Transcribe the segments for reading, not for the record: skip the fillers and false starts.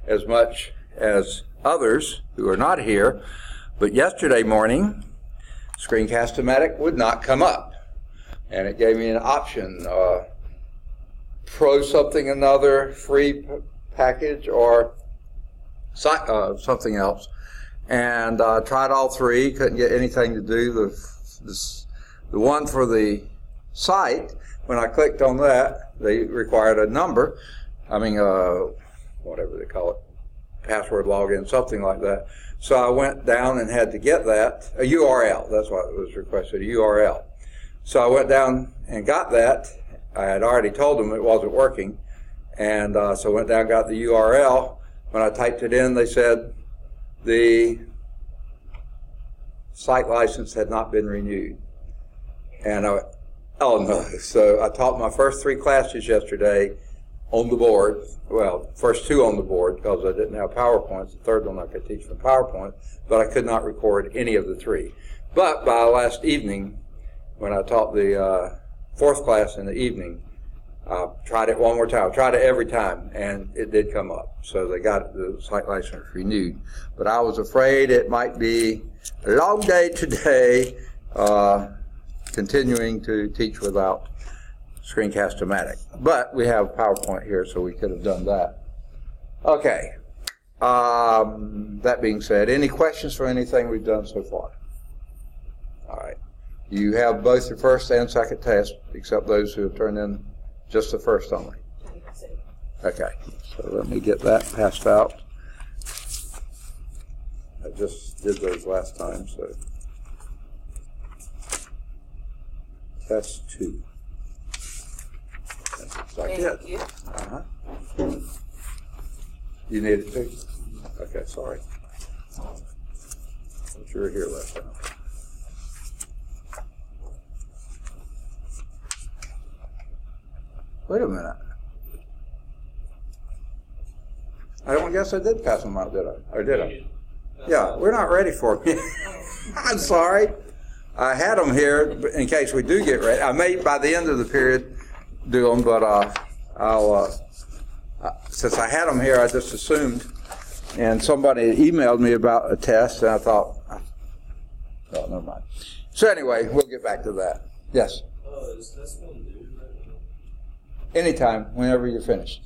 as much as others who are not here, but yesterday morning, Screencast-O-Matic would not come up. And it gave me an option, Pro something another, free package, or something else. And tried all three, couldn't get anything to do. The one for the site, when I clicked on that, they required a number, whatever they call it, password login, something like that. So I went down and had to get that, a URL, that's what it was requested, a URL. So I went down and got that. I had already told them it wasn't working, and so I went down and got the URL. When I typed it in, they said the site license had not been renewed. And I went, oh no. So I taught my first 3 classes yesterday on the board. Well, first 2 on the board because I didn't have PowerPoints. The third one I could teach from PowerPoint, but I could not record any of the 3. But by last evening, when I taught the 4th class in the evening, I tried it one more time. I tried it every time, and it did come up. So they got the site license renewed. But I was afraid it might be a long day today, continuing to teach without Screencast-O-Matic. But we have PowerPoint here, so we could have done that. Okay. That being said, any questions for anything we've done so far? All right. You have both your first and second test, except those who have turned in just the first only. Okay. So let me get that passed out. I just did those last time, so. Test 2. That looks like it. You need it too? Okay, sorry. You were here last time. Wait a minute. I don't guess I did pass them out, did I? Or did I? Yeah, we're not ready for them. I'm sorry. I had them here in case we do get ready. I may, by the end of the period, do them, but since I had them here, I just assumed. And somebody emailed me about a test, and I thought, oh, never mind. So anyway, we'll get back to that. Yes? Is this one due? Anytime, whenever you're finished.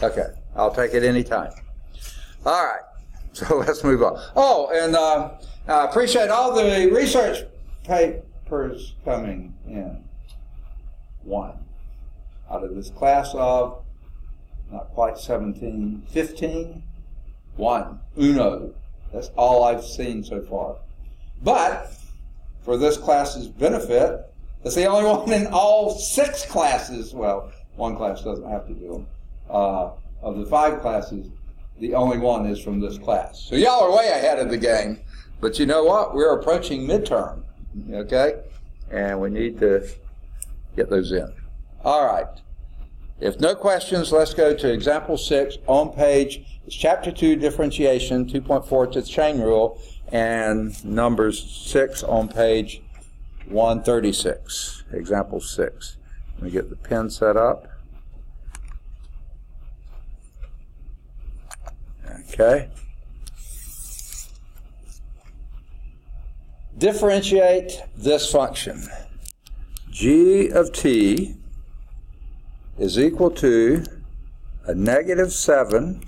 Okay, I'll take it anytime. All right, so let's move on. Oh, and I appreciate all the research papers coming in. 1 out of this class of not quite 17, 15. 1, uno. That's all I've seen so far. But for this class's benefit, it's the only one in all 6 classes. Well, 1 class doesn't have to do them. Of the 5 classes, the only one is from this class. So y'all are way ahead of the game. But you know what? We're approaching midterm, okay? And we need to get those in. All right. If no questions, let's go to example 6 on page, it's chapter 2, differentiation, 2.4 to the chain rule, and numbers 6 on page 136, example 6. Let me get the pen set up. Okay. Differentiate this function. G of t is equal to a negative 7,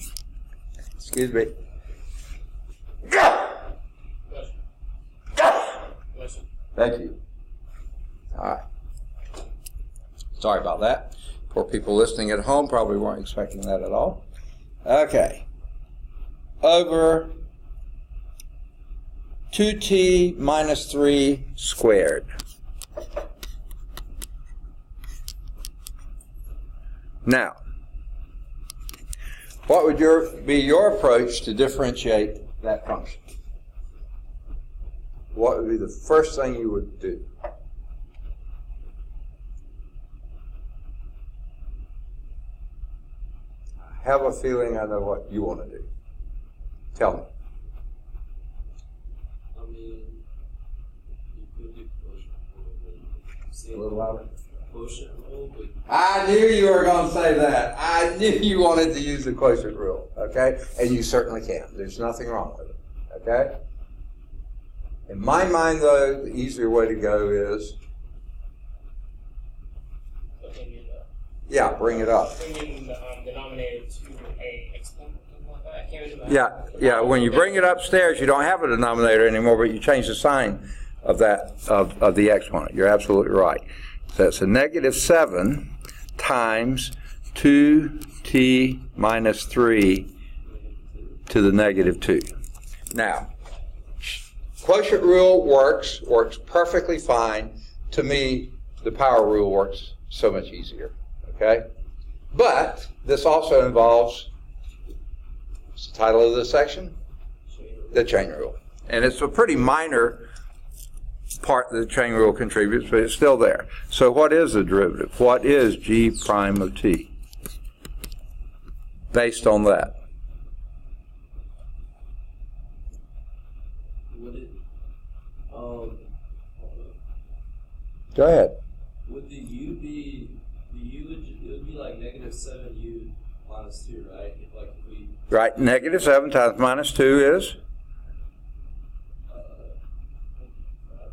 excuse me. Thank you. All right. Sorry about that. Poor people listening at home probably weren't expecting that at all. Okay. Over 2t minus 3 squared. Now, what would be your approach to differentiate that function? What would be the first thing you would do? I have a feeling I know what you want to do. Tell me. I mean, you could do A little louder. quotient rule, but I knew you were going to say that. I knew you wanted to use the quotient rule, okay? And you certainly can. There's nothing wrong with it, okay? In my mind, though, the easier way to go is, yeah, bring it up. Bringing the denominator to a exponent. I can't remember. Yeah. When you bring it upstairs, you don't have a denominator anymore, but you change the sign of that of the exponent. You're absolutely right. So it's a negative 7 times 2t minus 3 to the negative 2. Now, quotient rule works perfectly fine. To me, the power rule works so much easier. Okay? But this also involves, what's the title of this section? The chain rule. And it's a pretty minor part that the chain rule contributes, but it's still there. So what is the derivative? What is g prime of t? Based on that. would it, Go ahead. would the u be, it would be like negative 7u minus 2, right? If we, Right, negative 7 times minus 2 is?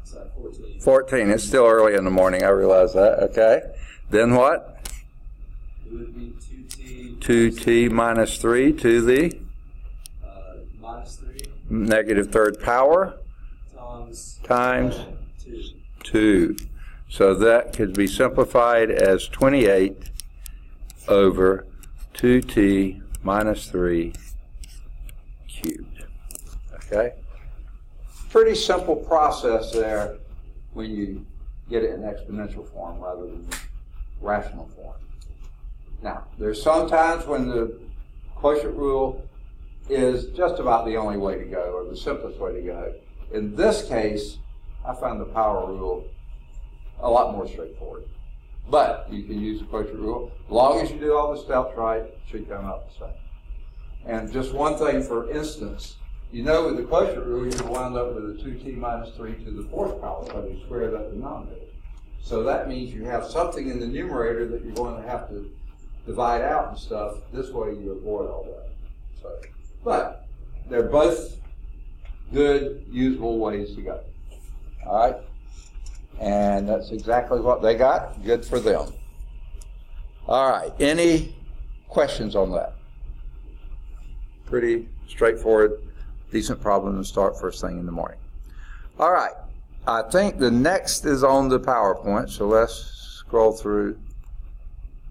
sorry, 14. 14. It's still early in the morning, I realize that. Okay. Then what? It would be 2t. 2t minus 3 to the Minus 3 negative third power times 2. 2. So that could be simplified as 28 over 2t minus 3 cubed. Okay? Pretty simple process there when you get it in exponential form rather than rational form. Now, there's some times when the quotient rule is just about the only way to go, or the simplest way to go. In this case, I found the power rule a lot more straightforward. But you can use the quotient rule. As long as you do all the steps right, it should come out the same. And just one thing, for instance, you know with the quotient rule, you're going to wind up with a 2t minus 3 to the fourth power, because you square that denominator. So that means you have something in the numerator that you're going to have to divide out and stuff. This way you avoid all that. So, but they're both good, usable ways to go. All right? And that's exactly what they got. Good for them. All right. Any questions on that? Pretty straightforward, decent problem to start first thing in the morning. All right. I think the next is on the PowerPoint, so let's scroll through.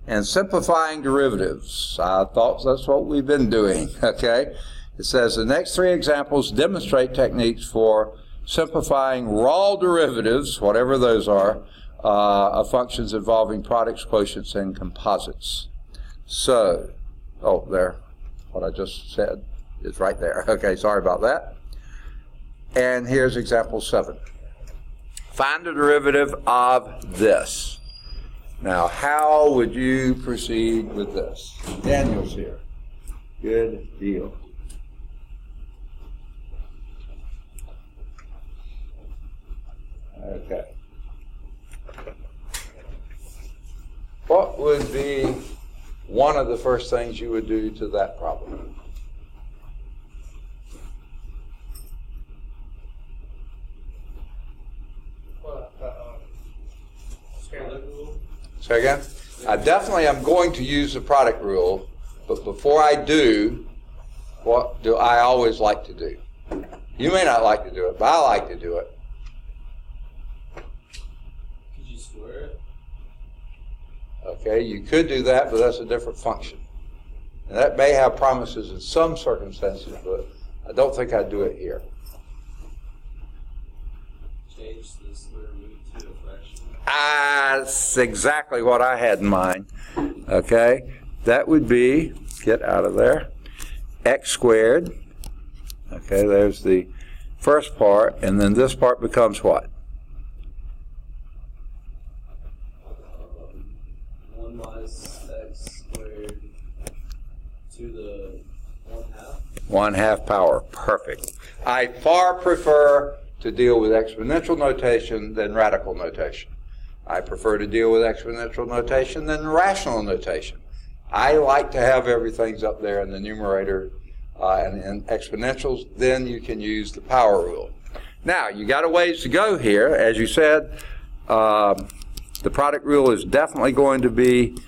And simplifying derivatives. I thought that's what we've been doing, okay? It says the next 3 examples demonstrate techniques for simplifying raw derivatives, whatever those are, of functions involving products, quotients, and composites. So, oh, there, what I just said is right there. Okay, sorry about that. And here's example 7. Find the derivative of this. Now, how would you proceed with this? Daniel's here. Good deal. Okay. What would be one of the first things you would do to that problem? Say again? I definitely am going to use the product rule, but before I do, what do I always like to do? You may not like to do it, but I like to do it. Could you square it? Okay, you could do that, but that's a different function. And that may have promises in some circumstances, but I don't think I'd do it here. Change the square root to a fraction. That's exactly what I had in mind. Okay, that would be, get out of there, x squared. Okay, there's the first part, and then this part becomes what? 1 minus x squared to the 1/2. 1/2 power. Perfect. I far prefer to deal with exponential notation than radical notation. I prefer to deal with exponential notation than rational notation. I like to have everything's up there in the numerator and in exponentials. Then you can use the power rule. Now, you got a ways to go here. As you said, the product rule is definitely going to be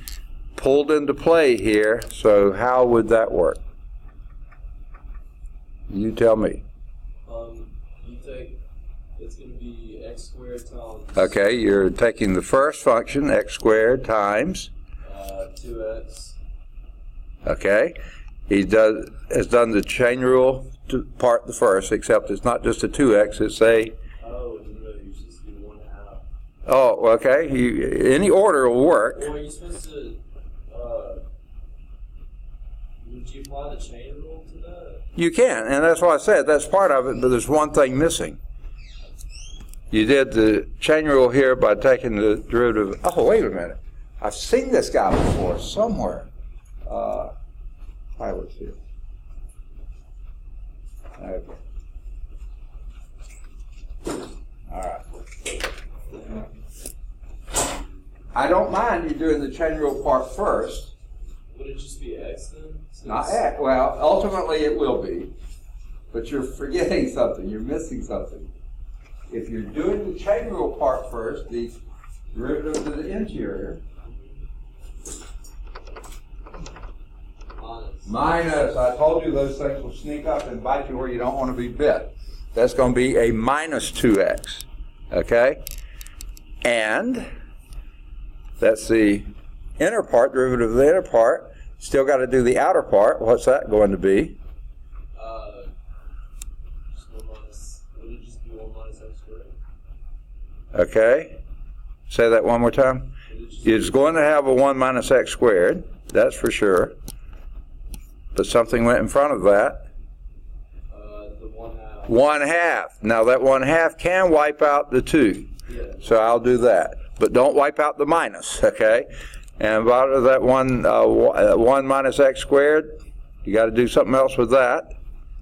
pulled into play here. So how would that work? You tell me. You take, it's going to be x squared times. Okay, you're taking the first function, x squared times 2x. Okay, he has done the chain rule to part the first, except it's not just a 2x, it's a... Oh, no, you just do 1/2. Oh, okay, any order will work. Or are you supposed to, would you apply the chain rule to that? You can, and that's what I said, that's part of it, but there's one thing missing. You did the chain rule here by taking the derivative... Oh, wait a minute. I've seen this guy before, somewhere. Pilot's here. Okay. All right. I don't mind you doing the chain rule part first. Would it just be x then? Not x. Well, ultimately it will be, but you're forgetting something. You're missing something. If you're doing the chain rule part first, the derivative to the interior minus, I told you those things will sneak up and bite you where you don't want to be bit. That's going to be a minus 2x. Okay? And that's the inner part, derivative of the inner part. Still got to do the outer part. What's that going to be? Just 1 minus, would it just be 1 minus x squared? Okay? Say that one more time. It's going to have a 1 minus x squared. That's for sure. But something went in front of that. The 1/2. 1/2. Now that 1/2 can wipe out the 2. Yeah. So I'll do that. But don't wipe out the minus, okay? And out of that 1 minus x squared, you got to do something else with that.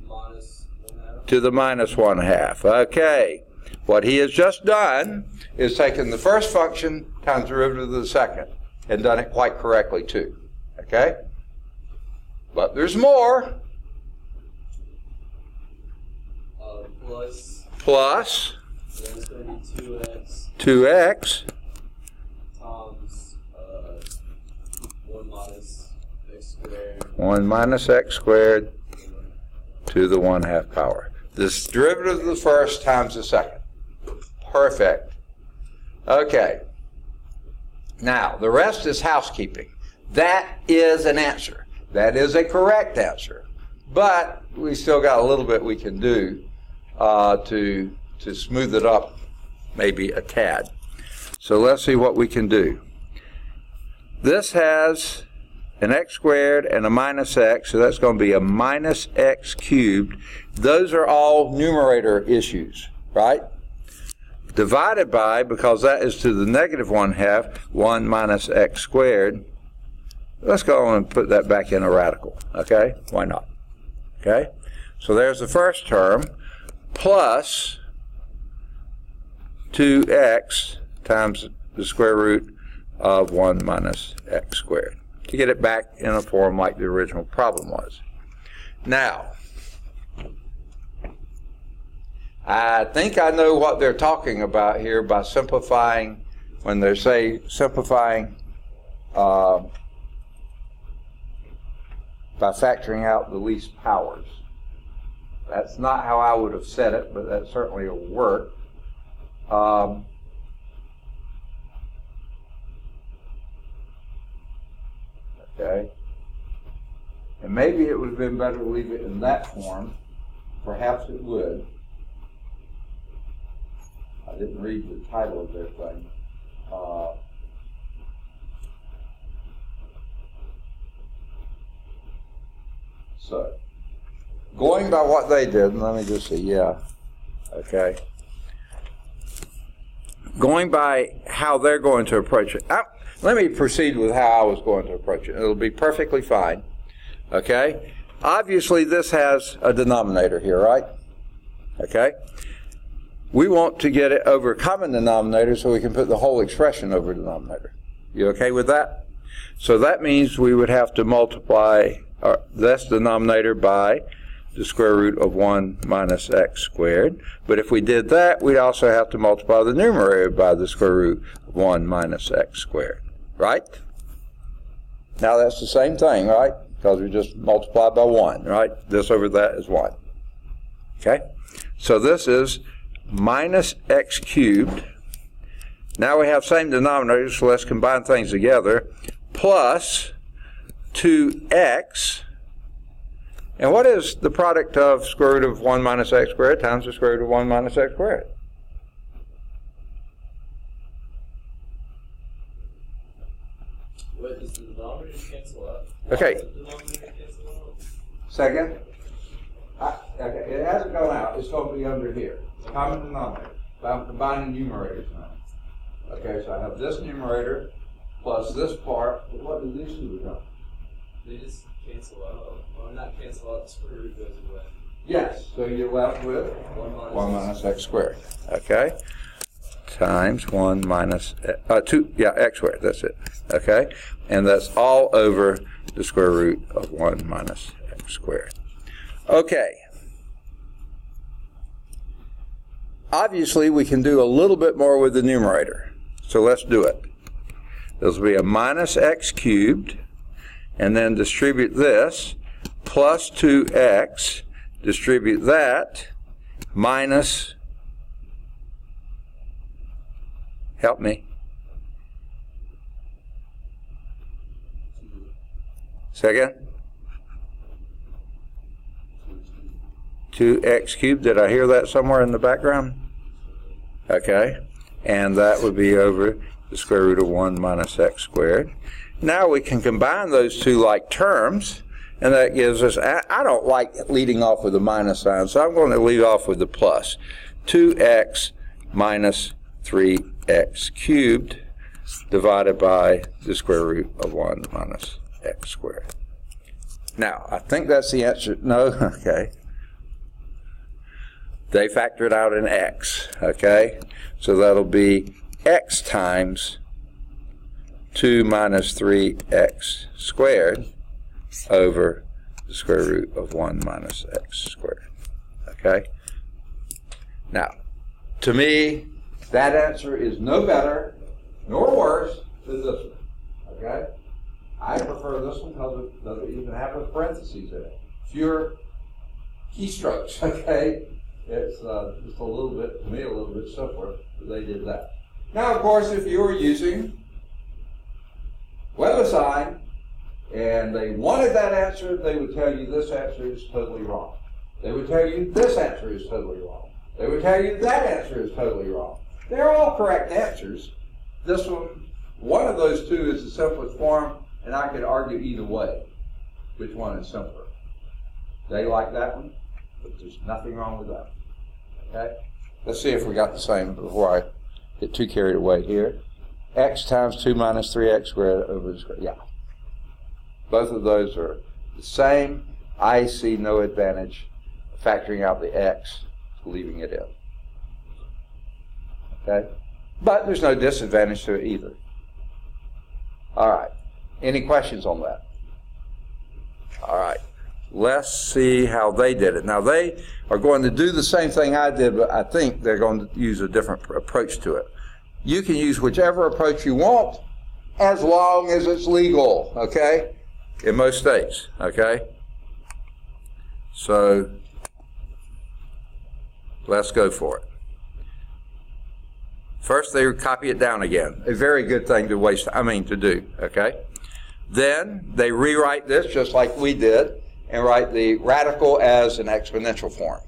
Minus 1/2. To the minus 1/2. Okay. What he has just done is taken the first function times the derivative of the second and done it quite correctly too. Okay? But there's more. Plus. Then it's going to be 2x. 2x. Times 1 minus x squared. 1 minus x squared to the 1/2 power. This derivative of the first times the second. Perfect. Okay. Now, the rest is housekeeping. That is an answer. That is a correct answer. But we still got a little bit we can do to smooth it up maybe a tad. So let's see what we can do. This has an x squared and a minus x, so that's going to be a minus x cubed. Those are all numerator issues, right? Divided by, because that is to the negative 1/2, 1 minus x squared. Let's go on and put that back in a radical, okay? Why not? Okay? So there's the first term, plus 2x times the square root of 1 minus x squared, to get it back in a form like the original problem was. Now, I think I know what they're talking about here by simplifying, when they say simplifying by factoring out the least powers. That's not how I would have said it, but that certainly will work. Okay. And maybe it would have been better to leave it in that form. Perhaps it would. I didn't read the title of their thing. So, going by what they did, let me just see, yeah, okay. Going by how they're going to approach it. Let me proceed with how I was going to approach it. It'll be perfectly fine, okay? Obviously, this has a denominator here, right? Okay? we want to get it over a common denominator so we can put the whole expression over the denominator. You okay with that? So that means we would have to multiply this denominator by the square root of 1 minus x squared. But if we did that, we'd also have to multiply the numerator by the square root of 1 minus x squared. Right? Now that's the same thing, right? Because we just multiply by 1, right? This over that is 1. Okay? So this is minus x cubed. Now we have same denominator, so let's combine things together. Plus 2x. And what is the product of square root of 1 minus x squared times the square root of 1 minus x squared? What does the denominator cancel out? Okay. Does the denominator cancel out? Second. Okay, it hasn't gone out. It's going to be under here. Common denominator. But I'm combining numerators now. Okay, so I have this numerator plus this part. What do these two become? They just cancel out. Well, not cancel out, the square root goes away. Yes, so you're left with 1 minus x squared. Okay, times 1 minus 2, yeah, x squared, that's it. Okay, and that's all over the square root of 1 minus x squared. Okay, obviously we can do a little bit more with the numerator, so let's do it. This will be a minus x cubed, and then distribute this, plus 2x, distribute that, minus, help me, second, 2x cubed, did I hear that somewhere in the background? Okay, and that would be over the square root of 1 minus x squared. Now we can combine those two like terms, and that gives us, I don't like leading off with a minus sign, so I'm going to lead off with the plus. 2x minus 3x cubed divided by the square root of 1 minus x squared. Now, I think that's the answer. No? Okay. They factor it out in x, okay? So that'll be x times 2 minus 3x squared over the square root of 1 minus x squared. Okay? Now, to me, that answer is no better nor worse than this one. Okay? I prefer this one because it doesn't even have a parentheses in it. Fewer keystrokes, okay? It's just a little bit, to me, a little bit simpler, but they did that. Now, of course, if you were using WebAssign and they wanted that answer, they would tell you this answer is totally wrong. They would tell you this answer is totally wrong. They would tell you that answer is totally wrong. They're all correct answers. This one of those two is the simplest form, and I could argue either way which one is simpler. They like that one, but there's nothing wrong with that one. Okay? Let's see if we got the same before I get too carried away here. X times 2 minus 3x squared over the square. Yeah. Both of those are the same. I see no advantage factoring out the x, leaving it in. Okay? But there's no disadvantage to it either. All right. Any questions on that? All right. Let's see how they did it. Now, they are going to do the same thing I did, but I think they're going to use a different approach to it. You can use whichever approach you want as long as it's legal, okay, in most states, okay? So, let's go for it. First, they copy it down again. A very good thing to do, okay? Then, they rewrite this just like we did and write the radical as an exponential form.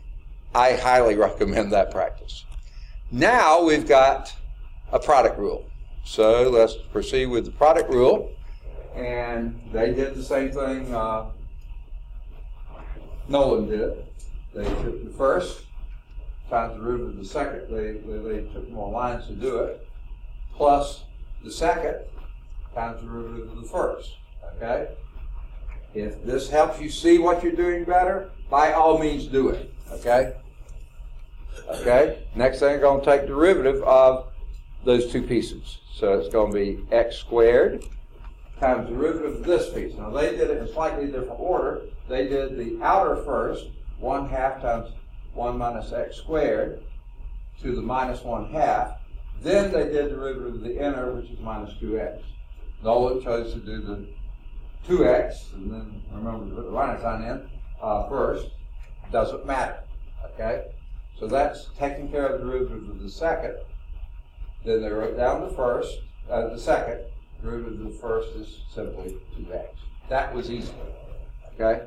I highly recommend that practice. Now, we've got a product rule. So let's proceed with the product rule. And they did the same thing Nolan did. They took the first times the root of the second. They took more lines to do it. Plus the second times the root of the first. Okay? If this helps you see what you're doing better, by all means do it. Okay? Okay? Next thing, we're going to take derivative of those two pieces. So it's going to be x squared times derivative of this piece. Now they did it in slightly different order. They did the outer first, 1/2 times 1 minus x squared to the minus 1/2. Then they did derivative of the inner, which is minus 2x. Nolan chose to do the 2x, and then remember to put the minus sign in first. Doesn't matter. Okay? So that's taking care of the derivative of the second. Then they wrote down the second. Derivative of the first is simply 2x. That was easy. Okay?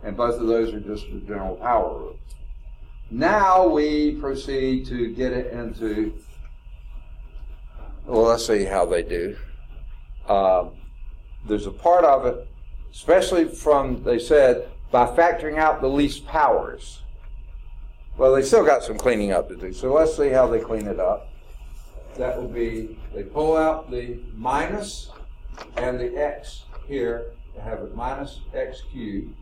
And both of those are just the general power rule. Now we proceed to get it into, well, let's see how they do. There's a part of it, especially from, they said, by factoring out the least powers. Well, they still got some cleaning up to do, so let's see how they clean it up. That will be, they pull out the minus and the x here, to have it minus x cubed,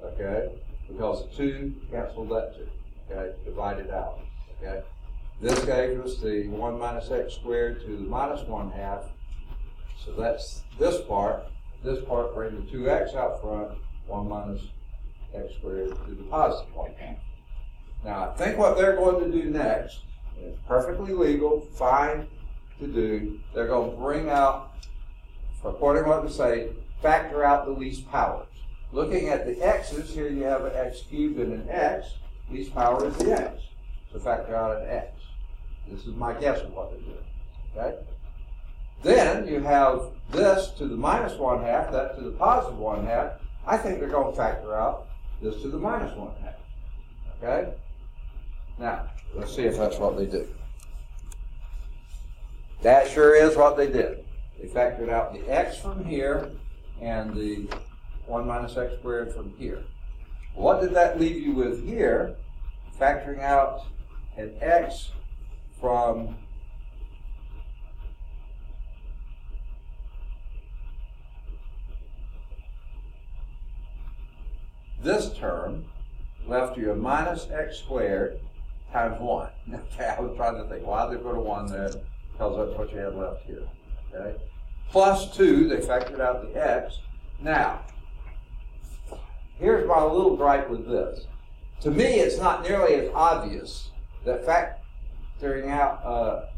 okay, because the 2 canceled that 2, okay, divided out, okay. This gave us the 1 minus x squared to the minus 1/2, so that's this part. This part brings the 2x out front, 1 minus x squared to the positive 1/2. Now, I think what they're going to do next, and it's perfectly legal, fine to do, they're going to bring out, according to what they say, factor out the least powers. Looking at the x's, here you have an x cubed and an x, least power is the x. So factor out an x. This is my guess of what they're doing. Okay? Then you have this to the minus 1/2, that to the positive 1/2. I think they're going to factor out this to the minus 1/2. Okay? Now, let's see if that's what they do. That sure is what they did. They factored out the x from here and the 1 minus x squared from here. What did that leave you with here? Factoring out an x from this term left you a minus x squared times 1. Okay, I was trying to think, why did they put a 1 there? Because that's what you had left here. Okay? Plus 2, they factored out the x. Now, here's my little gripe with this. To me, it's not nearly as obvious that factoring out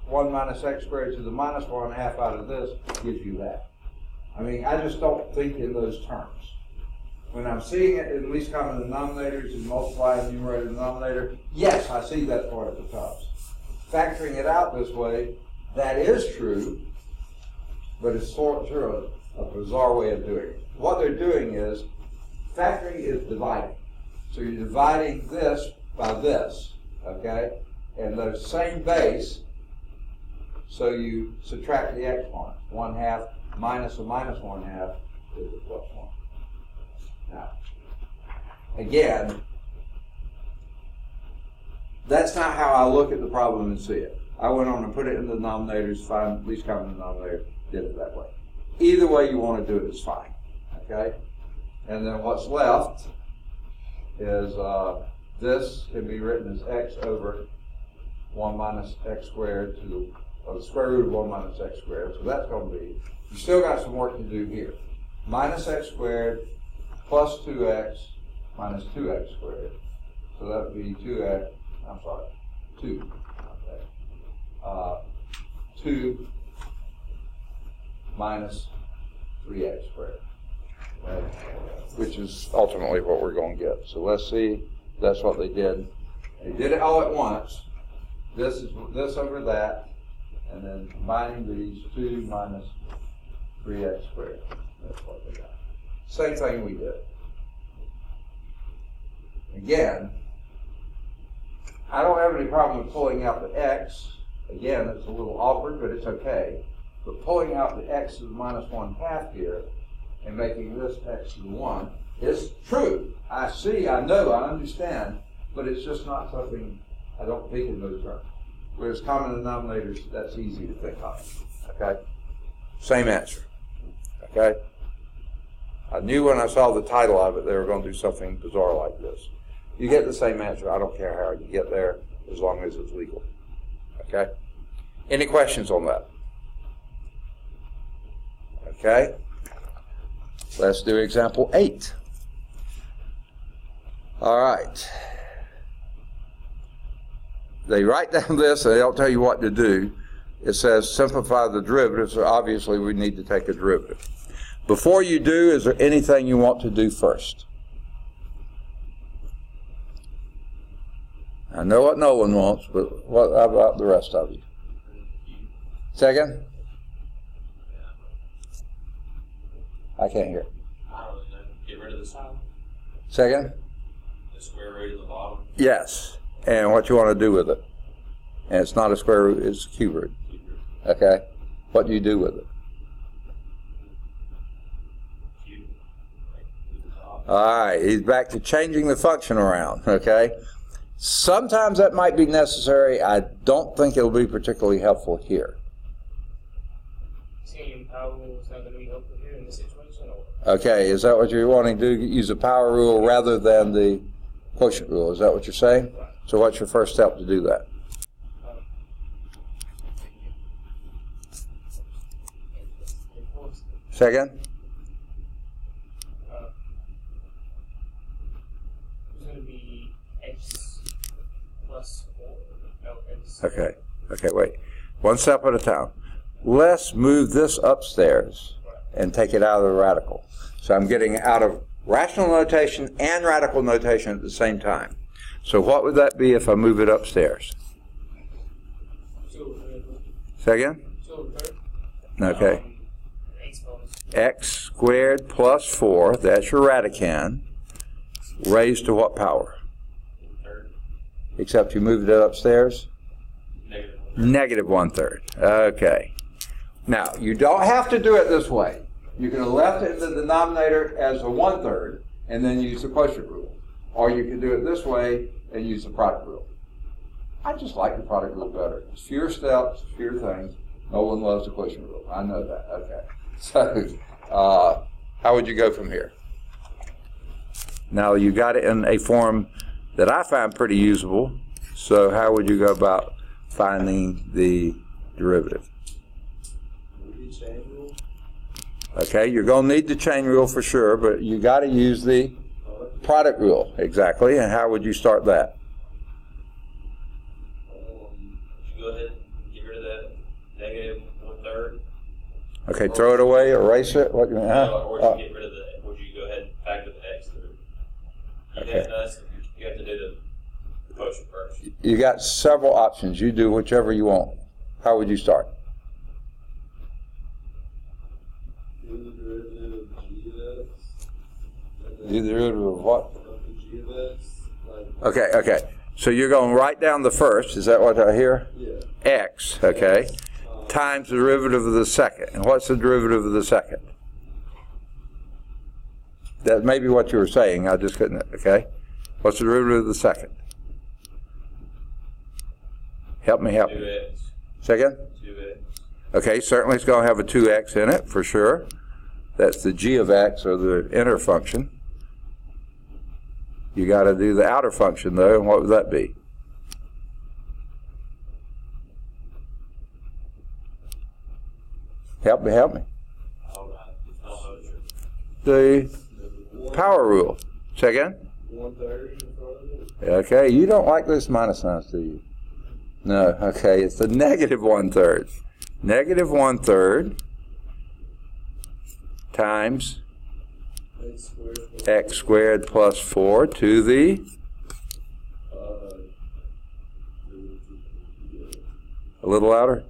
1 minus x squared to the minus 1/2 out of this gives you that. I mean, I just don't think in those terms. When I'm seeing it in least common denominators and multiplying numerator and denominator, yes, I see that part at the top. Factoring it out this way, that is true, but it's sort of a bizarre way of doing it. What they're doing is, factoring is dividing. So you're dividing this by this, okay? And the same base, so you subtract the exponent. 1/2 minus a minus 1/2 is a plus 1. Now, again, that's not how I look at the problem and see it. I went on and put it in the denominators, find least common denominator, did it that way. Either way you want to do it is fine, okay? And then what's left is this can be written as x over 1 minus x squared to the square root of 1 minus x squared. So that's going to be, you still got some work to do here. Minus x squared plus 2x minus 2x squared. So that would be 2. Okay. 2 minus 3x squared. Right? Which is ultimately what we're going to get. So let's see, that's what they did. They did it all at once. This is this over that, and then combining these 2 minus 3x squared. That's what they got. Same thing we did. Again, I don't have any problem with pulling out the x. Again, it's a little awkward, but it's okay. But pulling out the x to the minus 1/2 here and making this x to the 1 is true. I see, I know, I understand, but it's just not something I don't think in those terms. Whereas common denominators, that's easy to think of. Okay? Same answer. Okay? I knew when I saw the title of it they were going to do something bizarre like this. You get the same answer. I don't care how you get there as long as it's legal. Okay? Any questions on that? Okay? Let's do example 8. All right. They write down this and they don't tell you what to do. It says simplify the derivative, so obviously we need to take a derivative. Before you do, is there anything you want to do first? I know what Nolan wants, but what about the rest of you? Second? I can't hear. I don't know. Get rid of the sign. Second? The square root of the bottom. Yes. And what you want to do with it? And it's not a square root, it's a cube root. Okay? What do you do with it? Cube. All right, he's back to changing the function around, okay? Sometimes that might be necessary. I don't think it'll be particularly helpful here. Saying power rule is not going to be helpful here in this situation? Or? Okay, is that what you're wanting to do? Use the power rule rather than the quotient rule? Is that what you're saying? So what's your first step to do that? Second? It's going to be x plus 4. No, x. Okay, wait. One step at a time. Let's move this upstairs and take it out of the radical. So I'm getting out of rational notation and radical notation at the same time. So what would that be if I move it upstairs? Second? Okay. X squared plus 4, that's your radicand, raised to what power? Except you moved it upstairs? Negative 1/3. Okay. Now, you don't have to do it this way. You can have left it in the denominator as a 1/3 and then use the quotient rule. Or you can do it this way and use the product rule. I just like the product rule better. It's fewer steps, fewer things. No one loves the quotient rule. I know that. Okay. So, how would you go from here? Now, you got it in a form that I find pretty usable. So, how would you go about finding the derivative? Chain rule. Okay, you're going to need the chain rule for sure, but you got to use the product rule. Exactly. And how would you start that? Go ahead and get rid of that negative 1/3. Okay, throw it away, erase it. What you mean? Or would you get rid of the? Would you go ahead and factor the x through? Okay. You have to do the quotient first. You got several options. You do whichever you want. How would you start? Do the derivative of g of x. Do the derivative of what? Of the g of x. Okay. So you're going right down the first. Is that what I hear? Yeah. X, okay, times the derivative of the second. And what's the derivative of the second? That may be what you were saying. I just couldn't, okay? What's the derivative of the second? Help me. 2x. Second? 2x. Okay, certainly it's going to have a 2x in it, for sure. That's the g of x, or the inner function. You got to do the outer function, though, and what would that be? Help me. The power rule. Say again? 1/3 in front of it. Okay, you don't like those minus signs, do you? No, okay, it's the negative 1/3. Negative 1/3 times x squared plus 4 to the a little louder.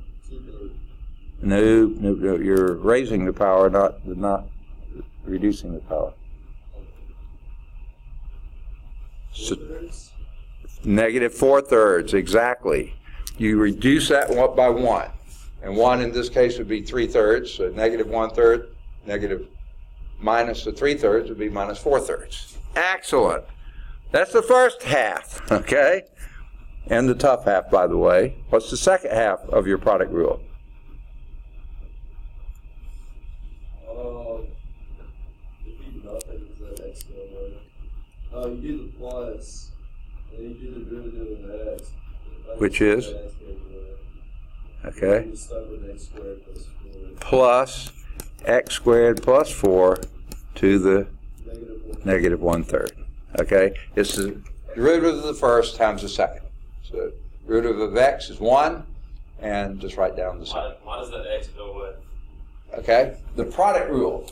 No, you're raising the power, not reducing the power. So, negative 4/3, exactly. You reduce that by 1. And 1 in this case would be 3/3, so negative 1/3, negative minus the 3/3 would be minus 4/3. Excellent. That's the first half, okay? And the tough half, by the way. What's the second half of your product rule? If you nothing, is that x going away? You do the plus. Then you do the derivative of x. Which is? Okay. You start with x squared plus 4. Plus x squared plus 4 to the Negative 1. -1/3. Okay? It's the derivative of the first times the second. So derivative of x is 1, and just write down the second. Why does that x go away? Okay? The product rule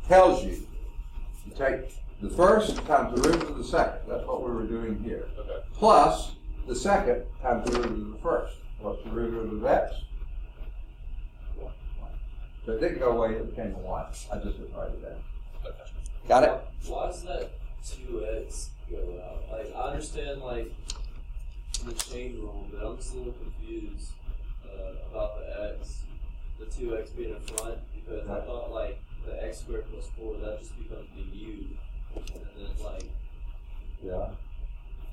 tells you take the first times the derivative of the second. That's what we were doing here. Okay. Plus the second times the derivative of the first. What's the derivative of x? 1. So it didn't go away, it became a 1. I just didn't write it down. Okay. Got it? Why does that 2x go out? Like, I understand, like, the chain rule, but I'm just a little confused about the x, the 2x being in front, because I thought, like, the x squared plus 4, that just becomes the u, and then, like... Yeah.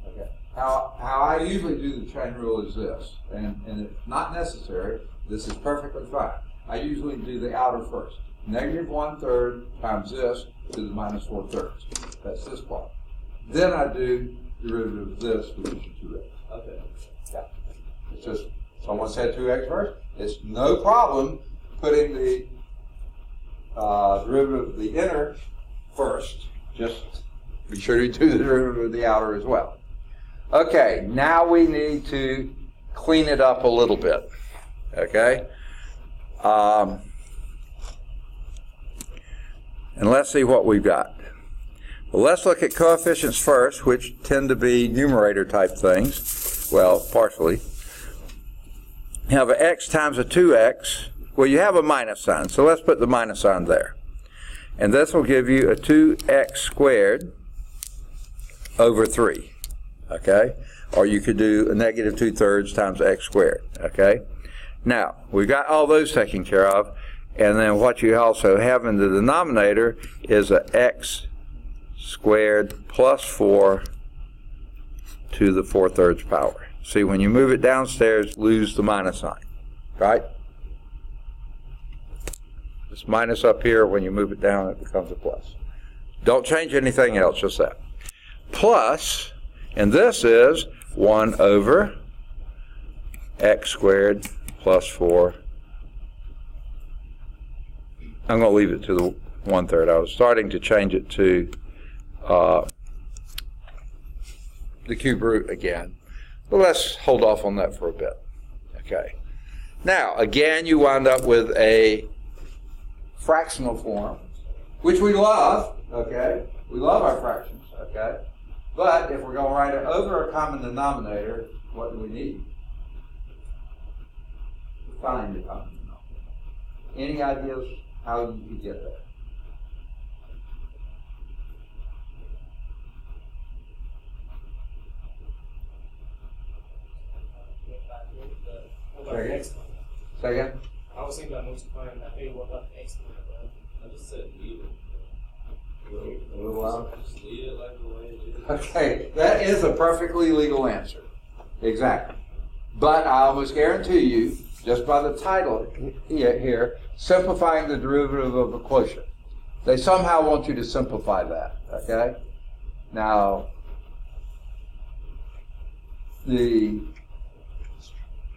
Okay. How I usually do the chain rule is this, and if not necessary, this is perfectly fine. I usually do the outer first. -1/3 times this to the -4/3. That's this part. Then I do derivative of this, which is 2x. Okay. Yeah. It's just, someone said 2x first. It's no problem putting the derivative of the inner first. Just be sure to do the derivative of the outer as well. Okay, now we need to clean it up a little bit. Okay? And let's see what we've got. Well, let's look at coefficients first, which tend to be numerator type things. Well, partially. You have an x times a 2x. Well, you have a minus sign, so let's put the minus sign there. And this will give you a 2x squared over 3. Okay? Or you could do a -2/3 times x squared. Okay? Now, we've got all those taken care of. And then what you also have in the denominator is a x squared plus 4 to the 4/3 power. See, when you move it downstairs, lose the minus sign, right? It's minus up here. When you move it down, it becomes a plus. Don't change anything else, just that. Plus, and this is 1 over x squared plus 4. I'm going to leave it to the 1/3. I was starting to change it to the cube root again. But let's hold off on that for a bit. Okay. Now, again, you wind up with a fractional form, which we love, okay? We love our fractions, okay? But if we're going to write it over a common denominator, what do we need? Find the common denominator. Any ideas how you could get there? Second? I was thinking about multiplying that. Maybe what about the x? I just said leave it. A little louder. Just leave it like the way it is. Okay, that is a perfectly legal answer. Exactly. But I almost guarantee you, just by the title here, simplifying the derivative of a quotient. They somehow want you to simplify that, okay? Now, the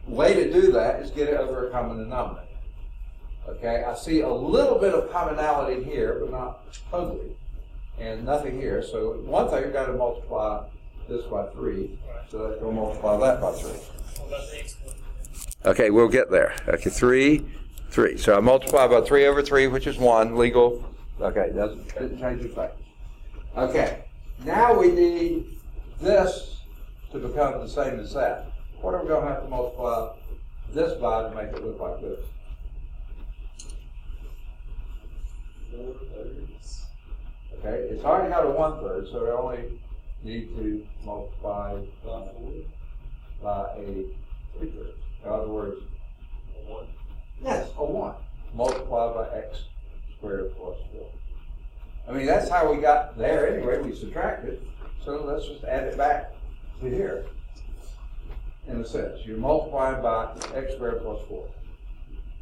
way to do that is get it over a common denominator. Okay, I see a little bit of commonality here, but not totally, and nothing here. So one thing, you've got to multiply this by 3, so that's going to multiply that by 3. What about the x? Okay, we'll get there. Okay, 3, 3. So I multiply by 3 over 3, which is 1, legal. Okay, didn't change the fact. Okay, now we need this to become the same as that. What are we going to have to multiply this by to make it look like this? 4/3. Okay, it's already got a 1/3, so we only need to multiply by a 3/3. In other words, A 1. yes, a 1 multiplied by x squared plus 4. I mean, that's how we got there anyway. We subtracted, so let's just add it back to here. In a sense, you're multiplying by x squared plus 4.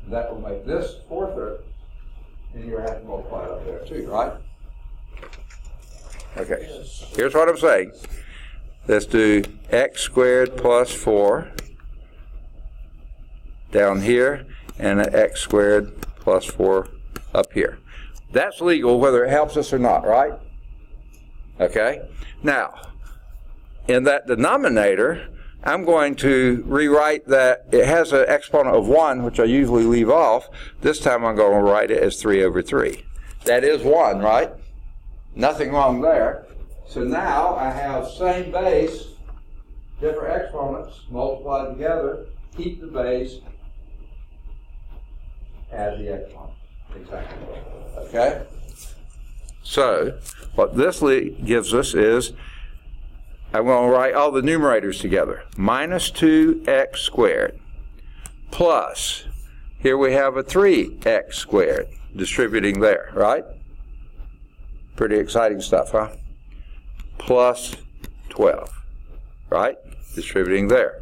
That will make this 4/3, and you have to multiply it up there too, right? Okay, here's what I'm saying. let's do x squared plus 4 down here, and an x squared plus 4 up here. That's legal whether it helps us or not, right? Okay? Now, in that denominator, I'm going to rewrite that it has an exponent of 1, which I usually leave off. This time I'm going to write it as 3 over 3. That is 1, right? Nothing wrong there. So now I have same base, different exponents, multiplied together, keep the base, add the exponent. Exactly. Okay? So, what this gives us is, I'm going to write all the numerators together. Minus 2x squared plus, here we have a 3x squared distributing there, right? Pretty exciting stuff, huh? Plus 12, right? Distributing there.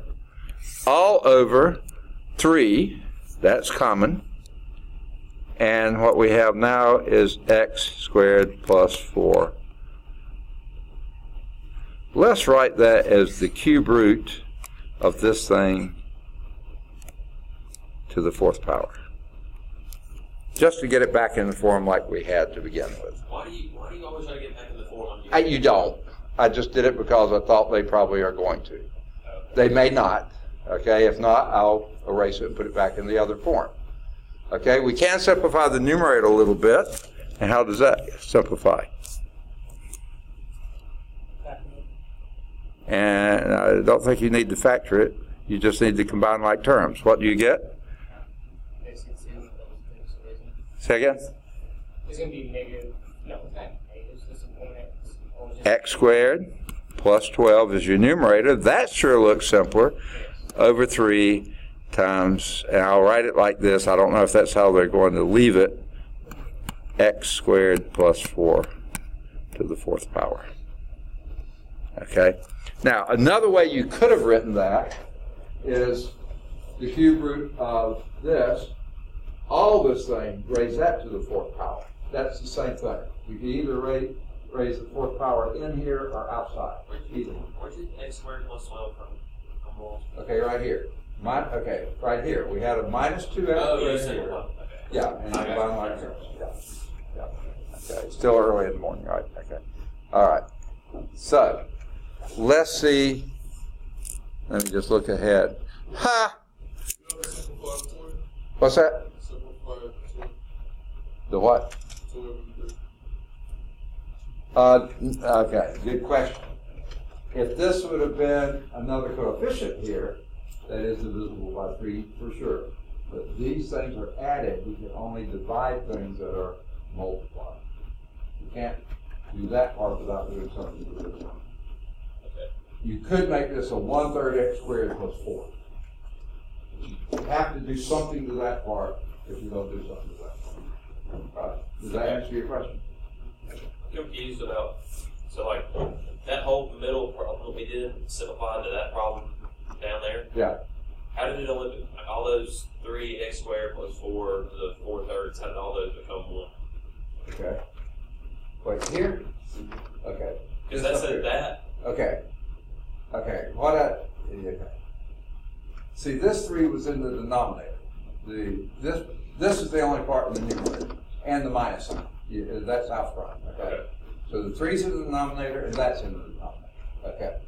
All over 3, that's common. And what we have now is x squared plus 4. Let's write that as the cube root of this thing to the 4th power. Just to get it back in the form like we had to begin with. Why do you always try to get back in the form? You don't. I just did it because I thought they probably are going to. They may not. Okay, if not, I'll erase it and put it back in the other form. Okay, we can simplify the numerator a little bit. And how does that simplify? And I don't think you need to factor it. You just need to combine like terms. What do you get? Say again? It's going to be negative. No, it's not negative. It's just an X squared plus 12 is your numerator. That sure looks simpler. Over 3 times, and I'll write it like this. I don't know if that's how they're going to leave it. X squared plus 4 to the 4th power. Okay? Now, another way you could have written that is the cube root of this, all this thing, raise that to the 4th power. That's the same thing. You can either raise the 4th power in here or outside. Where's the x squared plus 12 from? Okay, right here. Okay, right here. We had a minus 2x here. Okay. Yeah, and I combine my terms. Yeah. Okay, it's still early in the morning, right? Okay. All right. So, let's see. Let me just look ahead. Ha! What's that? The what? Okay, good question. If this would have been another coefficient here, that is divisible by 3 for sure. But these things are added. We can only divide things that are multiplied. You can't do that part without doing something to this one. Okay. You could make this a 1/3 x squared plus 4. You have to do something to that part if you're going to do something to that part. Right. Does that answer your question? I'm confused about, so like, that whole middle problem we did simplified to that problem down there. Yeah. How did it only, like all those 3x squared plus 4 to the 4/3, how did all those become 1? Okay. Wait, here? Okay. Because that said that. Okay. Okay. See, this 3 was in the denominator. This is the only part in the numerator. And the minus sign. That's out front. Okay. So the 3's in the denominator, and that's in the denominator. Okay.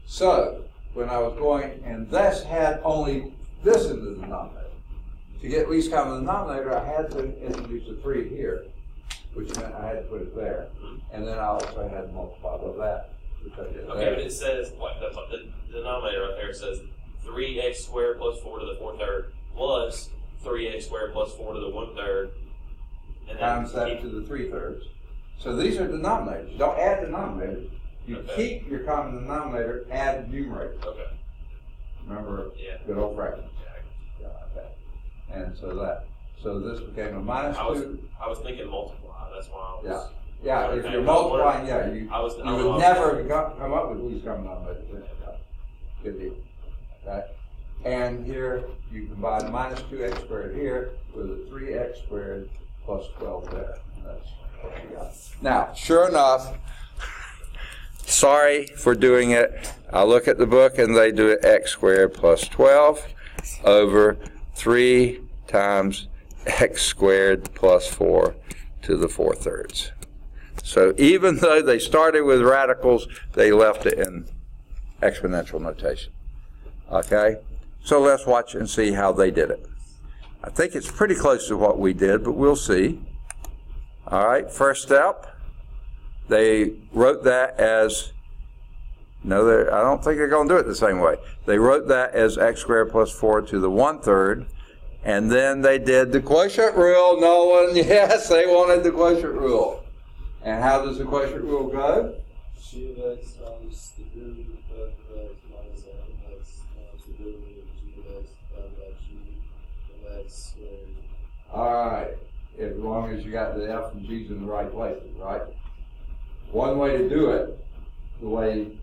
So, when I was going, and this had only this in the denominator. To get least common denominator, I had to introduce a 3 here, which meant I had to put it there. And then I also had to multiply by that, which I did Okay, there. but it says, like, the denominator right there says 3x squared plus 4 to the 4/3 plus 3x squared plus 4 to the 1/3. And then Times that to the 3/3. So these are denominators. You don't add denominators. You Okay. keep your common denominator, add numerator. Okay. Remember, Yeah. good old fractions. Yeah, okay. And so this became a minus 2. I was thinking multiply. That's why I was. Yeah, if Okay. you're multiplying, yeah, you I would was- never come up with least common denominator. Good deal. Okay. And here you combine minus 2x squared here with a 3x squared plus 12 there. And that's what you got. Now, sure enough, sorry for doing it. I look at the book and they do it x squared plus 12 over 3 times x squared plus 4 to the 4/3. So even though they started with radicals, they left it in exponential notation. Okay? So let's watch and see how they did it. I think it's pretty close to what we did, but we'll see. All right, first step, they wrote that as, no, I don't think they're going to do it the same way. They wrote that as x squared plus 4 to the 1/3, and then they did the quotient rule. Nolan, yes, they wanted the quotient rule. And how does the quotient rule go? G of x times the derivative of f of x minus f of x times the derivative of g of x divided by g of x squared. All right, as long as you got the f and g's in the right places, right? One way to do it, the way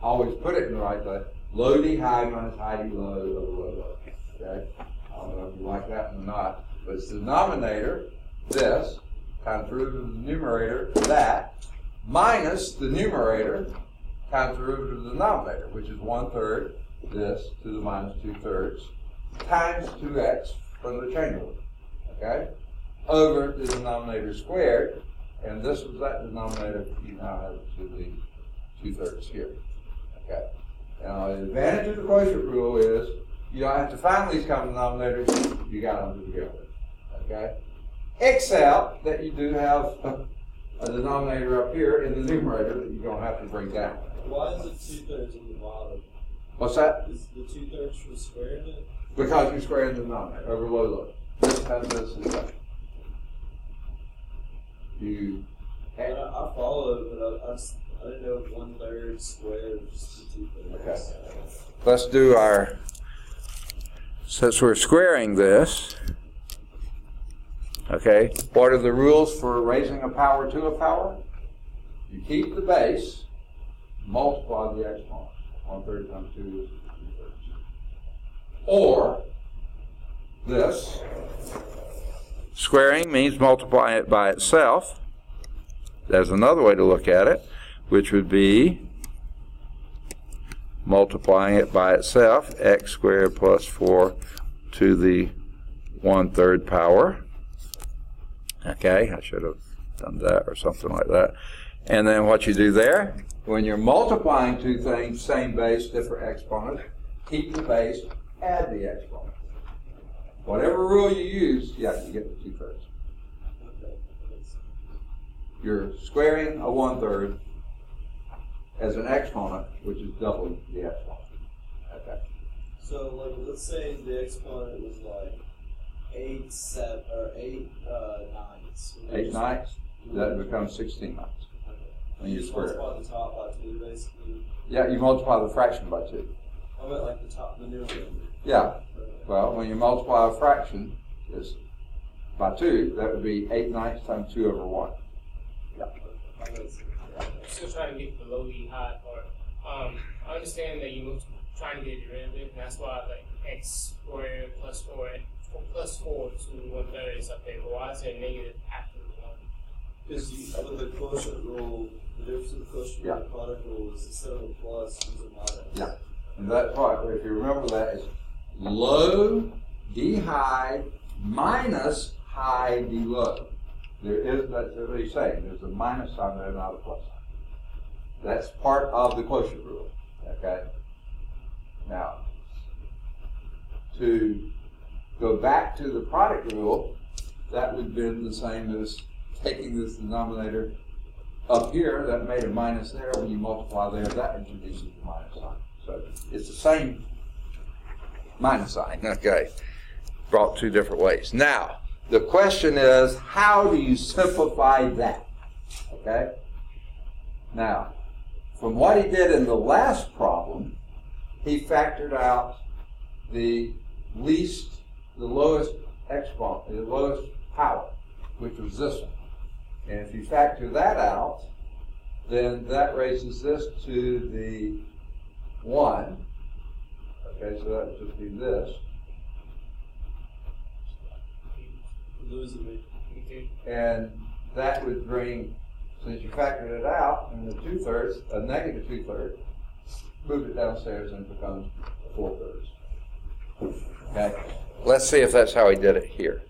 I always put it in the right place, low d high minus high d low over low low. Okay? I don't know if you like that or not, but it's the denominator, this, times the root of the numerator, that, minus the numerator times the root of the denominator, which is 1/3, this, to the minus 2/3, times 2x from the chain rule. Okay? Over the denominator squared, and this was that denominator, you now have it to the 2/3 here. Okay. Now the advantage of the quotient rule is you don't have to find these common denominators, you got them together. Okay? Except that you do have a denominator up here in the numerator that you're going to have to bring down. Why is it 2/3 in the bottom? What's that? Is the 2/3 for squaring it? Because you're squaring the denominator over low low. This has this and that. You I followed, but I didn't know if 1/3 squared was just the 2/3. Okay. Let's do our, since we're squaring this, okay, what are the rules for raising a power to a power? You keep the base, multiply the exponent. 1/3 times 2 is 2/3. Or this, squaring means multiplying it by itself. There's another way to look at it, which would be multiplying it by itself, x squared plus 4 to the 1/3 power. Okay, I should have done that or something like that. And then what you do there, when you're multiplying two things, same base, different exponent, keep the base, add the exponent. Whatever rule you use, yeah, you get the 2/3. You're squaring a 1/3 as an exponent, which is double the exponent. Okay. So, like, let's say the exponent was like 8 ninths. 8 ninths, that becomes 16 ninths. When you just square it. multiply the top by 2, basically. Yeah, you multiply the fraction by 2. I meant like the top, the numerator. Yeah. Well, when you multiply a fraction is by 2, that would be 8 ninths times 2 over 1. Yeah. I'm still trying to get the low D high part. I understand that you're trying to get a derivative, and that's why like x squared plus 4 to 1/3 is up there. But why is there a negative after the 1? Because with the quotient rule, the difference in the quotient rule and the product rule is instead of a plus, it's a minus. Yeah. And that's right. If you remember that, it's low D high minus high D low. There is, that's what he's saying. There's a minus sign there, not a plus sign. That's part of the quotient rule. Okay? Now, to go back to the product rule, that would have been the same as taking this denominator up here, that made a minus there. When you multiply there, that introduces the minus sign. So it's the same minus sign. Okay. Brought two different ways. Now, the question is, how do you simplify that? Okay? Now, from what he did in the last problem, he factored out the lowest exponent, the lowest power, which was this one. And if you factor that out, then that raises this to the 1. Okay, so that would just be this. Losing me. And that would bring Since you factored it out in the 2/3, a negative 2/3, move it downstairs and it becomes 4/3. Okay? Let's see if that's how he did it here.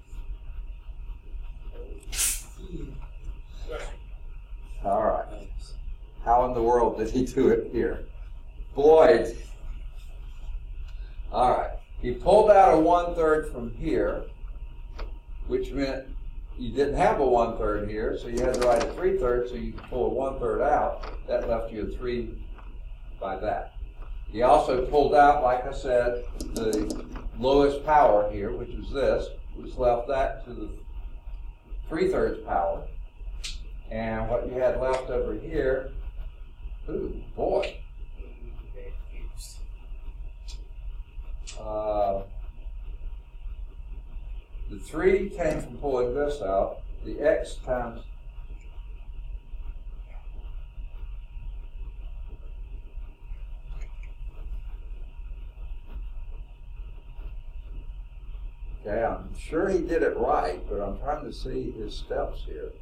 All right. How in the world did he do it here? Boyd. All right. He pulled out a 1/3 from here, which meant you didn't have a 1/3 here, so you had to write a 3/3, so you could pull a 1/3 out. That left you a 3 by that. He also pulled out, like I said, the lowest power here, which is this, which left that to the 3/3 power. And what you had left over here, ooh, boy. The 3 came from pulling this out. The x times okay, I'm sure he did it right, but I'm trying to see his steps here.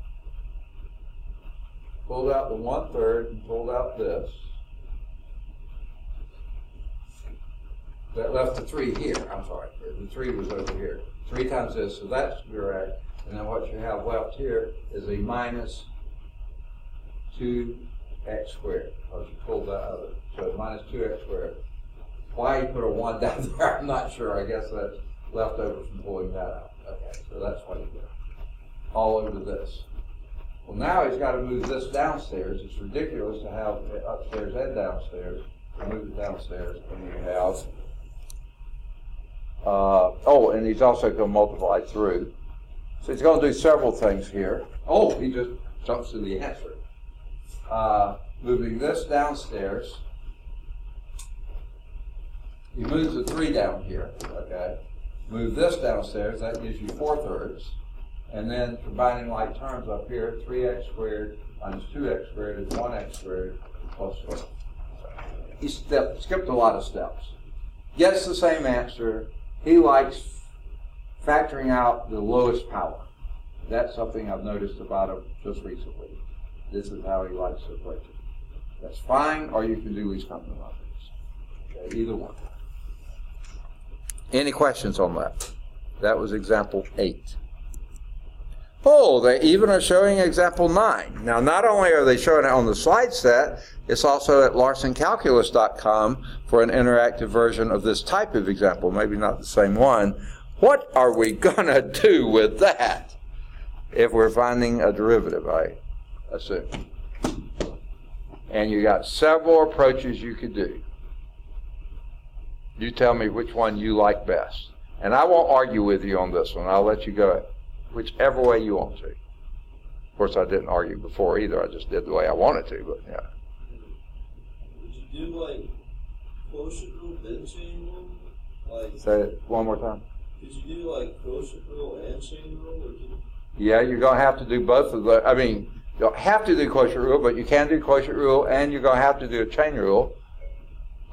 Pulled out the 1/3 and pulled out this. That left the 3 here. I'm sorry. The 3 was over here. 3 times this, so that's correct. And then what you have left here is a minus 2x squared, because you pulled that other. So minus 2x squared. Why you put a 1 down there, I'm not sure. I guess that's left over from pulling that out. Okay, so that's what he did. All over this. Well, now he's got to move this downstairs. It's ridiculous to have it upstairs and downstairs. Move it downstairs, and you have. And he's also going to multiply through. So he's going to do several things here. Oh, he just jumps to the answer. Moving this downstairs. He moves the 3 down here. Okay. Move this downstairs. That gives you 4/3. And then combining like terms up here, 3x squared minus 2x squared is 1x squared plus 4. He skipped a lot of steps. Gets the same answer. He likes factoring out the lowest power. That's something I've noticed about him just recently. This is how he likes to approach it. That's fine, or you can do least common denominators. Okay, either one. Any questions on that? That was example 8. Oh, they even are showing example 9. Now, not only are they showing it on the slide set, it's also at larsoncalculus.com for an interactive version of this type of example, maybe not the same one. What are we going to do with that if we're finding a derivative, I assume? And you got several approaches you could do. You tell me which one you like best. And I won't argue with you on this one. I'll let you go whichever way you want to. Of course, I didn't argue before either. I just did the way I wanted to, but yeah. Would you do like quotient rule, then chain rule? Like, say it one more time. Could you do like quotient rule and chain rule? Or yeah, you're going to have to do both of the. I mean, you don't have to do quotient rule, but you can do quotient rule, and you're going to have to do a chain rule.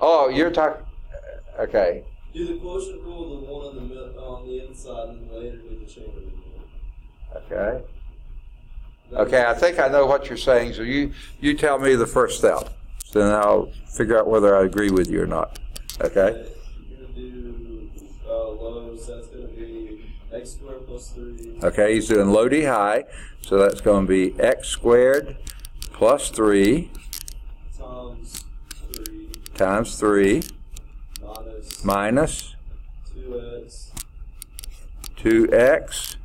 Oh, you're talking. Okay. Do the quotient rule, the one on the inside, and then later do the chain rule. Okay. Okay, I think I know what you're saying, so you tell me the first step. So then I'll figure out whether I agree with you or not. Okay? You're going to do low, so that's going to be x squared plus 3. Okay, he's doing low D high, so that's going to be x squared plus 3 times 3 minus 2x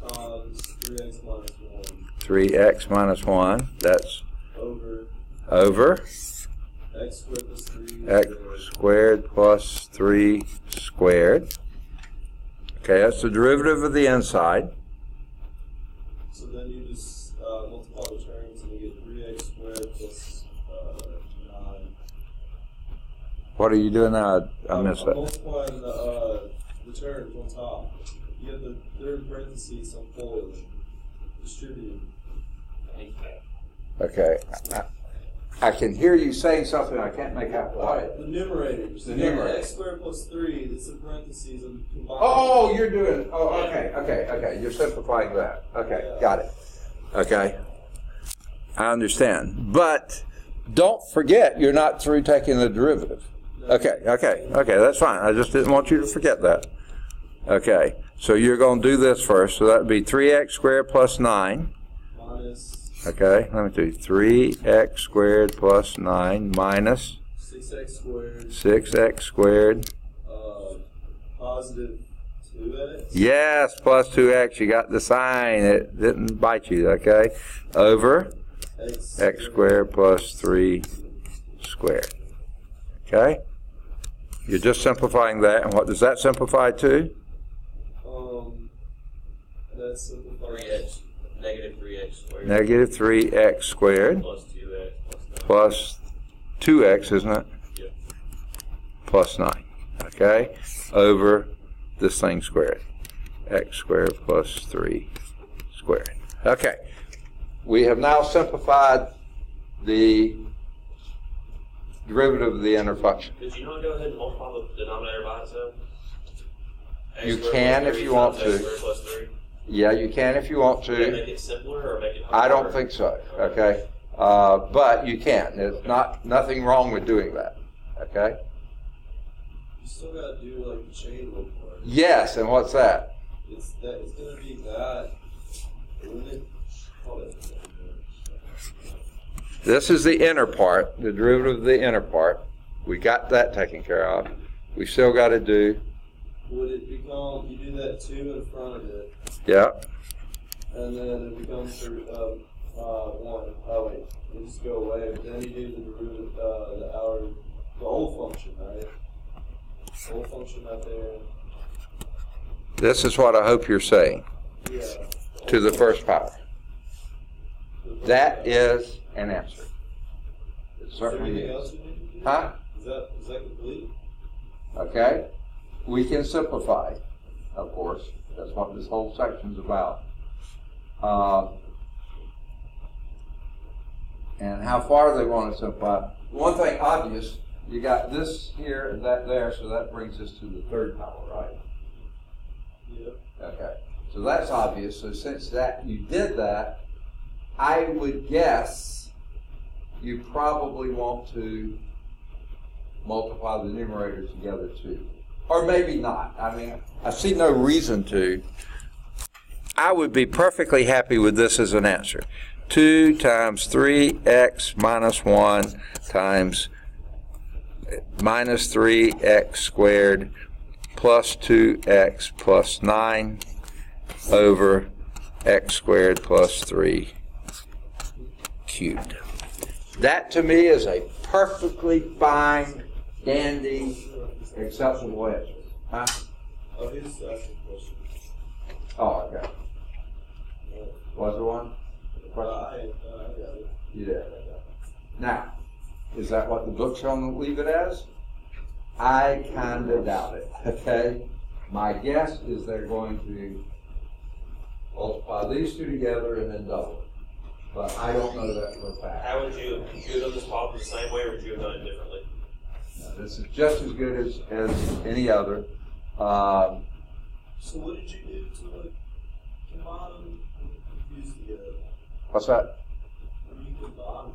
times 3x minus 1. 3x minus 1. That's over x squared plus 3. X squared plus 3 squared. Okay, that's the derivative of the inside. So then you just multiply the terms and you get 3x squared plus 9. What are you doing now? I missed that. Multiplying the terms on top. You have the third parentheses on FOIL distributed. Okay. I can hear you saying something. I can't make out what. Alright, the numerators. The numerator. X squared plus 3, it's in parentheses and combined. Oh, you're doing. Oh, okay. You're simplifying that. Okay, got it. Okay? I understand. But don't forget you're not through taking the derivative. Okay, that's fine. I just didn't want you to forget that. Okay, so you're going to do this first. So that would be 3x squared plus 9. Minus Okay, let me do 3x squared plus 9 minus 6x squared. 6x squared. Positive 2x. Yes, plus 2x. You got the sign. It didn't bite you, okay? Over x squared plus 3 squared. Okay? You're just simplifying that. And what does that simplify to? That's simplified. 3x, negative 3x squared. Negative 3x squared Plus 2x plus 2x, isn't it? Yep. Plus 9. Okay? Over this thing squared. X squared plus 3 squared. Okay. We have now simplified the derivative of the inner function. Did you not go ahead and multiply the denominator by itself? You can if you want to. Plus 3? Yeah, you can if you want Does that to. make it simpler or make it harder? I don't think so. Okay? But you can. There's nothing wrong with doing that. Okay? You still got to do like the chain rule part. Yes, and what's that? It's going to be that. This is the inner part, the derivative of the inner part. We got that taken care of. We still got to do. Would it become, you do that 2 in front of it, Yeah. and then it becomes 1. Oh wait, you just go away, but then you do the derivative, the whole function, right? The whole function right there. This is what I hope you're saying Yeah. to the first power. That is an answer. It Is there certainly anything is. else you need to do? Huh? Is that complete? Okay? We can simplify, of course. That's what this whole section's about. And how far they want to simplify. One thing obvious, you got this here and that there, so that brings us to the third power, right? Yep. Okay. So that's obvious. So since that you did that, I would guess you probably want to multiply the numerators together too. Or maybe not. I mean, I see no reason to. I would be perfectly happy with this as an answer. 2 times 3x minus 1 times minus 3x squared plus 2x plus 9 over x squared plus 3 cubed. That to me is a perfectly fine, dandy, acceptable answer. Huh? Oh, here's the actual question. Oh, okay. Was there one? I got it. You did. Now, is that what the book's going to leave it as? I kind of doubt it, okay? My guess is they're going to multiply these two together and then double it. But I don't know that for a fact. How would you have done this problem the same way, or would you have done it differently? Now, this is just as good as any other. So what did you do to like combine them and fuse together? What's that? What do you combine them?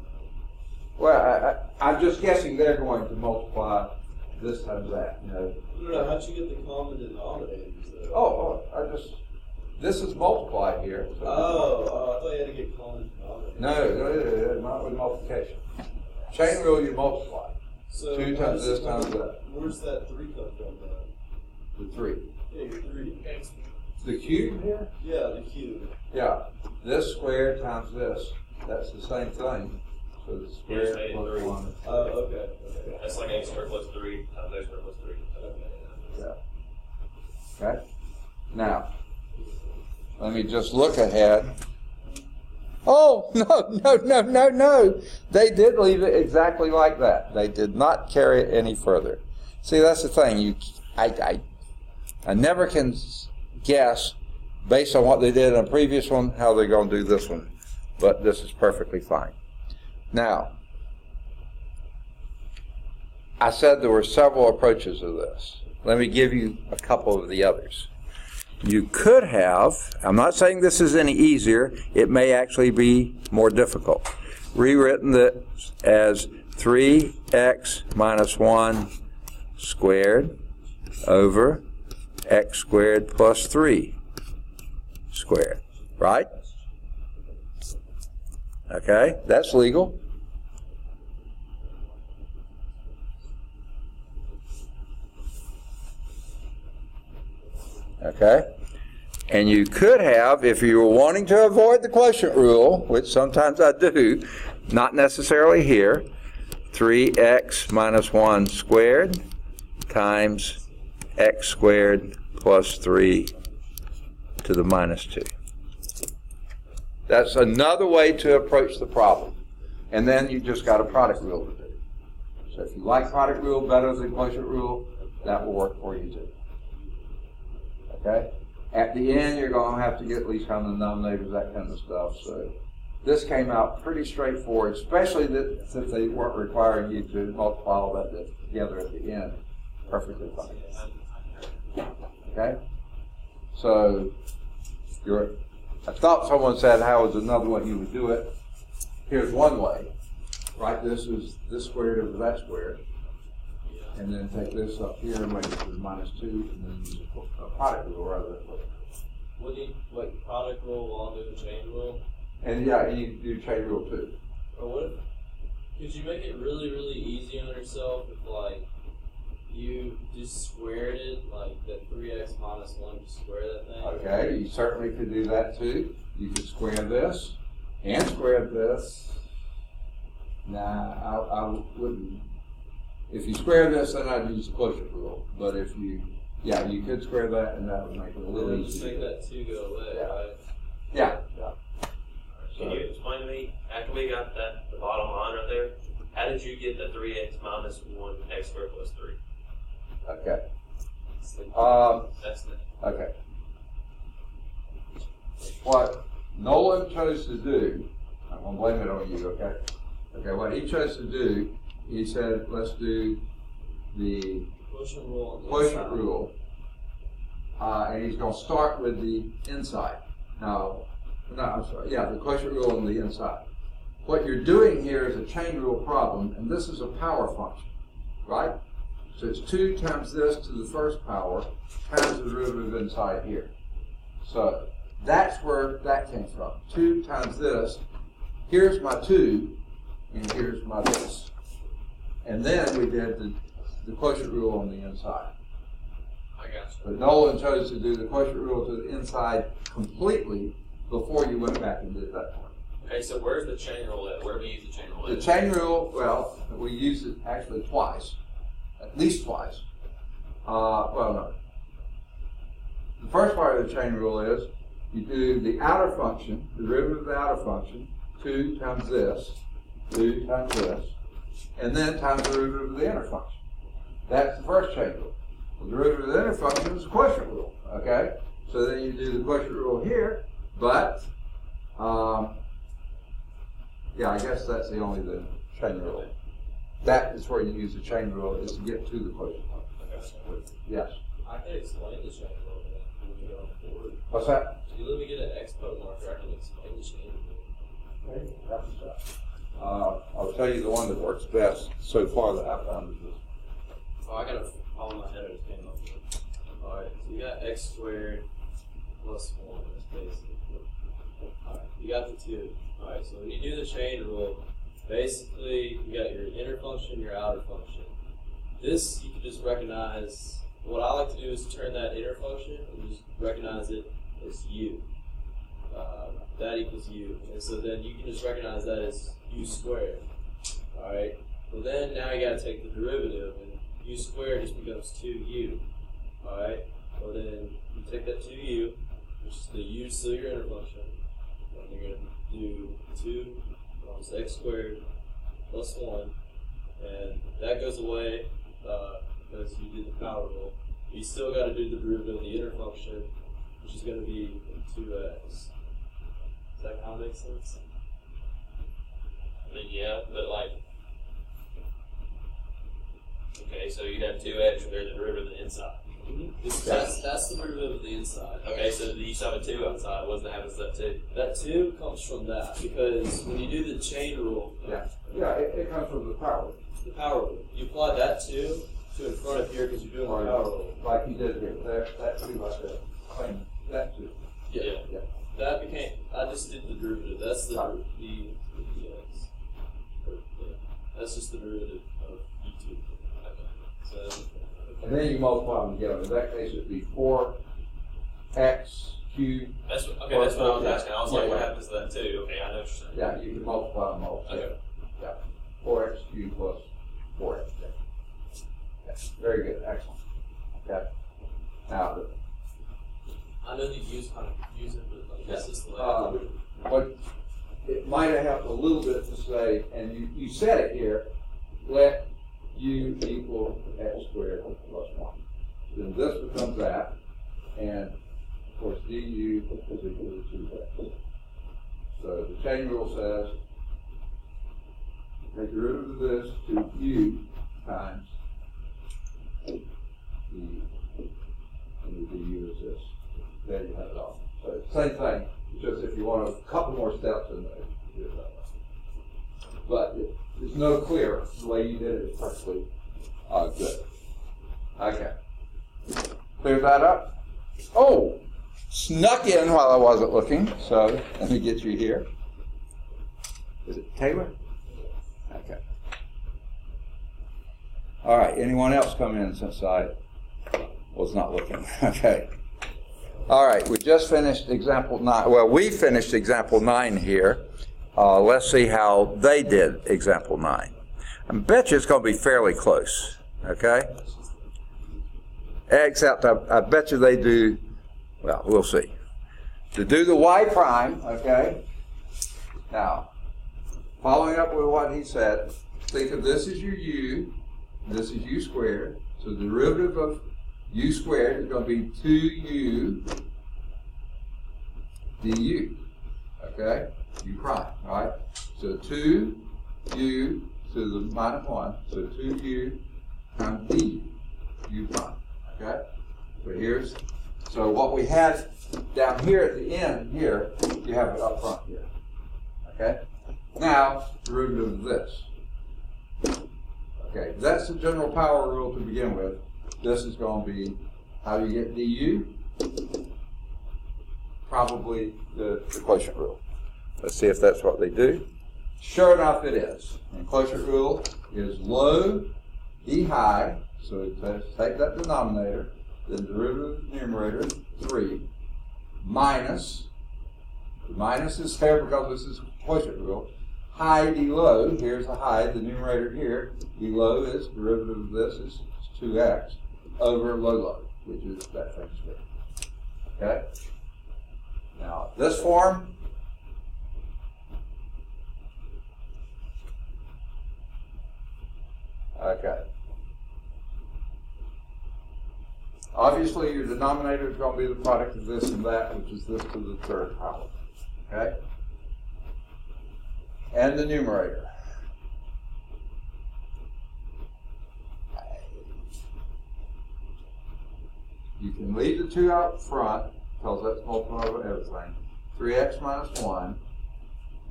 Well, I'm just guessing they're going to multiply this times that, you know. No, how'd you get the common denominators Oh, though? this is multiplied here. So I thought you had to get common denominators. No, not with multiplication. Chain rule, you multiply. So 2 times this times that. Where's that 3 come from then? The 3. Yeah, your 3. The cube here? Yeah, the cube. Yeah. This squared times this. That's the same thing. So the squared Yes, plus 3. 1. Oh, okay. That's like x squared plus 3 times x squared plus 3. Yeah. Okay? Now, let me just look ahead. Oh, no. They did leave it exactly like that. They did not carry it any further. See, that's the thing. I never can guess, based on what they did in a previous one, how they're going to do this one. But this is perfectly fine. Now, I said there were several approaches to this. Let me give you a couple of the others. you could have, I'm not saying this is any easier, it may actually be more difficult, rewritten that as 3x minus 1 squared over x squared plus 3 squared, right? Okay, that's legal. Okay? And you could have, if you were wanting to avoid the quotient rule, which sometimes I do, not necessarily here, 3x minus 1 squared times x squared plus 3 to the minus 2. That's another way to approach the problem. And then you just got a product rule to do. So if you like product rule better than quotient rule, that will work for you too. Okay? At the end, you're going to have to get least common denominators, that kind of stuff. So this came out pretty straightforward, especially that since they weren't requiring you to multiply all that together at the end. Perfectly fine. Okay? So I thought someone said, how is another way you would do it? Here's one way. Write this as this squared over that squared. And then take this up here and make it to the minus 2, and then use a product rule rather than What do you, like, product rule while doing chain rule? And yeah, and you do chain rule too. Or what if, could you make it really, really easy on yourself if, like, you just squared it, like that 3x minus 1, you square that thing? Okay, you certainly could do that too. You could square this and square this. Nah, I wouldn't. If you square this, then I'd use the quotient rule. But if you, yeah, you could square that, and that would make it a little just easier. make that 2 go away, Yeah. right? Yeah, yeah. Can you explain to me, after we got that, the bottom line right there, how did you get the 3x minus 1 x squared plus 3? Okay. That's the Okay. What Nolan chose to do, I'm going to blame it on you, okay? Okay, what he chose to do, he said, let's do the Quotient rule on the quotient inside. rule, and he's going to start with the inside. No, I'm sorry, yeah, the quotient rule on the inside. What you're doing here is a chain rule problem, and this is a power function, right? So it's 2 times this to the first power times the derivative inside here. So that's where that came from. 2 times this. Here's my 2, and here's my this. And then we did the quotient rule on the inside. I got you. But Nolan chose to do the quotient rule to the inside completely before you went back and did that one. Okay, so where's the chain rule at? Where do we use the chain rule The at? chain rule, well, we used it actually twice, at least twice. Well, no. The first part of the chain rule is you do the outer function, the derivative of the outer function, 2 times this, 2 times this, and then times the derivative of the inner function. That's the first chain rule. The derivative of the inner function is the quotient rule, okay? So then you do the quotient rule here, but, yeah, I guess that's the only the chain rule. That is where you use the chain rule, is to get to the quotient rule. Yes. I can explain the chain rule when we go forward. What's that? If you let me get an expo marker, I can explain the chain rule. I'll tell you the one that works best so far that I've found is this. Oh, I got a all in my head. I just came up with it. Alright, so you got x squared plus 1. That's basically. Alright, you got the 2. Alright, so when you do the chain rule, basically you got your inner function, your outer function. This you can just recognize. What I like to do is turn that inner function and just recognize it as u. That equals u, and so then you can just recognize that as u squared. Alright, well then now you gotta take the derivative, and u squared just becomes 2u. Alright, well then you take that 2u, which is the u, still your inner function, and you're gonna do 2 times x squared plus 1, and that goes away because you did the power rule. You still gotta do the derivative of the inner function, which is gonna be 2x. Does that kind of make sense? I mean, yeah, but like, okay, so you'd have 2x, and there's the derivative of the inside. That's the derivative of the inside. Okay, so you used to have a 2 outside. What happens to that 2? That 2 comes from that, because when you do the chain rule, it comes from the power. the power rule, you apply that 2 to in front of here because you're doing the power rule. Like you did here. That 2 like that. Claim that 2. Yeah. That became, I just did the derivative. That's the x. That's just the derivative of E2. So, And then you multiply them together. In that case, it'd be 4x cubed. That's what I was asking. I was like, what happens to that 2? Okay, I know what you're saying. Yeah, you can multiply them all. Okay. Yeah. 4x cubed plus 4x. Yeah. Very good. Excellent. Okay. Now, I know that you kind of confuse it, but like, this is the but it might have helped a little bit to say, and you said it here, let u equal x squared plus 1. Then this becomes that, and of course du is equal to 2x. So the chain rule says, take the root of this to u times the du is this. There you have it all. So same thing, just if you want a couple more steps in there, do it that way. But it's no clearer. The way you did it is perfectly good. Okay. Clear that up? Oh, snuck in while I wasn't looking, so let me get you here. Is it Taylor? Okay. All right, anyone else come in since I was not looking? Okay. All right, we just finished example 9. Well, we finished example 9 here. Let's see how they did example 9. I bet you it's going to be fairly close, okay? Except I bet you they do, well, we'll see. To do the y prime, okay? Now, following up with what he said, think of this as your u, this is u squared. So the derivative of u squared is going to be 2u du, okay? U prime, all right? So 2u to the minus 1, so 2u times du, u prime, okay? So what we had down here at the end here, you have it up front here, okay? Now, derivative of this. Okay, that's the general power rule to begin with. This is going to be, how do you get du? Probably the quotient rule. Let's see if that's what they do. Sure enough, it is. And quotient rule is low, d high, so it says take that denominator, the derivative of the numerator, 3, minus, the minus is there because this is quotient rule, high d low, here's the high, the numerator here, d low is, derivative of this is 2x, over low, which is that thing squared. Okay? Now, this form, okay. Obviously, your denominator is going to be the product of this and that, which is this to the third power. Okay? And the numerator. You can leave the 2 out front, because that's multiplied over everything. 3x minus 1,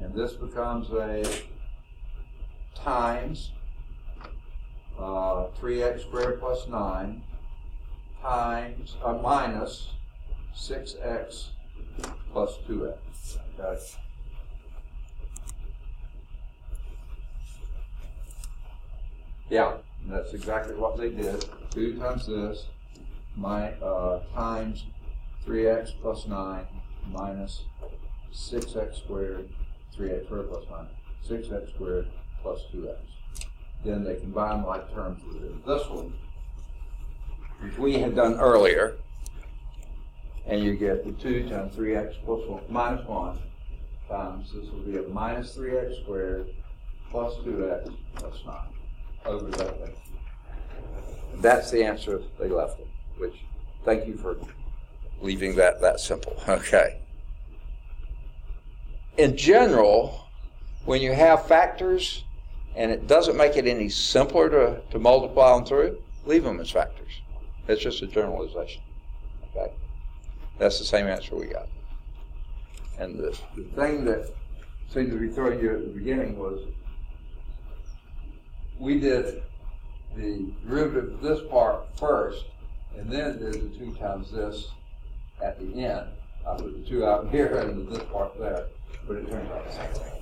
and this becomes a times 3x squared plus 9 times, minus 6x plus 2x. Okay? Yeah, and that's exactly what they did. 2 times this, times 3x plus 9 minus 6x squared, 3x squared plus 9, 6x squared plus 2x. Then they combine like terms within this one, which we had done earlier, and you get the 2 times 3x plus 1, minus 1 times, this will be a minus 3x squared plus 2x plus 9 over that thing. That's the answer they left it, which, thank you for leaving that simple. Okay. In general, when you have factors and it doesn't make it any simpler to multiply them through, leave them as factors. It's just a generalization. Okay? That's the same answer we got. And the thing that seemed to be throwing you at the beginning was we did the derivative of this part first, and then did the 2 times this at the end. I put the 2 out here and this part there, but it turns out the same thing.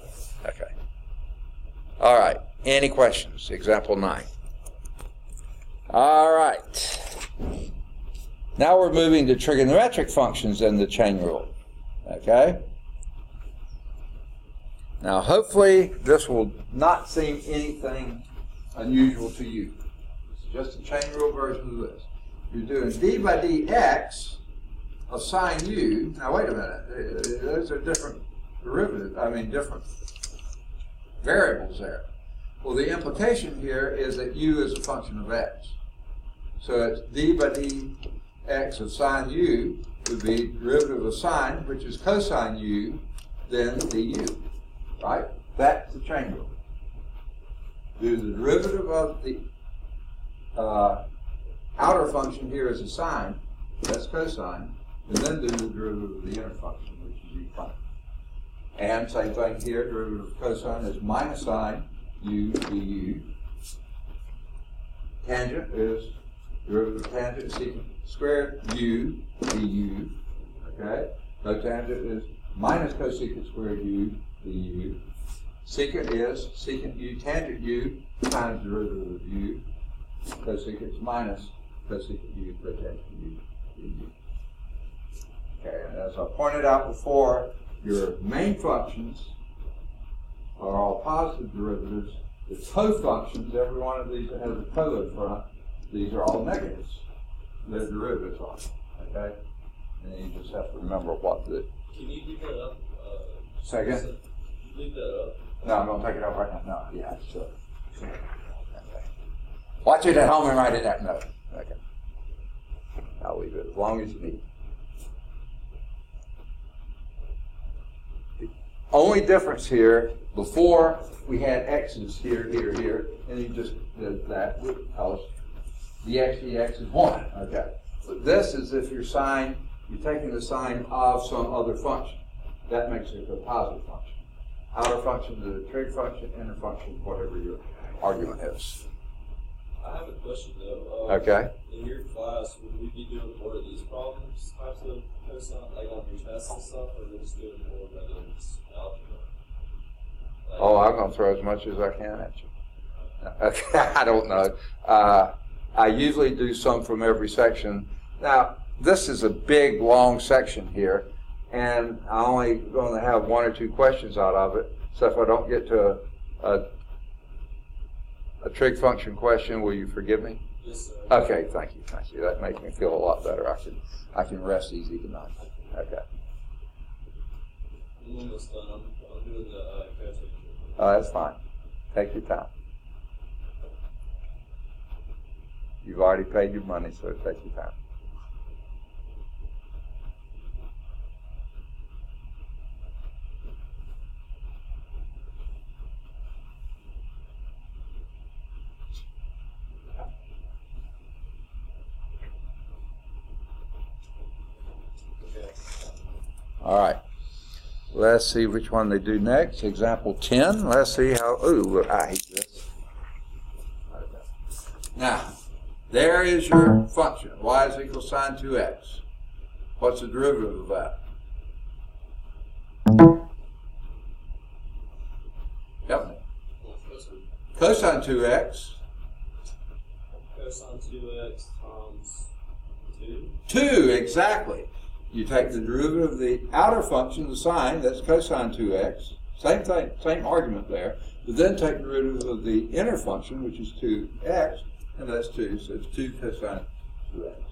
Okay. All right. Any questions? Example 9. All right. Now we're moving to trigonometric functions in the chain rule. Okay? Now hopefully this will not seem anything unusual to you. It's just a chain rule version of this. You're doing d by dx of sine u. Now wait a minute. Those are different derivatives. Different variables there. Well, the implication here is that u is a function of x. So it's d by dx of sine u would be derivative of sine, which is cosine u, then du. Right? That's the chain rule. Do the derivative of the outer function here is a sine, that's cosine, and then do the derivative of the inner function, which is u prime. And same thing here, derivative of cosine is minus sine u du. Tangent is derivative of tangent secant squared u du. Okay? Cotangent is minus cosecant squared u du. Secant is secant u tangent u times derivative of u. Cosecant is minus cosecant u cotangent u du. Okay, and as I pointed out before, your main functions are all positive derivatives. The co-functions, every one of these that has a co in front, these are all negatives. Their derivatives are. Okay? And you just have to remember what the... Can you leave that up? Second? Can you leave that up? No, I'm going to take it up right now. No, yeah, sure. Okay. Watch it at home and write it down. No. Okay. I'll leave it as long as you need. The only difference here, before we had x's here, here, here, and you just did that because dx is 1. Okay. But this is if you're taking the sine of some other function. That makes it a positive function. Outer function is a trig function, inner function, whatever your argument is. I have a question though. Okay. In your class, would we be doing more of these problems, types of cosine, like on your tests and stuff, or are we just doing more of regular algebra? I'm going to throw as much as I can at you. Okay, I don't know. I usually do some from every section. Now, this is a big, long section here, and I'm only going to have 1 or 2 questions out of it. So if I don't get to a trig function question, will you forgive me? Yes, sir. Okay, thank you. That makes me feel a lot better. I can rest easy tonight. Okay. I'm almost done. I'm doing the caretaker. That's fine. Take your time. You've already paid your money, so take your time. All right. Let's see which one they do next. Example 10. Let's see how... Ooh, I hate this. Okay. Now, there is your function. Y is equal to sine 2x. What's the derivative of that? Help me. Cosine 2x. Cosine 2x times 2. 2, exactly. You take the derivative of the outer function, the sine, that's cosine 2x. Same thing, same argument there. But then take the derivative of the inner function, which is 2x, and that's 2, so it's 2 cosine 2x.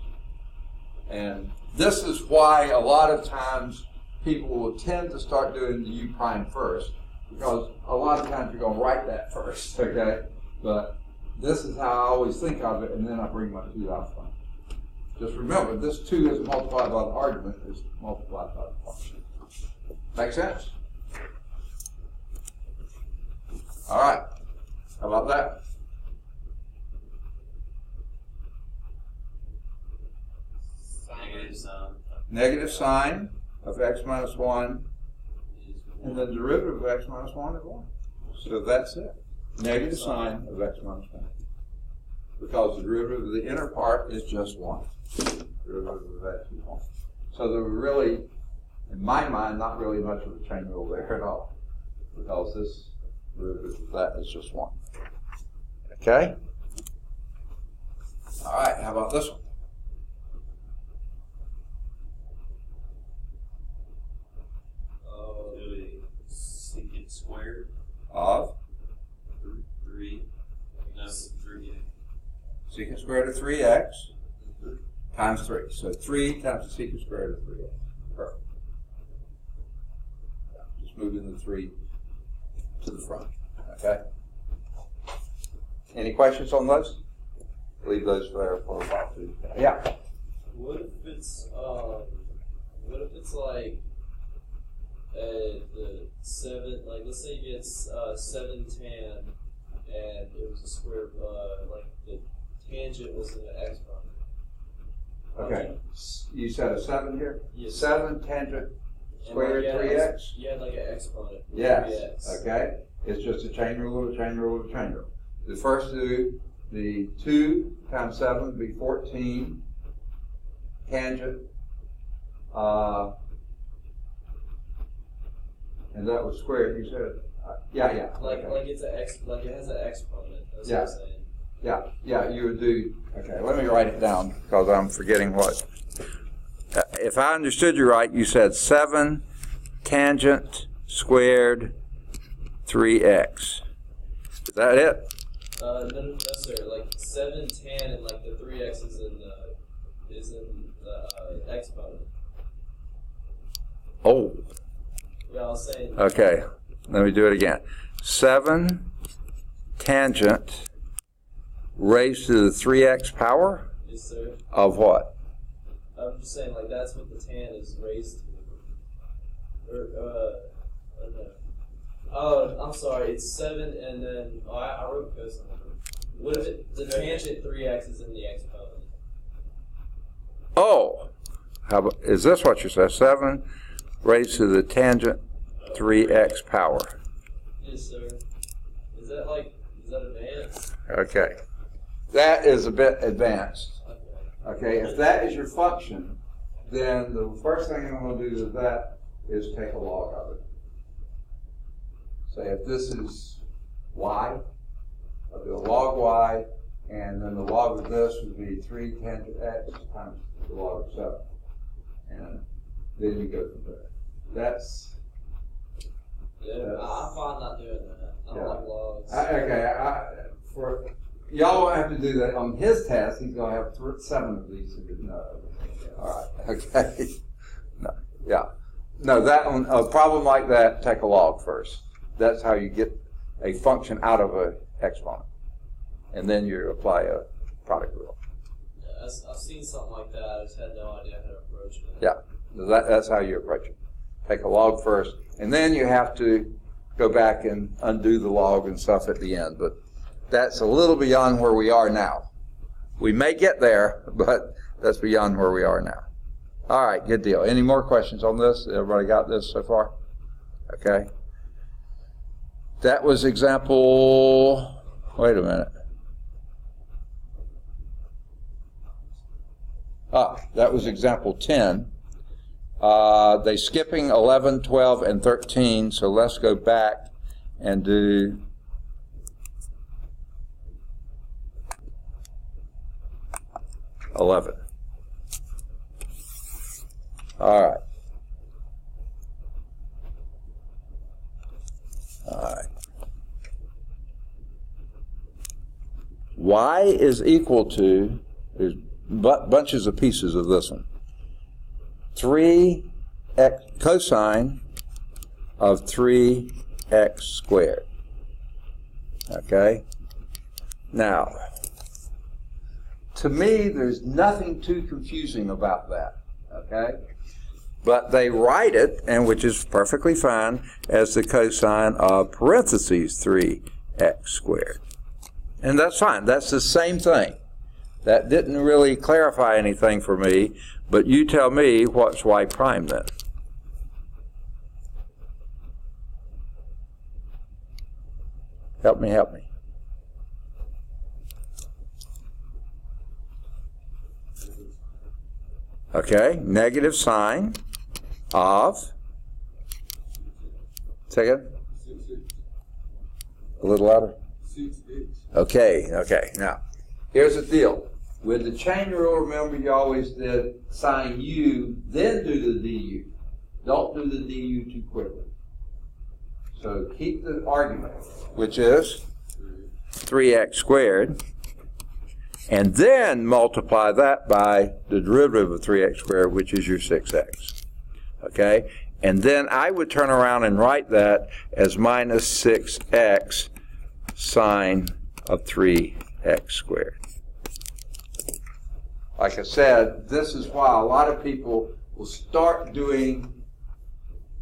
And this is why a lot of times people will tend to start doing the u prime first, because a lot of times you're going to write that first, okay? But this is how I always think of it, and then I bring my 2 out front. Just remember, this 2 is multiplied by the argument, is multiplied by the function. Make sense? All right. How about that? negative sign of x minus 1, and the derivative of x minus 1 is 1. So that's it. Negative sign of x minus 1. Because the derivative of the inner part is just 1. Derivative of x is 1. So there was really, in my mind, not really much of a chain rule there at all. Because this derivative of that is just 1. Okay? All right, how about this one? Secant squared Of 3. No, 3. secant squared of 3x times 3. So 3 times the secant squared of 3x. Perfect. Just moving the 3 to the front. Okay? Any questions on those? Leave those there for a while too. Yeah. What if it's like the 7, like let's say you get 7 tan and it was a square, like the tangent was an exponent. Okay. You said a 7 here? Yes. 7 tangent squared 3x? You had like an exponent. Yes. 3x. Okay. It's just a chain rule of a chain rule of a chain rule. The first two, the 2 times 7 would be 14 tangent. And that was squared, you said? Yeah. Like Okay. it's like it has an exponent. That's Yeah. what I'm saying. Yeah, you would do, okay, let me write it down because I'm forgetting what. If I understood you right, you said 7 tangent squared 3x. Is that it? No, sir. Like 7 tan and like the 3x is in the exponent. Oh, Yeah, I was saying. okay. Let me do it again. 7 tangent raised to the 3x power Yes, sir. of what? I'm just saying, like, that's what the tan is raised to. Or, no. Oh, I'm sorry, it's 7 and then, I wrote cosine. What if the tangent 3x is in the exponent? Oh, how about, is this what you said? 7 raised to the tangent 3x power. Yes, sir. Is that advanced? Okay. That is a bit advanced. Okay. Okay, if that is your function, then the first thing I'm going to do with that is take a log of it. Say if this is y, I'll do a log y, and then the log of this would be 3 tangent x times the log of 7. And then you go from there. That's... Yeah, I'm fine not doing that. I don't like logs. For y'all won't have to do that on his test. He's going to have 7 of these. No. All right. Okay. No. Yeah. No. That on a problem like that, take a log first. That's how you get a function out of an exponent, and then you apply a product rule. Yeah, I've seen something like that. I just had no idea how to approach it. Yeah. That's how you approach it. Take a log first, and then you have to go back and undo the log and stuff at the end. But that's a little beyond where we are now. We may get there, but that's beyond where we are now. All right, good deal. Any more questions on this? Everybody got this so far? Okay. That was example, wait a minute. That was example 10. They skipping 11, 12, and 13, so let's go back and do $11. All right. Y is equal to, there's bunches of pieces of this one, 3x cosine of 3x squared. Okay? Now, to me, there's nothing too confusing about that. Okay? But they write it, and which is perfectly fine, as the cosine of parentheses 3x squared. And that's fine. That's the same thing. That didn't really clarify anything for me, But you tell me what's y prime then. Help me, help me. Okay, negative sign of, second, a little louder. Okay, now, here's the deal. With the chain rule, remember you always did sign u, then do the du. Don't do the du too quickly. So keep the argument, which is 3x squared, and then multiply that by the derivative of 3x squared, which is your 6x. Okay? And then I would turn around and write that as minus 6x sine of 3x squared. Like I said, this is why a lot of people will start doing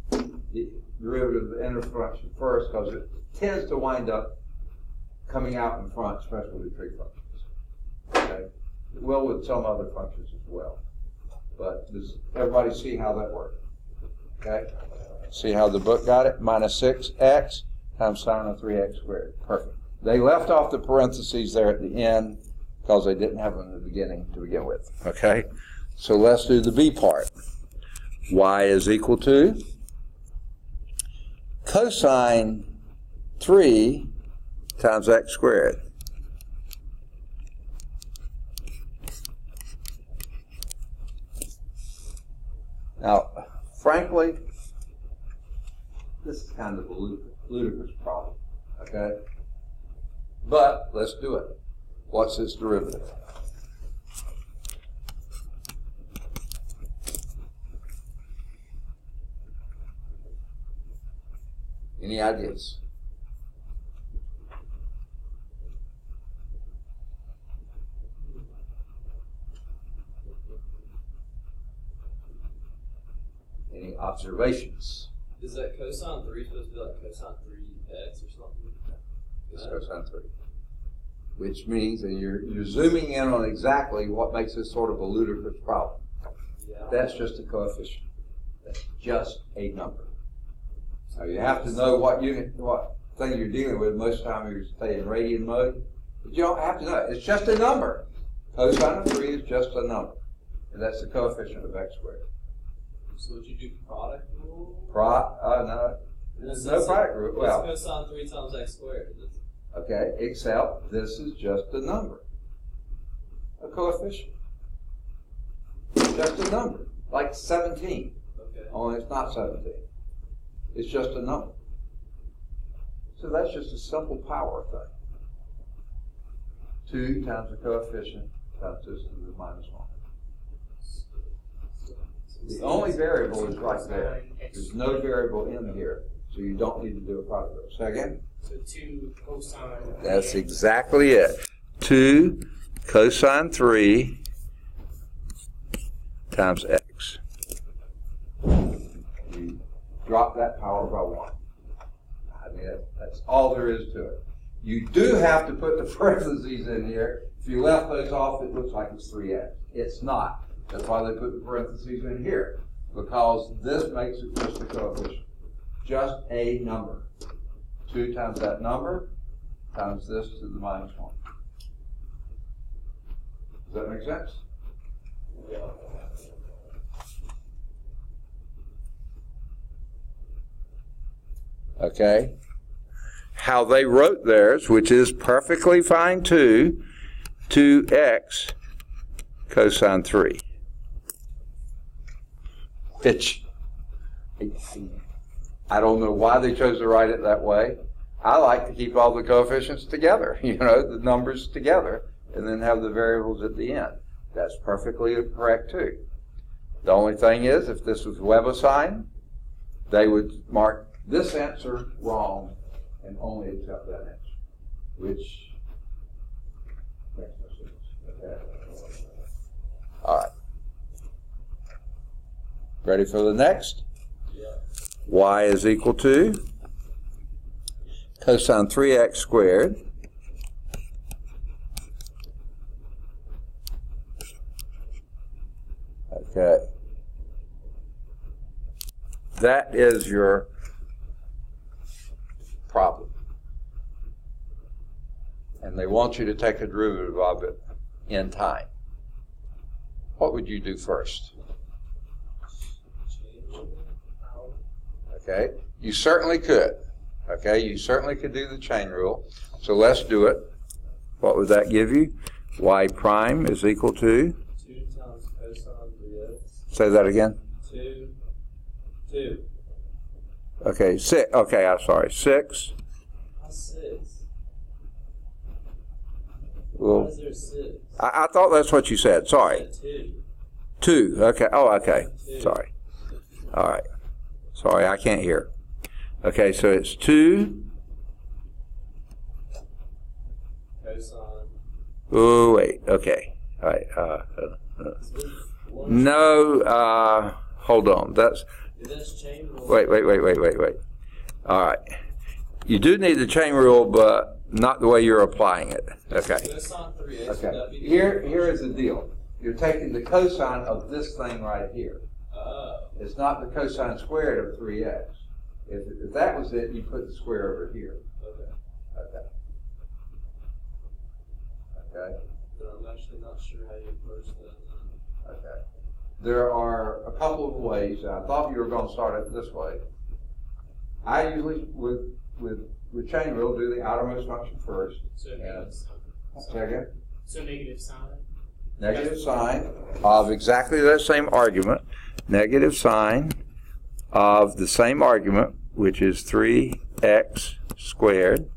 the derivative of the inner function first, because it tends to wind up coming out in front, especially with trig functions. Okay? It will with some other functions as well. But does everybody see how that works? Okay? See how the book got it? Minus 6x times sine of 3x squared. Perfect. They left off the parentheses there at the end because they didn't have them in the beginning to begin with. Okay? So let's do the B part. Y is equal to cosine 3 times x squared. Now, frankly, this is kind of a ludicrous problem, okay? But let's do it. What's its derivative? Any ideas? Any observations? Is that cosine 3 supposed to be like cosine 3x or something? It's cosine 3. Which means that you're zooming in on exactly what makes this sort of a ludicrous problem. Yeah. That's just a coefficient. That's just a number. So you have to know what thing you're dealing with. Most of the time you stay in radian mode. But you don't have to know. It's just a number. Cosine of 3 is just a number. And that's the coefficient of x squared. So would you do product rule? No. There's no product rule. Well, it's cosine 3 times x squared. Okay, except this is just a number. A coefficient. Just a number. Like 17. Okay. Only it's not 17. It's just a number. So that's just a simple power thing. 2 times the coefficient times this to the minus 1. The only variable is right there. There's no variable in here, so you don't need to do a product rule. Second? So 2 cosine. That's exactly it. 2 cosine 3 times x. You drop that power by 1. I mean, that's all there is to it. You do have to put the parentheses in here. If you left those off, it looks like it's 3x. It's not. That's why they put the parentheses in here, because this makes it just a coefficient. Just a number. 2 times that number times this to the minus 1. Does that make sense? Yeah. Okay. How they wrote theirs, which is perfectly fine too, 2x cosine 3. Which, I don't know why they chose to write it that way. I like to keep all the coefficients together, the numbers together, and then have the variables at the end. That's perfectly correct too. The only thing is, if this was Webosine, they would mark this answer wrong and only accept that answer, which makes no sense. Okay. All right. Ready for the next? Yeah. Y is equal to cosine 3x squared that is your problem. And they want you to take a derivative of it in time. What would you do first? Okay, you certainly could. Okay, you certainly could do the chain rule. So let's do it. What would that give you? Y prime is equal to? 2 times cosine 3x. Say that again. 2. Okay, 6. Okay, I'm sorry. 6. How's 6? Well, Why is there 6? I thought that's what you said. Sorry. 2. 2. Okay. Oh, okay. 2. Sorry. All right. Sorry, I can't hear. Okay, so it's 2. Cosine. Oh, wait. Okay. All right. No. Hold on. That's. That's chain rule. Wait. All right. You do need the chain rule, but not the way you're applying it. Okay. Cosine 3x. Okay. Here is the deal. You're taking the cosine of this thing right here. It's not the cosine squared of 3x. If that was it, you put the square over here. Okay. Okay. But I'm actually not sure how you approach that. Okay. There are a couple of ways. I thought you were going to start it this way. I usually, with chain rule, do the outermost function first. So negative sign. Say again? So negative sign. Negative sign of exactly that same argument. Negative sign of the same argument, which is 3x squared,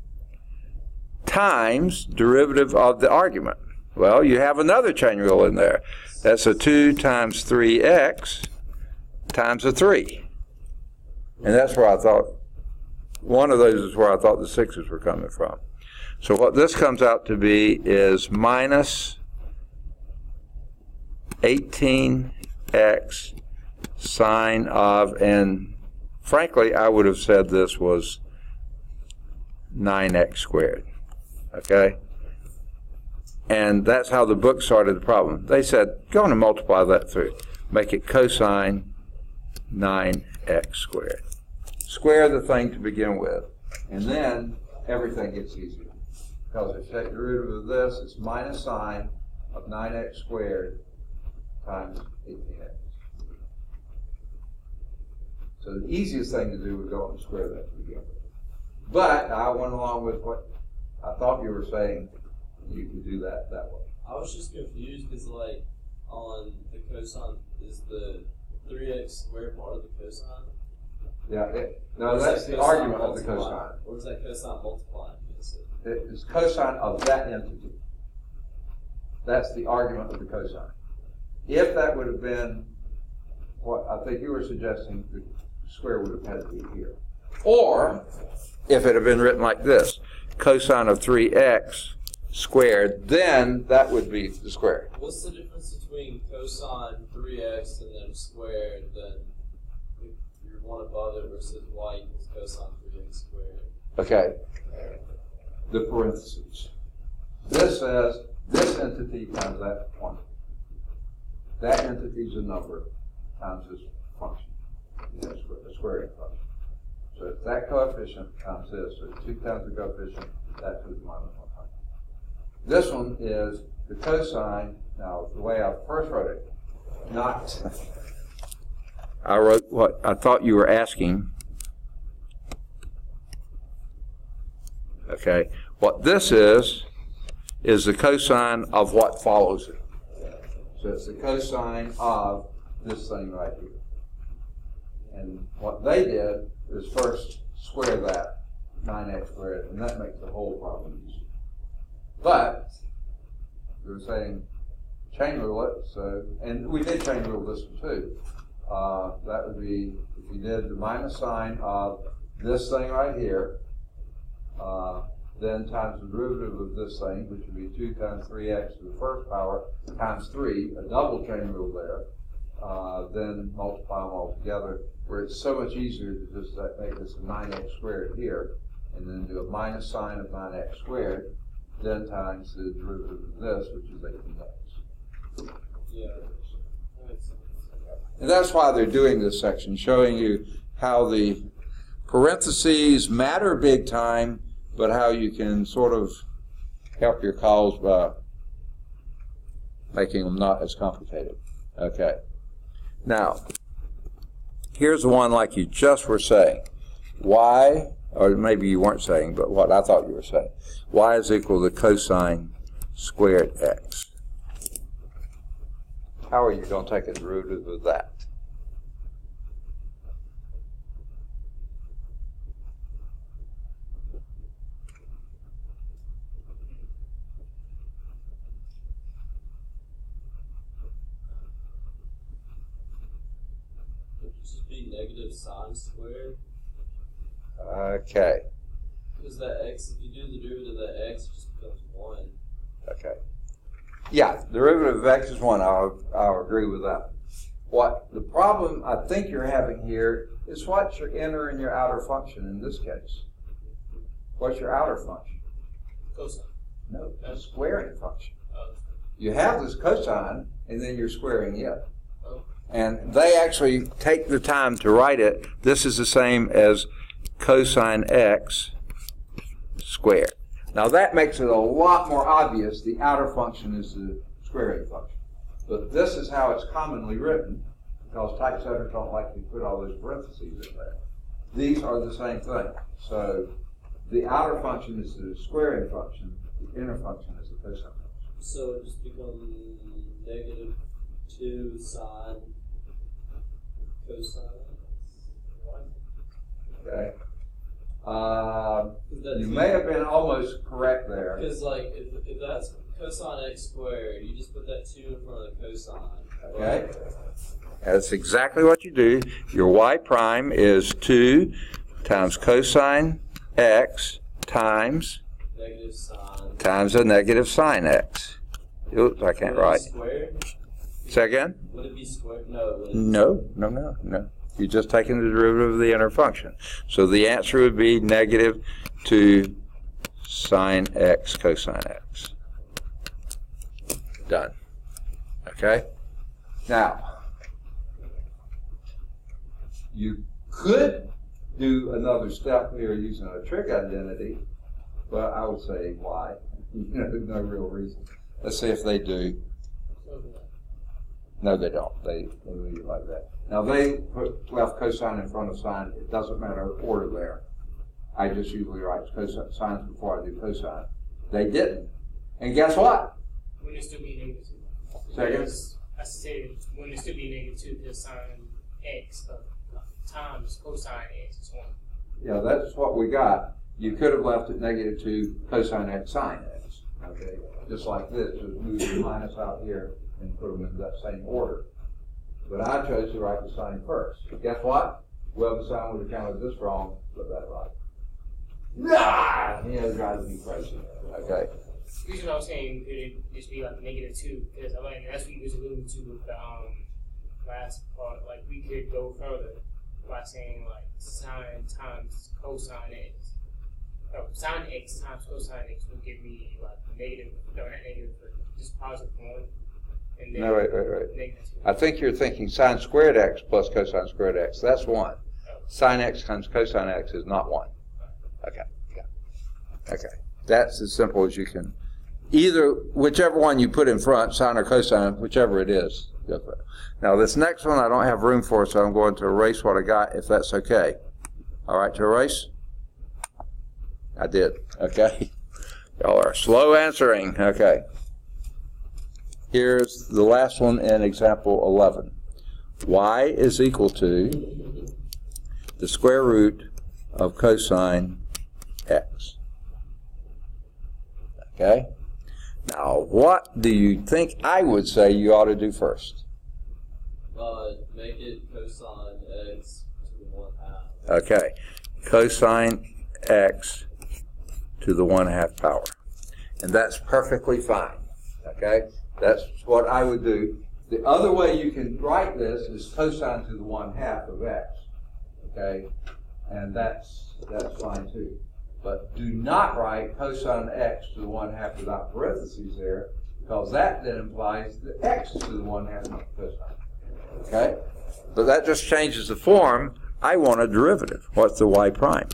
times derivative of the argument. Well, you have another chain rule in there. That's a 2 times 3x times a 3. And that's where I thought, one of those is where I thought the 6's were coming from. So what this comes out to be is minus 18x sine of, and frankly, I would have said this was 9x squared. Okay? And that's how the book started the problem. They said, go on and multiply that through. Make it cosine 9x squared. Square the thing to begin with, and then everything gets easier. Because if you take the derivative of this, it's minus sine of 9x squared times 18x. So the easiest thing to do would go and square that to begin with. But I went along with what I thought you were saying. You could do that way. I was just confused because, like, on the cosine, is the 3x squared part of the cosine? Yeah, no, that's the argument of the cosine. Or is that cosine multiplying? It is cosine of that entity. That's the argument of the cosine. If that would have been what I think you were suggesting, the square would have had to be here. Or, if it had been written like this, cosine of 3x squared, then that would be the square. What's the difference between cosine 3x and then squared, then your one above it versus y equals cosine 3x squared? Okay. The parentheses. This says this entity times that one. That entity is a number times this function. The squaring function. So it's that coefficient times this. So 2 times the coefficient, that to the minus 100. This one is the cosine. Now, the way I first wrote it, not. I wrote what I thought you were asking. Okay. What this is the cosine of what follows it. So it's the cosine of this thing right here. And what they did is first square that 9x squared, and that makes the whole problem easy. But we were saying chain rule it, so, and we did chain rule this one too. That would be, if you did the minus sign of this thing right here, then times the derivative of this thing, which would be 2 times 3x to the first power times 3, a double chain rule there, then multiply them all together, where it's so much easier to just make this a 9x squared here, and then do a minus sign of 9x squared, then times the derivative of this, which is 18x. Yeah. And that's why they're doing this section, showing you how the parentheses matter big time, but how you can sort of help your calls by making them not as complicated. Okay. Now, here's one like you just were saying. Y, or maybe you weren't saying, but what I thought you were saying. Y is equal to cosine squared x. How are you going to take a derivative of that? Just be negative sine squared. Okay. Because that x, if you do the derivative of that x, it just becomes 1. Okay. Yeah, derivative of x is 1. I'll agree with that. What the problem I think you're having here is what's your inner and your outer function in this case? What's your outer function? Cosine. No, the squaring function. Oh. You have this cosine, and then you're squaring it. Oh. And they actually take the time to write it. This is the same as cosine x squared. Now that makes it a lot more obvious. The outer function is the squaring function. But this is how it's commonly written, because typesetters don't like to put all those parentheses in there. These are the same thing. So the outer function is the squaring function, the inner function is the cosine function. So it just becomes negative 2 sine cosine. Okay. You may have been almost correct there. Because like if that's cosine x squared, you just put that 2 in front of the cosine. Okay. That's exactly what you do. Your y prime is 2 times cosine x times Negative sine. times a negative sine x. Oops, I can't write. Squared? Say again? Would it be squared? No. Would it No. You're just taking the derivative of the inner function. So the answer would be negative 2 sine x cosine x. Done. Okay? Now, you could do another step here using a trig identity, but I would say why? There's no real reason. Let's see if they do. No, they don't. They leave it like that. Now they put left cosine in front of sine. It doesn't matter order there. I just usually write sines before I do cosine. They didn't. And guess what? Wouldn't it still be negative 2? Say again? I said, wouldn't it still be negative 2 because sine x times cosine x is 1? Yeah, that's what we got. You could have left it negative 2 cosine x sine x. Okay? Just like this. Just move the minus out here and put them in that same order. But I chose to write the sine first. Guess what? Well, the sine would have counted this wrong, but that right. Nah! It drives me crazy. Okay? The reason I was saying could it just be like negative 2, because I mean, that's what you was alluding to with the last part. Like we could go further by saying like sine times cosine x. Oh, sine x times cosine x would give me like negative, no, not negative, but just positive 1. And then No, wait. negative 2. I think you're thinking sine squared x plus cosine squared x. That's 1. Sine x times cosine x is not 1. Okay. Yeah. Okay. That's as simple as you can. Either, whichever one you put in front, sine or cosine, whichever it is. Go for it. Now this next one I don't have room for, so I'm going to erase what I got, if that's okay. All right, to erase? I did. Okay. Y'all are slow answering. Okay. Here's the last one in example 11. Y is equal to the square root of cosine x. Okay? Now, what do you think I would say you ought to do first? Make it cosine x to the 1/2. Okay. Cosine x to the 1/2 power. And that's perfectly fine. Okay? That's what I would do. The other way you can write this is cosine to the 1/2 of x. Okay? And that's fine too. But do not write cosine x to the 1/2 without parentheses there, because that then implies that x is to the 1/2 of cosine. Okay? But that just changes the form, I want a derivative. What's the y prime?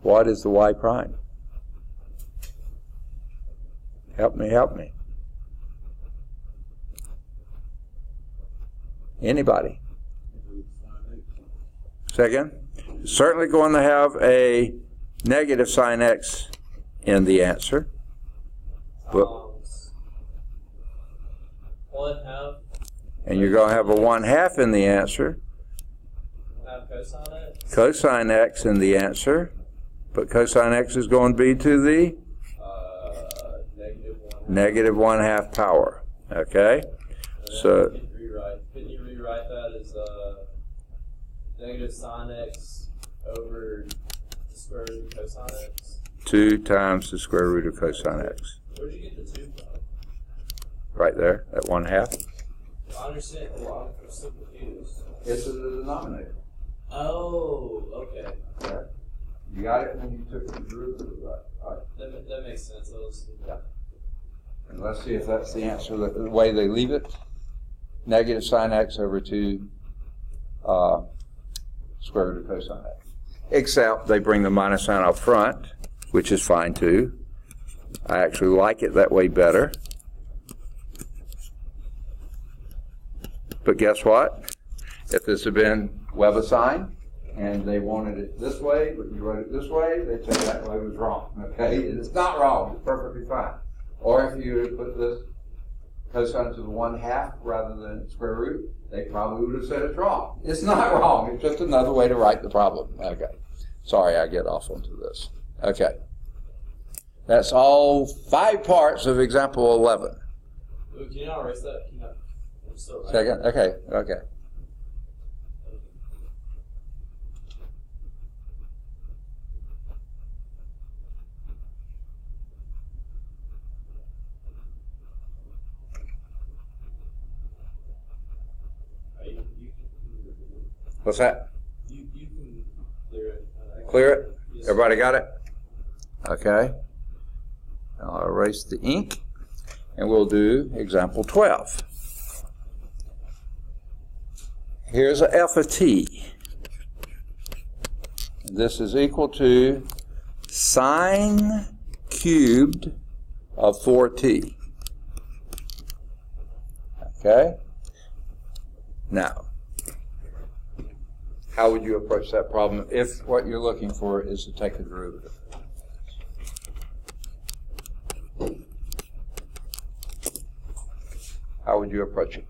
What is the y prime? Help me, help me. Anybody? Second? Certainly going to have a negative sine x in the answer. But, 1/2. and you're going to have a 1/2 in the answer. Have cosine x. Cosine x in the answer. But cosine x is going to be to the negative 1/2 power. Okay? So Couldn't you rewrite that as negative sine x over the square root of cosine x? 2 times the square root of cosine x. Where'd you get the 2 from? Right there, at 1/2. I understand. Well, I'm so confused. It's in the denominator. Oh, okay. Okay. You got it when you took the derivative, right? That makes sense. Yeah. And let's see if that's the answer, the way they leave it. Negative sine x over 2 square root of cosine x. Except they bring the minus sign up front, which is fine too. I actually like it that way better. But guess what? If this had been Webasine, and they wanted it this way, but you wrote it this way, they'd say that way was wrong. Okay? It's not wrong. It's perfectly fine. Or if you had put this cosine to the 1/2 rather than square root, they probably would have said it's wrong. It's not wrong. It's just another way to write the problem. Okay. Sorry, I get off onto this. Okay. That's all 5 parts of example 11. Can you not erase that? Can you not? I'm still right. Second? Okay. Okay. What's that? You can clear it. Clear it? Yes. Everybody got it? Okay. I'll erase the ink, and we'll do example 12. Here's a f of t. This is equal to sine cubed of 4t. Okay? Now, how would you approach that problem if what you're looking for is to take a derivative? How would you approach it?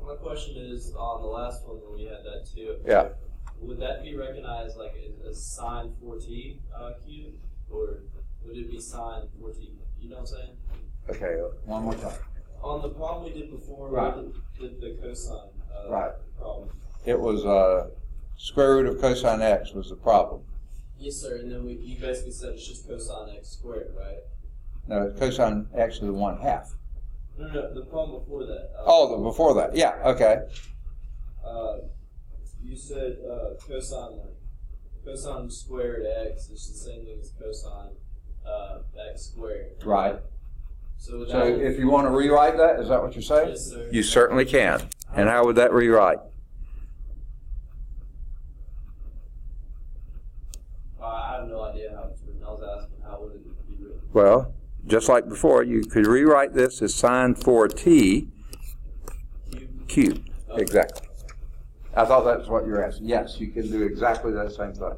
My question is on the last one when we had that too. Yeah. Would that be recognized like as sine 4t cubed, or would it be sine 4t? You know what I'm saying? Okay, one more time. On the problem we did before, Right. we did the cosine Right. problem. It was square root of cosine x was the problem. Yes, sir. And then you basically said it's just cosine x squared, right? No, it's cosine x to the 1/2. No, the problem before that. Before that. Yeah, okay. You said cosine squared x is the same thing as cosine x squared. Right. So if you want to rewrite that, is that what you're saying? Yes, sir. You certainly can. And how would that rewrite? I have no idea how it's written. I was asking how would it be written. Well, just like before, you could rewrite this as sine 4t cubed. Okay. Exactly. I thought that's what you're asking. Yes, you can do exactly that same thing.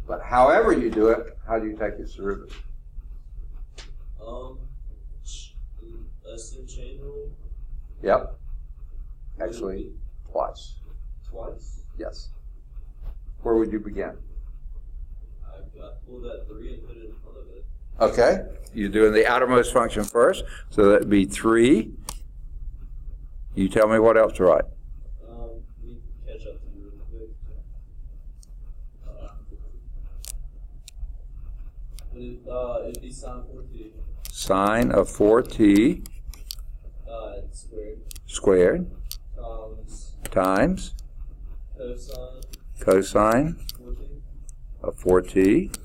But however you do it, how do you take its derivative? Assume chain rule. Yep. Actually, twice. Twice. Yes. Where would you begin? I pulled that 3 and put it in front of it. Okay. You're doing the outermost function first, so that'd be 3. You tell me what else to write. Need to catch up to you real quick. It'd be sine 4t. Sine of 4t Squared. squared Times times cosine cosine 14. of 4t.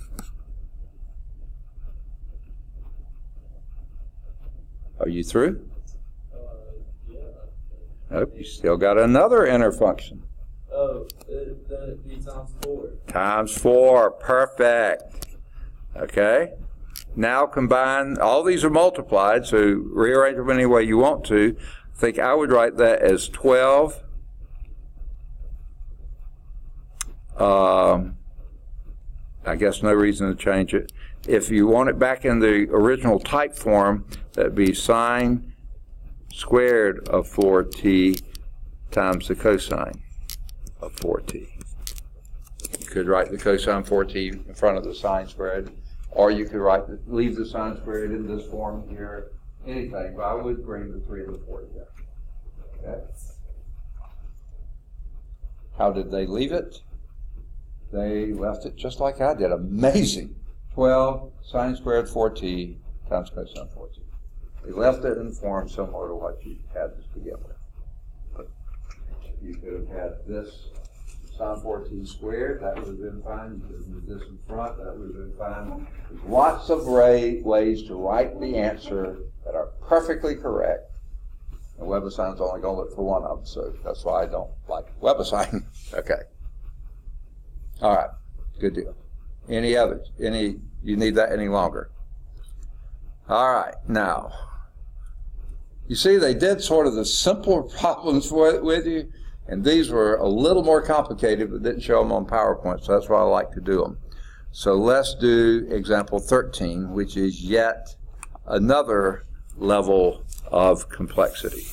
Are you through? Yeah. Nope, you still got another inner function. Oh, then it'd be times 4. Times 4, perfect. Okay, now combine, all these are multiplied, so rearrange them any way you want to. I think I would write that as 12 I guess no reason to change it. If you want it back in the original type form, that'd be sine squared of 4t times the cosine of 4t. You could write the cosine 4t in front of the sine squared, or you could leave the sine squared in this form here, anything, but I would bring the 3 and the 4 together. Okay? How did they leave it? They left it just like I did. Amazing. 12 sine squared 4t times cosine 4t. They left it in form similar to what you had to begin with. But you could have had this sine 4t squared. That would have been fine. You could have moved this in front. That would have been fine. There's lots of ways to write the answer that are perfectly correct. And WebAssign's only going to look for one of them, so that's why I don't like WebAssign. Okay. All right. Good deal. Any others? You need that any longer? All right. Now, you see they did sort of the simpler problems with you, and these were a little more complicated, but didn't show them on PowerPoint, so that's why I like to do them. So let's do example 13, which is yet another level of complexity.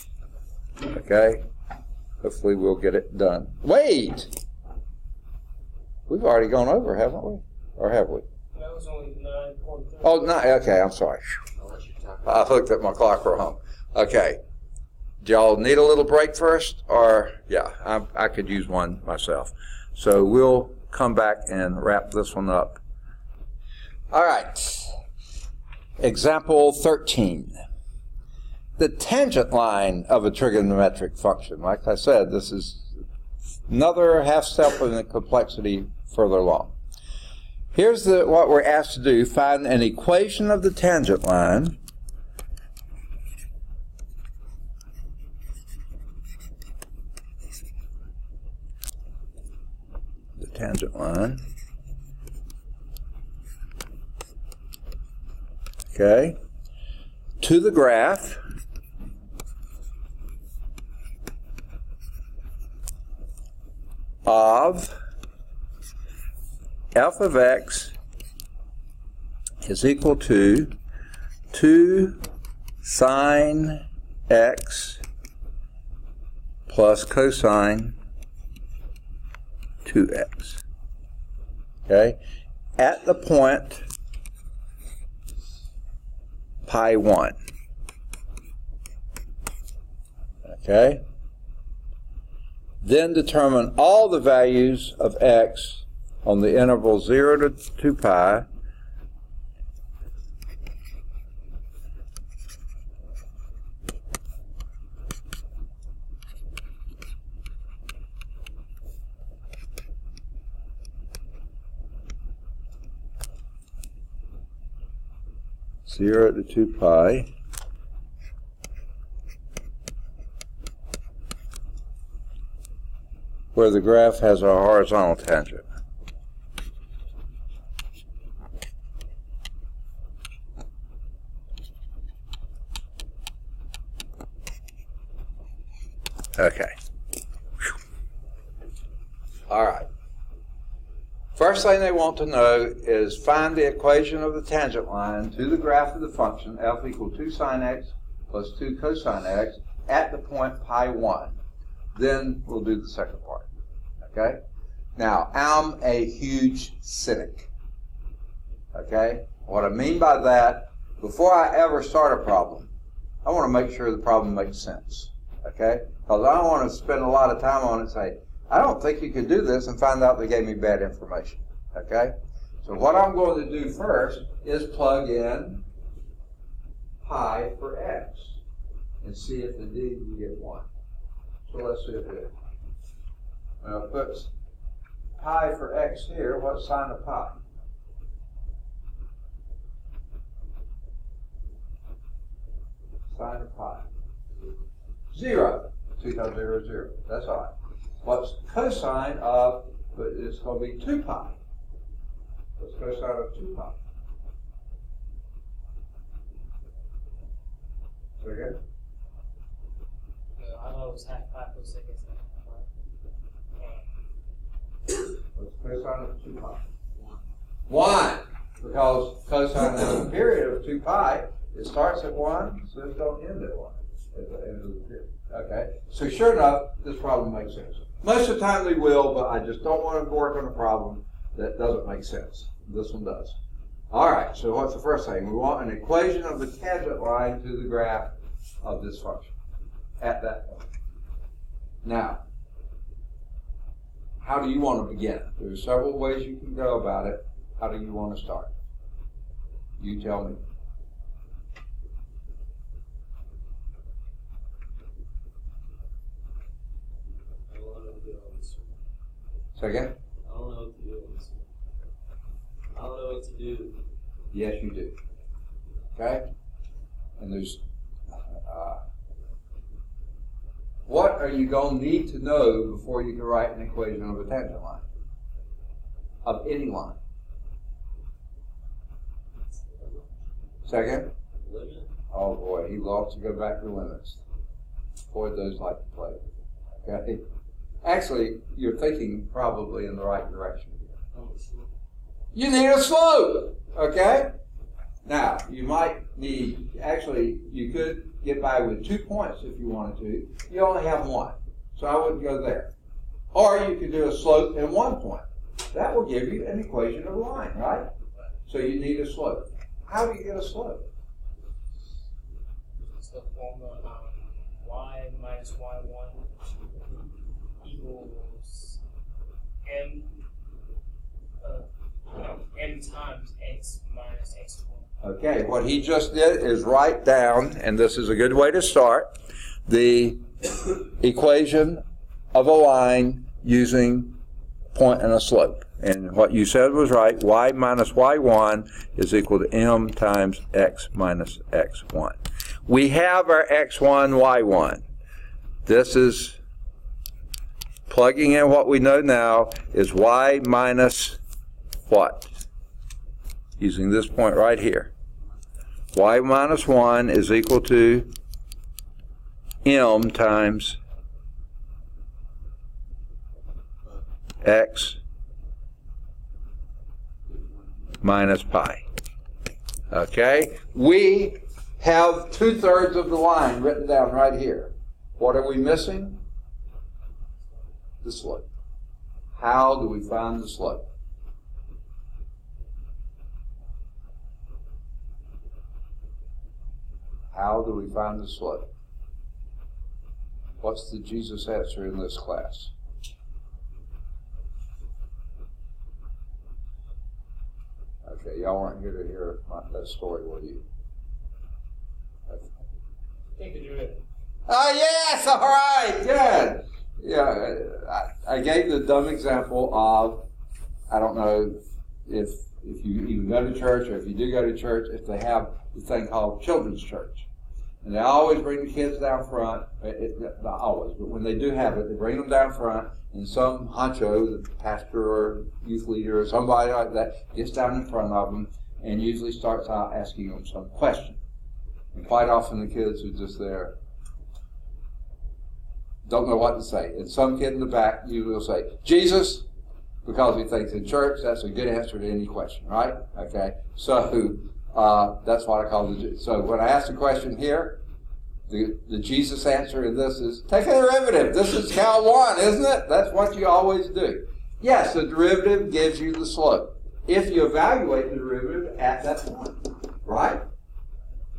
Okay? Hopefully we'll get it done. Wait! We've already gone over, haven't we? Or have we? That was only 9.3. Oh, no, okay, I'm sorry. I looked at my clock wrong. Okay. Do y'all need a little break first? Or, yeah, I could use one myself. So we'll come back and wrap this one up. All right. Example 13. The tangent line of a trigonometric function. Like I said, this is another half step in the complexity further along. Here's what we're asked to do. Find an equation of the tangent line okay, to the graph of f of x is equal to 2 sine x plus cosine 2x. Okay? At the point pi 1. Okay? Then determine all the values of x on the interval 0 to 2 pi where the graph has a horizontal tangent. Okay. All right. First thing they want to know is find the equation of the tangent line to the graph of the function f equal 2 sine x plus 2 cosine x at the point pi 1. Then we'll do the second part. Okay? Now, I'm a huge cynic. Okay? What I mean by that, before I ever start a problem, I want to make sure the problem makes sense. Okay? Because I don't want to spend a lot of time on it and say, I don't think you could do this, and find out they gave me bad information. Okay? So what I'm going to do first is plug in pi for x and see if indeed we get 1. So let's see if it is. Well, pi for x here, what's sine of pi? Sine of pi. 0. 2 times 0 is 0. That's all right. What's cosine of, but it's going to be 2 pi. What's cosine of 2 pi? Say again? I thought it was half pi plus second. What's cosine of 2 pi? 1. Because cosine has a period of 2 pi. It starts at 1, so it don't end at 1 at the end of the period. Okay? So sure enough, this problem makes sense. Most of the time they will, but I just don't want to work on a problem that doesn't make sense. This one does. All right, so what's the first thing? We want an equation of the tangent line to the graph of this function at that point. Now, how do you want to begin? There are several ways you can go about it. How do you want to start? You tell me. Say again? I don't know what to do on this one. I don't know what to do. Yes, you do. Okay? And there's, what are you going to need to know before you can write an equation of a tangent line? Of any line. Second? Limit? Oh boy, he loves to go back to limits. Boy, those like to play. Okay? Actually, you're thinking probably in the right direction. You need a slope, okay? Now, you might need, actually, you could get by with 2 points if you wanted to. You only have 1, so I wouldn't go there. Or you could do a slope and 1 point. That will give you an equation of a line, right? So you need a slope. How do you get a slope? It's the formula y minus y1 equals m times x minus x1. Okay, what he just did is write down, and this is a good way to start, the equation of a line using point and a slope. And what you said was right. Y minus y1 is equal to m times x minus x1. We have our x1, y1. This is plugging in what we know now is y minus what? Using this point right here. Y minus 1 is equal to m times x minus pi. Okay? We have 2/3 of the line written down right here. What are we missing? The slope. How do we find the slope? How do we find the slope? What's the Jesus answer in this class? Okay, y'all weren't here to hear that story, were you? Okay. Take the derivative. Oh, yes! All right, good. Yeah, I gave the dumb example of, I don't know if you even go to church, or if you do go to church, if they have the thing called children's church. And they always bring the kids down front, not always, but when they do have it, they bring them down front, and some honcho, the pastor or youth leader or somebody like that, gets down in front of them and usually starts out asking them some question. And quite often the kids are just there, don't know what to say. And some kid in the back, you will say, Jesus, because he thinks in church that's a good answer to any question, right? Okay, so that's what I call the. So when I ask the question here, the Jesus answer in this is take a derivative. This is Cal 1, isn't it? That's what you always do. Yes, the derivative gives you the slope if you evaluate the derivative at that point, right?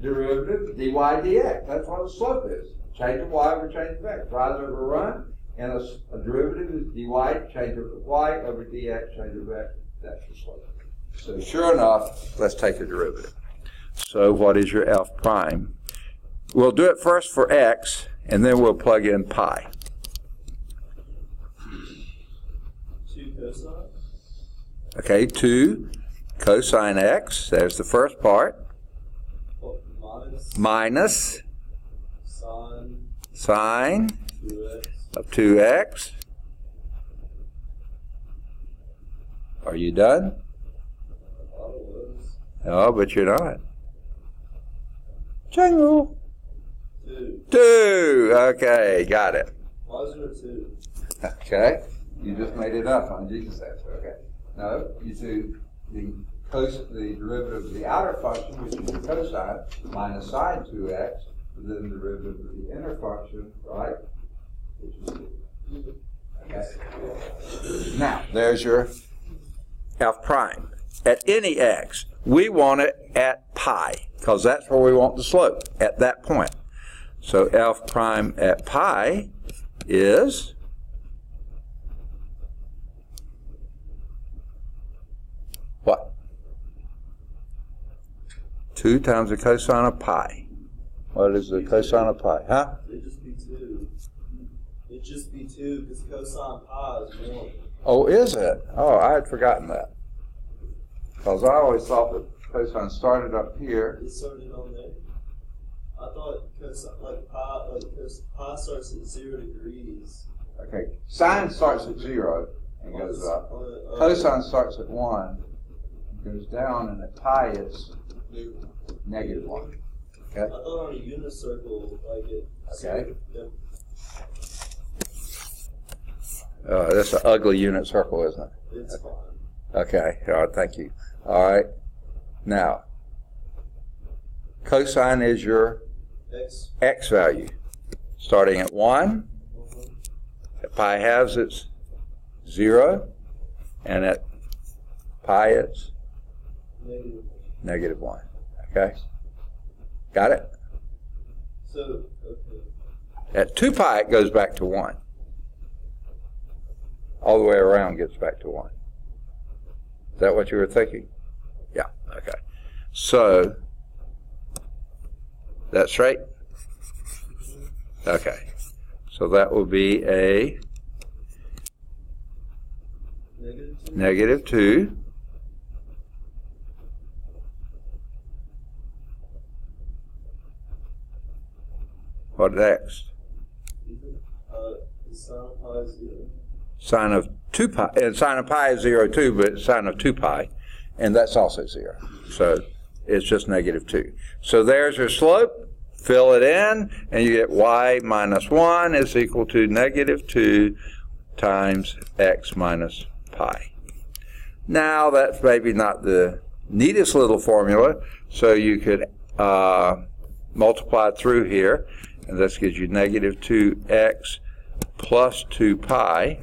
Derivative dy dx. That's what a slope is. Change of y over change of x. Rise over run, and a derivative is dy, change of y over dx, change of x. That's the slope. So sure enough, let's take a derivative. So what is your f prime? We'll do it first for x, and then we'll plug in pi. 2 cosine? Okay, 2 cosine x, there's the first part, minus sine 2x. of 2x. Are you done? I thought it was. No, but you're not. Jingle. 2. 2. Okay, got it. Why is there 2? Okay, you just made it up on Jesus answer. Okay. No, you do the derivative of the outer function, which is your cosine, minus sine 2x, then the derivative of the inner function, right? Which is 2. Okay. Now, there's your f prime. At any x, we want it at pi, because that's where we want the slope, at that point. So f prime at pi is what? 2 times the cosine of pi. What is the cosine of pi? Huh? It'd just be 2. It'd just be 2 because cosine pi is 1. Oh, is it? Oh, I had forgotten that. Because I always thought that cosine started up here. It started on there. I thought cosine, pi starts at 0 degrees. Okay, sine starts at 0 and goes up. Cosine starts at 1 and goes down, and at pi it's negative 1. Okay? I thought on a unit circle, like it. Okay. Yep. That's an ugly unit circle, isn't it? It's fine. Okay, all right, thank you. All right, now, cosine is your x value. Starting at 1, at pi halves it's 0, and at pi it's negative 1. Okay? Got it? So, okay. At 2 pi it goes back to 1. All the way around gets back to 1. Is that what you were thinking? Yeah, okay. So, that's right? Okay. So that will be a negative 2. What next? Sine of pi is 0. Sine of 2 pi, and sine of pi is 0 too, but sine of 2 pi, and that's also 0. So it's just negative 2. So there's your slope. Fill it in, and you get y minus 1 is equal to negative 2 times x minus pi. Now, that's maybe not the neatest little formula, so you could multiply through here, and this gives you negative 2x plus 2 pi,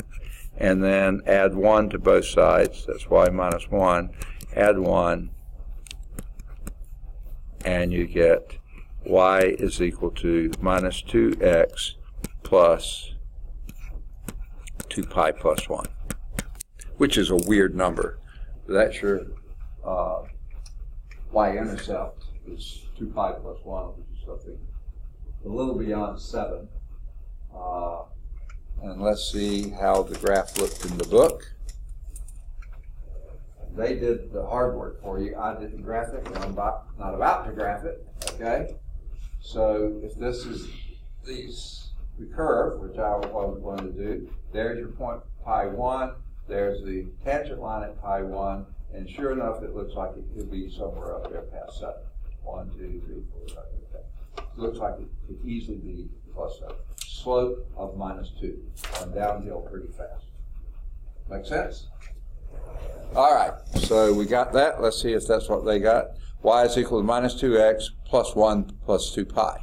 and then add 1 to both sides. That's y minus 1. Add 1, and you get y is equal to minus 2x plus 2 pi plus 1, which is a weird number. That's your y-intercept is 2 pi plus 1, which is something a little beyond 7. And let's see how the graph looked in the book. They did the hard work for you. I didn't graph it, and I'm not about to graph it, okay? So if this is the curve, which I was going to do, there's your point pi 1, there's the tangent line at pi 1, and sure enough, it looks like it could be somewhere up there past 7. 1, 2, 3, 4, 5, okay. It looks like it could easily be plus 7. Slope of minus 2. Going downhill pretty fast. Make sense? All right, so we got that. Let's see if that's what they got. Y is equal to minus 2x plus 1 plus 2 pi.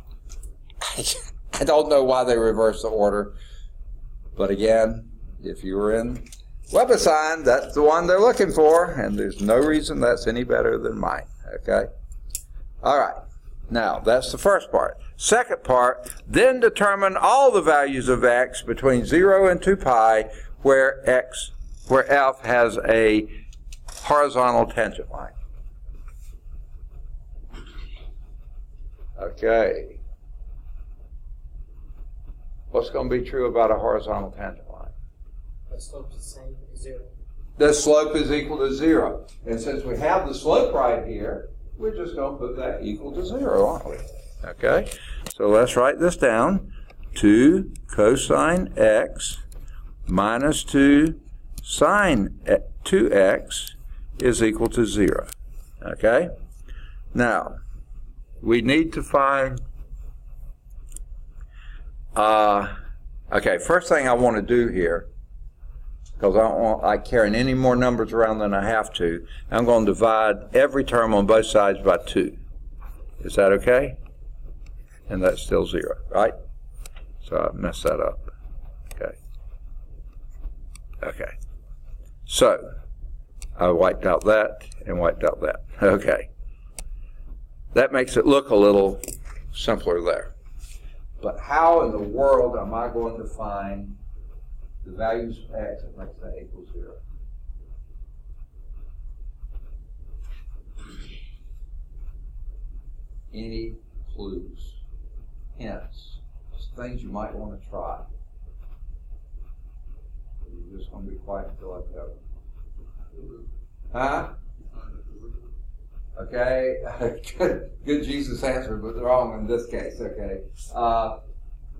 I don't know why they reversed the order, but again, if you were in WebAssign, that's the one they're looking for, and there's no reason that's any better than mine, okay? All right, now that's the first part. Second part, then determine all the values of x between 0 and 2 pi where f has a horizontal tangent line. Okay. What's going to be true about a horizontal tangent line? The slope is the same as 0. the slope is equal to 0. And since we have the slope right here, we're just going to put that equal to 0, aren't we? Okay, so let's write this down. 2 cosine x minus 2 sine 2x is equal to 0. Okay? Now, we need to find, okay, first thing I want to do here, because I don't like carrying any more numbers around than I have to, I'm going to divide every term on both sides by 2. Is that okay? And that's still 0, right? So I messed that up. Okay. Okay. So I wiped out that and wiped out that. Okay. That makes it look a little simpler there. But how in the world am I going to find the values of x that makes that equal 0? Any clues? Hints? Things you might want to try? You're just going to be quiet until I tell you. Huh? Okay. Good Jesus answer, but wrong in this case. Okay.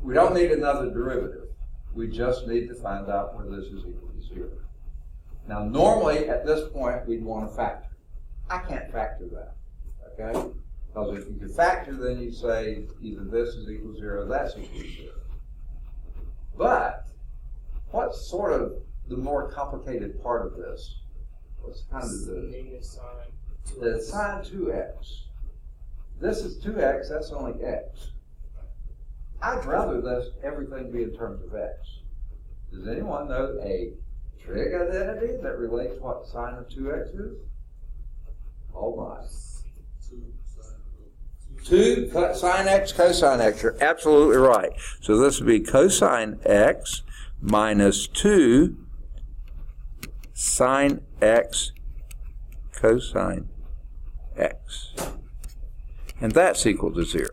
We don't need another derivative. We just need to find out where this is equal to 0. Now, normally at this point we'd want to factor. I can't factor that. Okay? Because if you could factor, then you'd say either this is equal to 0, that's equal to 0. But what's sort of the more complicated part of this? What's kind of the sine 2x. This is 2x, that's only x. I'd rather this everything be in terms of x. Does anyone know a trig identity that relates what sine of 2x is? Oh my. 2 sine x cosine x. You're absolutely right. So this would be cosine x minus 2 sine x cosine x. And that's equal to 0.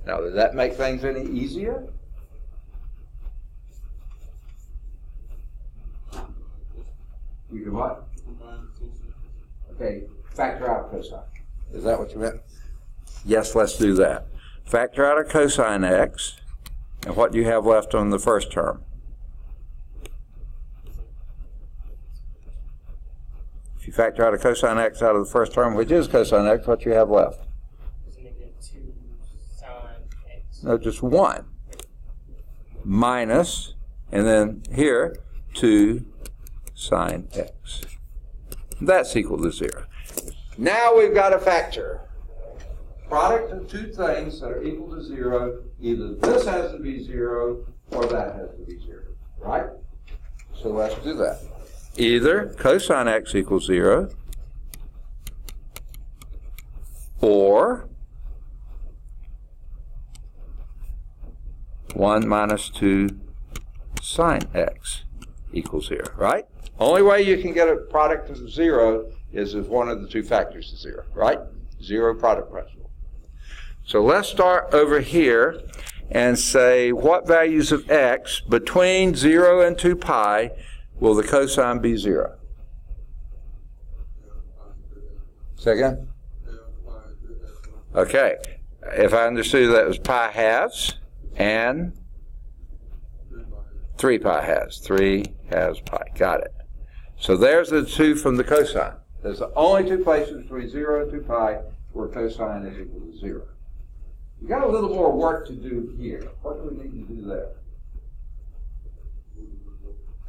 Now, does that make things any easier? You can what? Okay, factor out cosine. Is that what you meant? Yes, let's do that. Factor out a cosine x, and what do you have left on the first term? If you factor out a cosine x out of the first term, which is cosine x, what do you have left? -2 sine x. No, just 1. Minus, and then here, 2 sine x. That's equal to 0. Now we've got a factor. Product of two things that are equal to 0, either this has to be 0 or that has to be 0, right? So let's do that. Either cosine x equals 0 or 1 minus 2 sine x equals 0, right? Only way you can get a product of 0 is if one of the two factors is 0, right? 0 product principle. So let's start over here and say what values of x between 0 and 2 pi will the cosine be 0? Say again? Okay. If I understood that was pi halves and 3 pi halves. 3 halves pi. Got it. So there's the 2 from the cosine. There's the only two places between 0 and 2 pi where cosine is equal to 0. We've got a little more work to do here. What do we need to do there?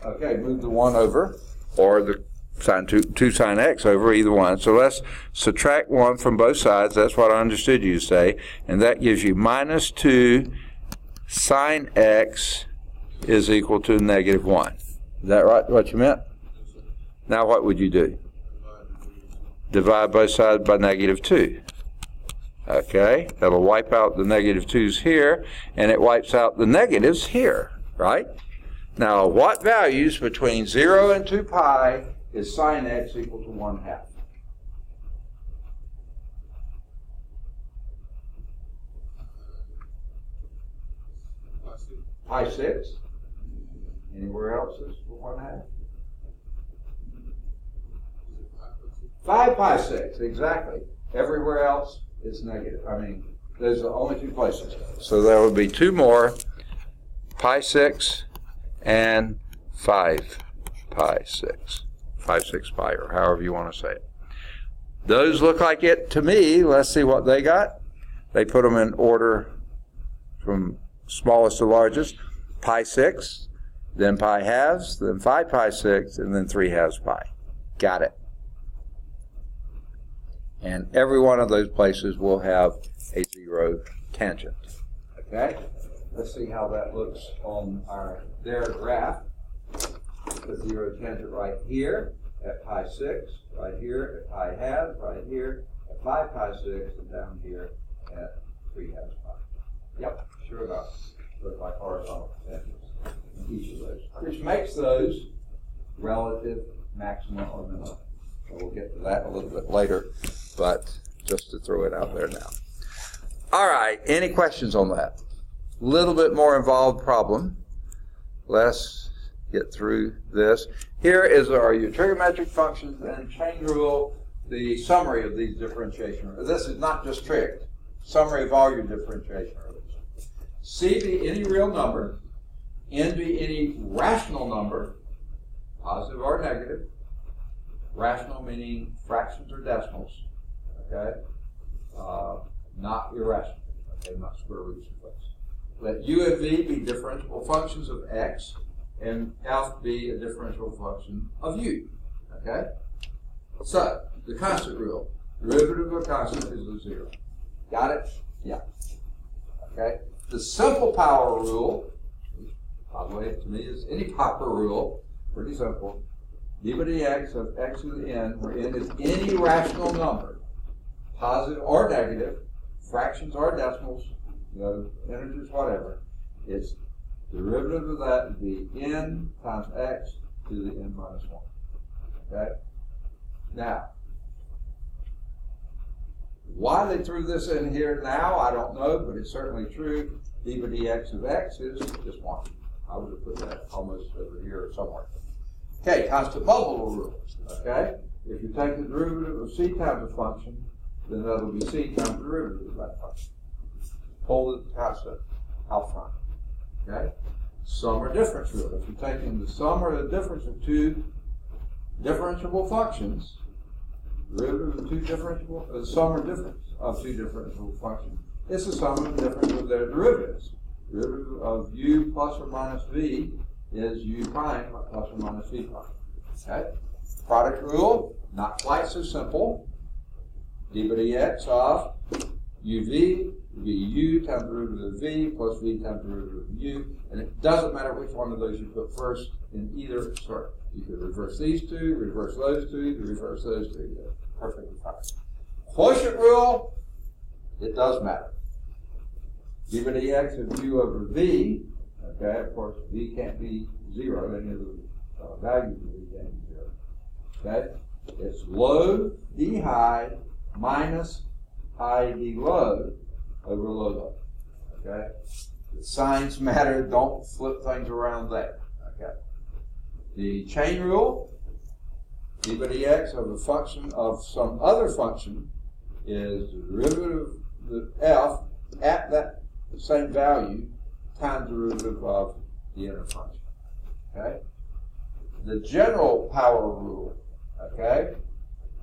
Okay, move the 1 over, or the sine 2 sine x over, either one. So let's subtract 1 from both sides. That's what I understood you to say. And that gives you minus 2 sine x is equal to negative 1. Is that right, what you meant? Now what would you do? Divide both sides by negative 2. Okay, that'll wipe out the negative 2's here, and it wipes out the negatives here, right? Now, what values between 0 and 2 pi is sine x equal to 1/2? Pi 6. Anywhere else is 1/2? 5 pi 6, exactly. Everywhere else it's negative. I mean, those are the only 2 places. So there will be 2 more, pi 6 and 5 pi 6. 5, 6 pi, or however you want to say it. Those look like it to me. Let's see what they got. They put them in order from smallest to largest. Pi 6, then pi halves, then 5 pi 6, and then 3 halves pi. Got it. And every one of those places will have a 0 tangent. Okay? Let's see how that looks on their graph. The 0 tangent right here at pi 6, right here at pi halves, right here at 5 pi 6, and down here at 3 halves pi. Yep, sure enough. Look like horizontal tangents in each of those, which makes those relative maxima or minima. So we'll get to that a little bit later, but just to throw it out there now. All right, any questions on that? A little bit more involved problem. Let's get through this. Here is your trigonometric functions and chain rule, the summary of these differentiation rules. This is not just trig. Summary of all your differentiation rules. C be any real number, N be any rational number, positive or negative. Rational meaning fractions or decimals, okay? Not irrational, okay? Not square roots and things. Let U and V be differentiable functions of X, and F be a differential function of U, okay? So, the constant rule. Derivative of a constant is a 0. Got it? Yeah. Okay? The simple power rule, by the way, to me is any power rule, pretty simple. D by dx of x to the n, where n is any rational number, positive or negative, fractions or decimals, integers, whatever. Its derivative of that would be n times x to the n minus 1. Okay? Now, why they threw this in here now, I don't know, but it's certainly true. D by dx of x is just 1. I would have put that almost over here somewhere. Okay, constant multiple rule. Okay? If you take the derivative of c times a function, then that will be c times the derivative of that function. Hold the constant out front. Okay? Sum or difference rule. If you're taking the sum or the difference of 2 differentiable functions, derivative of 2 differentiable, the sum or difference of 2 differentiable functions, it's the sum and difference of their derivatives. Derivative of u plus or minus v is u prime plus or minus v prime. Okay? Product rule, not quite so simple. D by dx of uv would be u times the derivative of v plus v times the derivative of u, and it doesn't matter which one of those you put first in either sort. You could reverse these two, reverse those two, reverse those two. They're perfectly fine. Quotient rule, it does matter. D by dx of u over v, okay, of course v can't be 0, any of the values of v can't be 0. Okay? It's low d high minus high d low over low low. Okay? The signs matter, don't flip things around there. Okay? The chain rule, d by dx of a function of some other function is the derivative of the f at that same value times the derivative of the inner function. Okay? The general power rule, okay?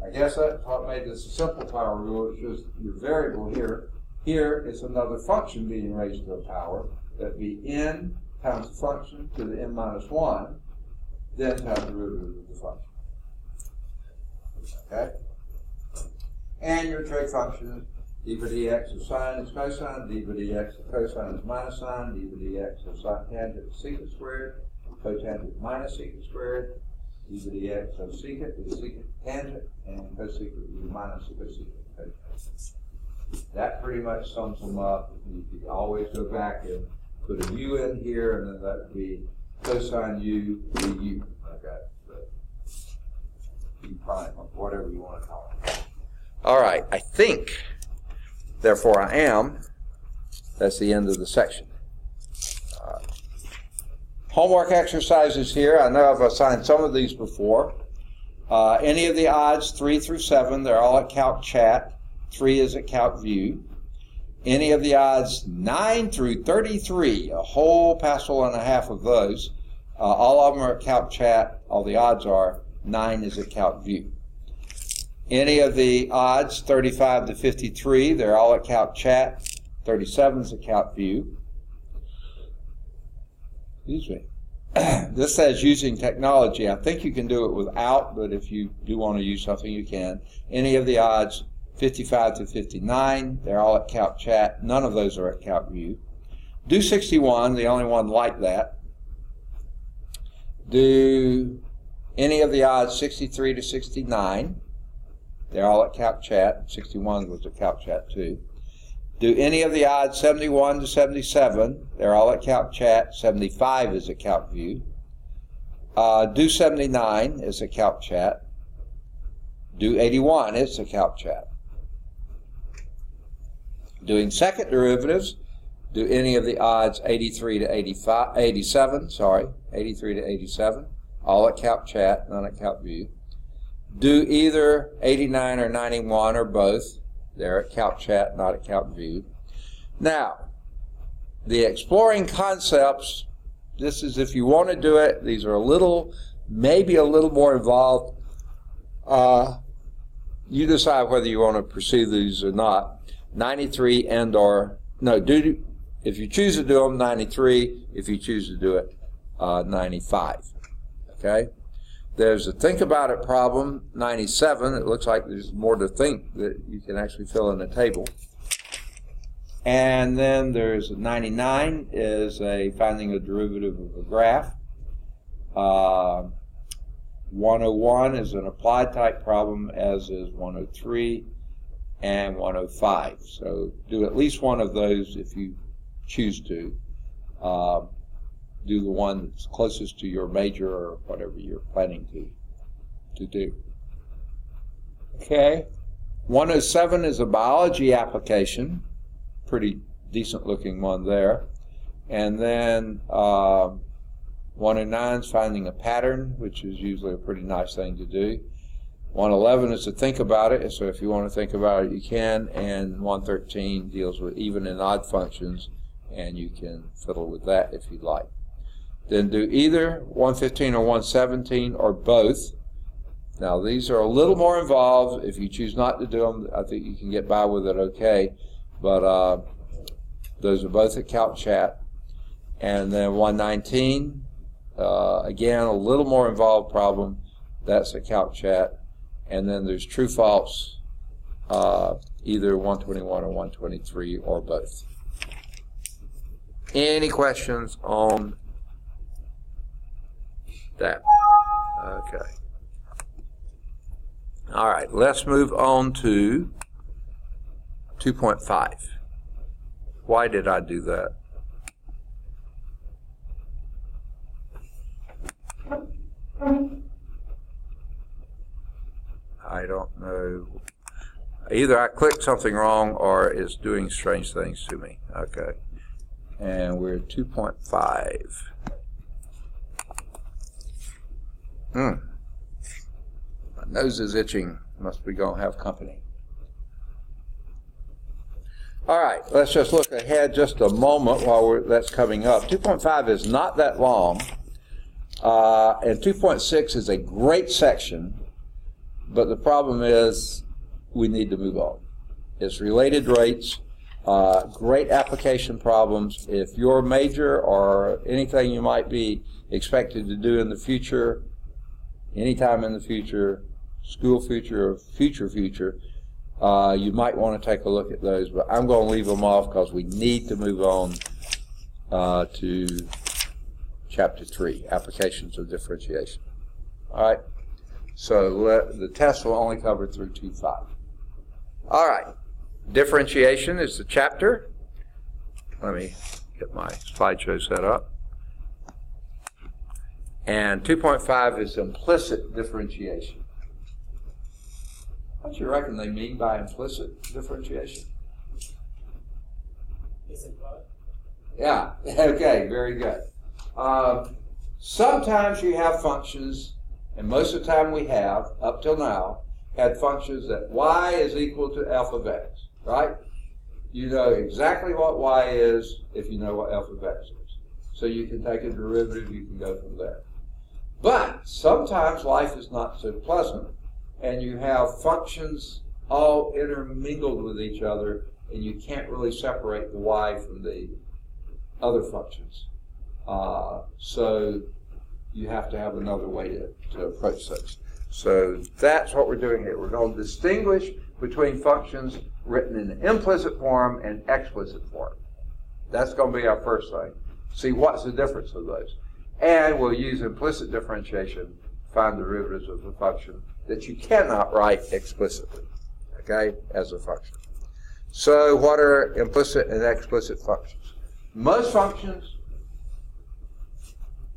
I guess that's what made this a simple power rule. It's just your variable here. Here it's another function being raised to a power. That'd be n times the function to the n minus 1, then times the derivative of the function. Okay? And your trig function is d by dx of sine is cosine, d by dx of cosine is minus sine, d by dx of sine tangent is secant squared, cotangent minus secant squared, d by dx of secant is secant tangent, and cosecant is minus cosecant cotangent. That pretty much sums them up. You can always go back and put a u in here, and then that would be cosine u du. Okay, but u prime, or whatever you want to call it. All right, I think. Therefore, I am. That's the end of the section. Homework exercises here. I know I've assigned some of these before. Any of the odds 3 through 7, they're all at Calc Chat. 3 is at Calc View. Any of the odds 9 through 33, a whole Pascal and a half of those, all of them are at Calc Chat. All the odds are. 9 is at Calc View. Any of the odds 35 to 53, they're all at Calc Chat. 37 is at Calc View. Excuse me. This says using technology. I think you can do it without, but if you do want to use something, you can. Any of the odds 55 to 59, they're all at Calc Chat. None of those are at Calc View. Do 61, the only one like that. Do any of the odds 63 to 69, they're all at Calc Chat. 61 was at Calc Chat too. Do any of the odds 71 to 77, they're all at Calc Chat. 75 is at Calc View. Do 79 is at Calc Chat. Do 81 is at Calc Chat. Doing second derivatives, do any of the odds 83 to 87, 83 to 87, all at Calc Chat, none at Calc View. Do either 89 or 91 or both, they're at Calc Chat, not at Calc View. Now, the exploring concepts, this is if you want to do it, these are maybe a little more involved. You decide whether you want to pursue these or not. 93 and or, no, if you choose to do them, 93. If you choose to do it, 95. Okay? There's a think about it problem, 97. It looks like there's more to think that you can actually fill in a table. And then there's 99 is a finding a derivative of a graph. 101 is an applied type problem, as is 103 and 105. So do at least one of those if you choose to. Do the one that's closest to your major or whatever you're planning to do. Okay. 107 is a biology application. Pretty decent looking one there. And then 109 is finding a pattern, which is usually a pretty nice thing to do. 111 is to think about it, so if you want to think about it, you can. And 113 deals with even and odd functions, and you can fiddle with that if you'd like. Then do either 115 or 117 or both. Now these are a little more involved. If you choose not to do them, I think you can get by with it okay. But those are both at Calc Chat. And then 119, again, a little more involved problem. That's at Calc Chat. And then there's true false, either 121 or 123 or both. Any questions on that? Okay. All right, let's move on to 2.5. Why did I do that? I don't know. Either I clicked something wrong or it's doing strange things to me. Okay. And we're at 2.5. My nose is itching. Must be going to have company. All right, let's just look ahead just a moment while that's coming up. 2.5 is not that long, and 2.6 is a great section, but the problem is we need to move on. It's related rates, great application problems. If your major or anything you might be expected to do in the future, anytime in the future, school future or future, you might want to take a look at those, but I'm going to leave them off because we need to move on to Chapter 3, Applications of Differentiation. All right, so the test will only cover through 2.5. All right, differentiation is the chapter. Let me get my slideshow set up. And 2.5 is implicit differentiation. What do you reckon they mean by implicit differentiation? Yeah, okay, very good. Sometimes you have functions and most of the time we have, up till now, had functions that y is equal to f of x, right? You know exactly what y is if you know what f of x is. So you can take a derivative, you can go from there. But sometimes life is not so pleasant, and you have functions all intermingled with each other, and you can't really separate the y from the other functions. So you have to have another way to approach those. So that's what we're doing here. We're going to distinguish between functions written in implicit form and explicit form. That's going to be our first thing. See what's the difference of those. And we'll use implicit differentiation to find derivatives of the function that you cannot write explicitly, okay, as a function. So what are implicit and explicit functions? Most functions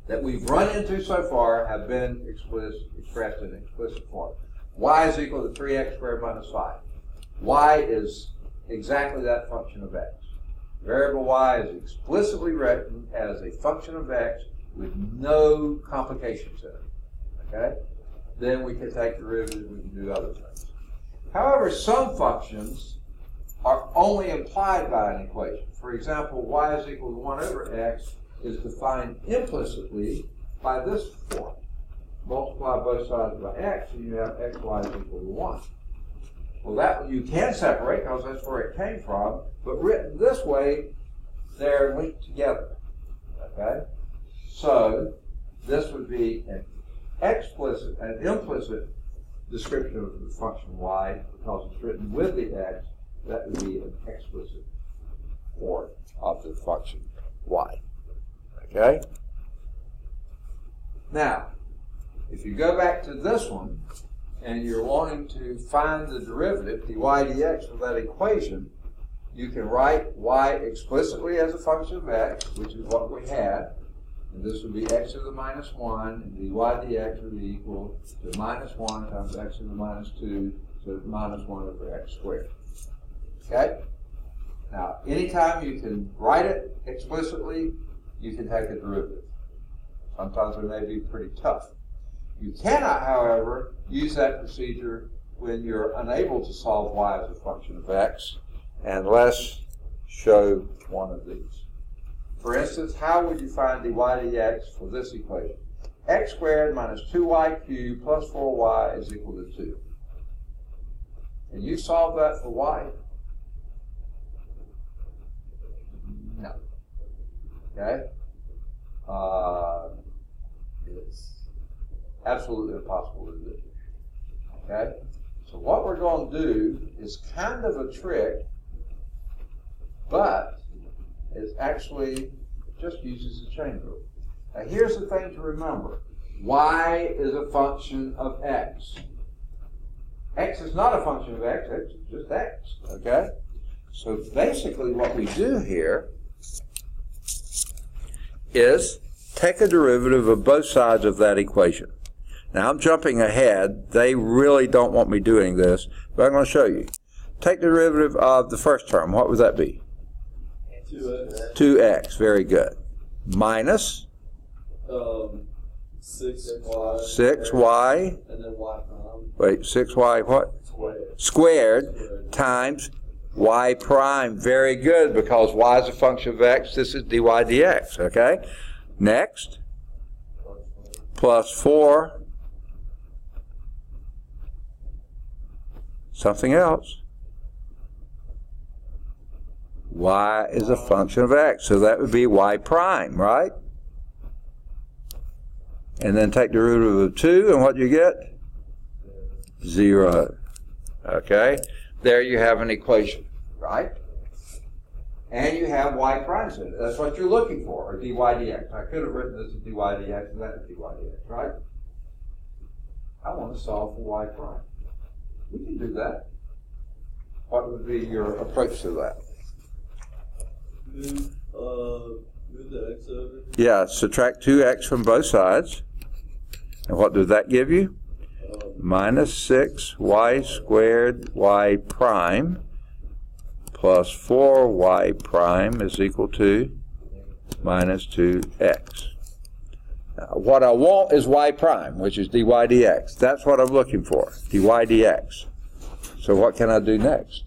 that we've run into so far have been expressed in explicit form. Y is equal to 3x squared minus 5. Y is exactly that function of x. Variable y is explicitly written as a function of x with no complications in it. Okay? Then we can take derivatives, we can do other things. However, some functions are only implied by an equation. For example, y is equal to 1 over x is defined implicitly by this form. Multiply both sides by x, and you have xy is equal to 1. Well, that one you can separate because that's where it came from, but written this way, they're linked together. Okay? So, this would be an implicit description of the function y, because it's written with the x. That would be an explicit form of the function y. Okay? Now, if you go back to this one, and you're wanting to find the derivative, dy dx, of that equation, you can write y explicitly as a function of x, which is what we had, and this would be x to the minus 1, and dy dx would be equal to minus 1 times x to the minus 2, so minus 1 over x squared. Okay? Now, anytime you can write it explicitly, you can take a derivative. Sometimes it may be pretty tough. You cannot, however, use that procedure when you're unable to solve y as a function of x. And let's show one of these. For instance, how would you find dy dx for this equation? X squared minus 2y cubed plus 4y is equal to 2. Can you solve that for y? No. Okay? It's absolutely impossible to do. Okay? So what we're going to do is kind of a trick, but it actually just uses the chain rule. Now here's the thing to remember. Y is a function of x. X is not a function of x, it's just x. Okay? So basically what we do here is take a derivative of both sides of that equation. Now I'm jumping ahead. They really don't want me doing this, but I'm going to show you. Take the derivative of the first term. What would that be? 2x. 2x. Very good. Minus 6y. 6y. And then y prime. Wait, 6y what? Squared times y prime. Very good, because y is a function of x. This is dy dx. Okay? Next, plus 4, something else. Y is a function of x, so that would be y prime, right? And then take the derivative of 2, and what do you get? 0. Okay? There you have an equation, right? And you have y primes in it. That's what you're looking for, or dy dx. I could have written this as dy dx and that as dy dx, right? I want to solve for y prime. We can do that. What would be your approach to that? Move the x over. Yeah, subtract 2x from both sides. And what does that give you? Minus 6y squared y prime plus 4y prime is equal to minus 2x. What I want is y prime, which is dy dx. That's what I'm looking for, dy dx. So what can I do next?